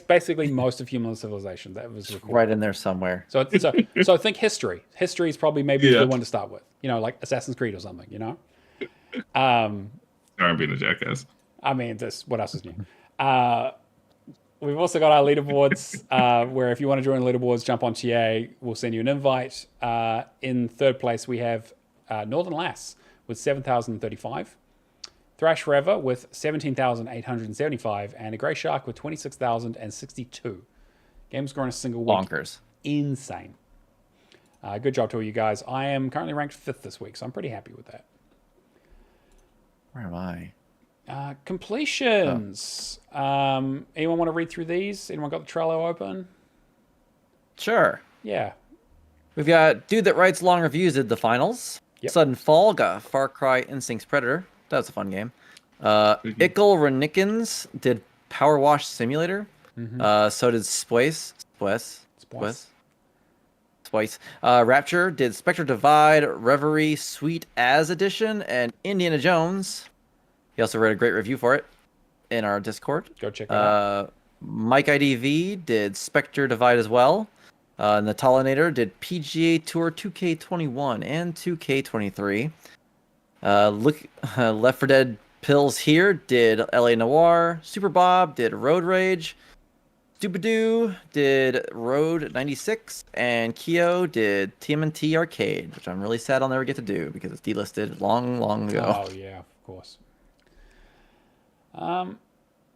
basically most of human civilization that was recorded. Right in there somewhere. So think history. History is probably maybe a Yeah. good one to start with. You know, like Assassin's Creed or something. You know. Sorry, I'm being a jackass. I mean, what else is new? We've also got our leaderboards, where if you want to join the leaderboards, jump on TA. We'll send you an invite. In third place, we have Northern Lass with 7,035. Thrash Forever with 17,875. And a Grey Shark with 26,062. Game score in a single week. Bonkers. Insane. Good job to all you guys. I am currently ranked 5th this week, so I'm pretty happy with that. Where am I? Completions. Anyone want to read through these? Anyone got the Trello open? Sure. Yeah. We've got Dude That Writes Long Reviews did the finals. Yep. Sudden Fall got Far Cry Instincts Predator. That was a fun game. Ickle Renikins did Power Wash Simulator. So did Spice. Rapture did Spectre Divide, Reverie, Sweet As Edition, and Indiana Jones. He also wrote a great review for it in our Discord. Go check that out. Mike IDV did Spectre Divide as well. Natalinator did PGA Tour 2K21 and 2K23. Left 4 Dead Pills here did LA Noir. Super Bob did Road Rage. Stupidoo did Road 96. And Keo did TMNT Arcade, which I'm really sad I'll never get to do because it's delisted long ago. Oh, yeah, of course. And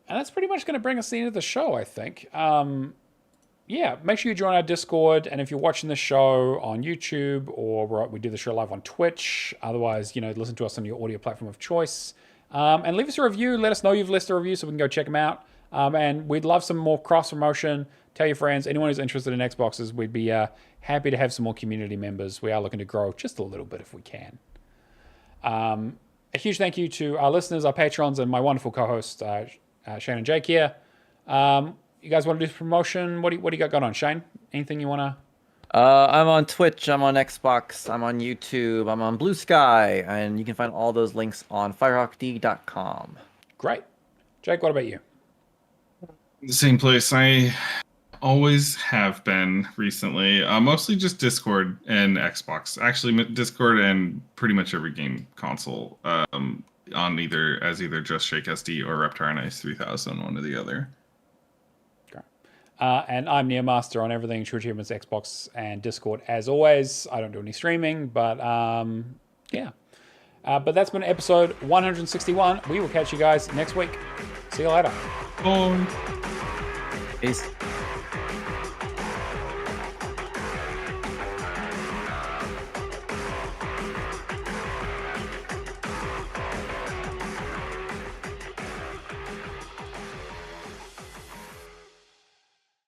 that's pretty much going to bring us to the end of the show, I think. Yeah, make sure you join our Discord. And if you're watching the show on YouTube or we do the show live on Twitch, otherwise, listen to us on your audio platform of choice. And leave us a review. Let us know you've listed a review so we can go check them out. And we'd love some more cross-promotion. Tell your friends, anyone who's interested in Xboxes, we'd be happy to have some more community members. We are looking to grow just a little bit if we can. A huge thank you to our listeners, our patrons, and my wonderful co-host, Shane and Jake here. You guys want to do promotion? What do you got going on, Shane? Anything you want to... I'm on Twitch, I'm on Xbox, I'm on YouTube, I'm on Blue Sky, and you can find all those links on firehawkd.com. Great. Jake, what about you? Same place. I always have been recently. Mostly just Discord and Xbox. Actually, Discord and pretty much every game console. On either Just Shake SD or Reptar Nice 3000, one or the other. Okay. And I'm Neomaster on everything True Achievements, Xbox, and Discord as always. I don't do any streaming, but yeah. But that's been episode 161. We will catch you guys next week. See you later. Bye. Peace.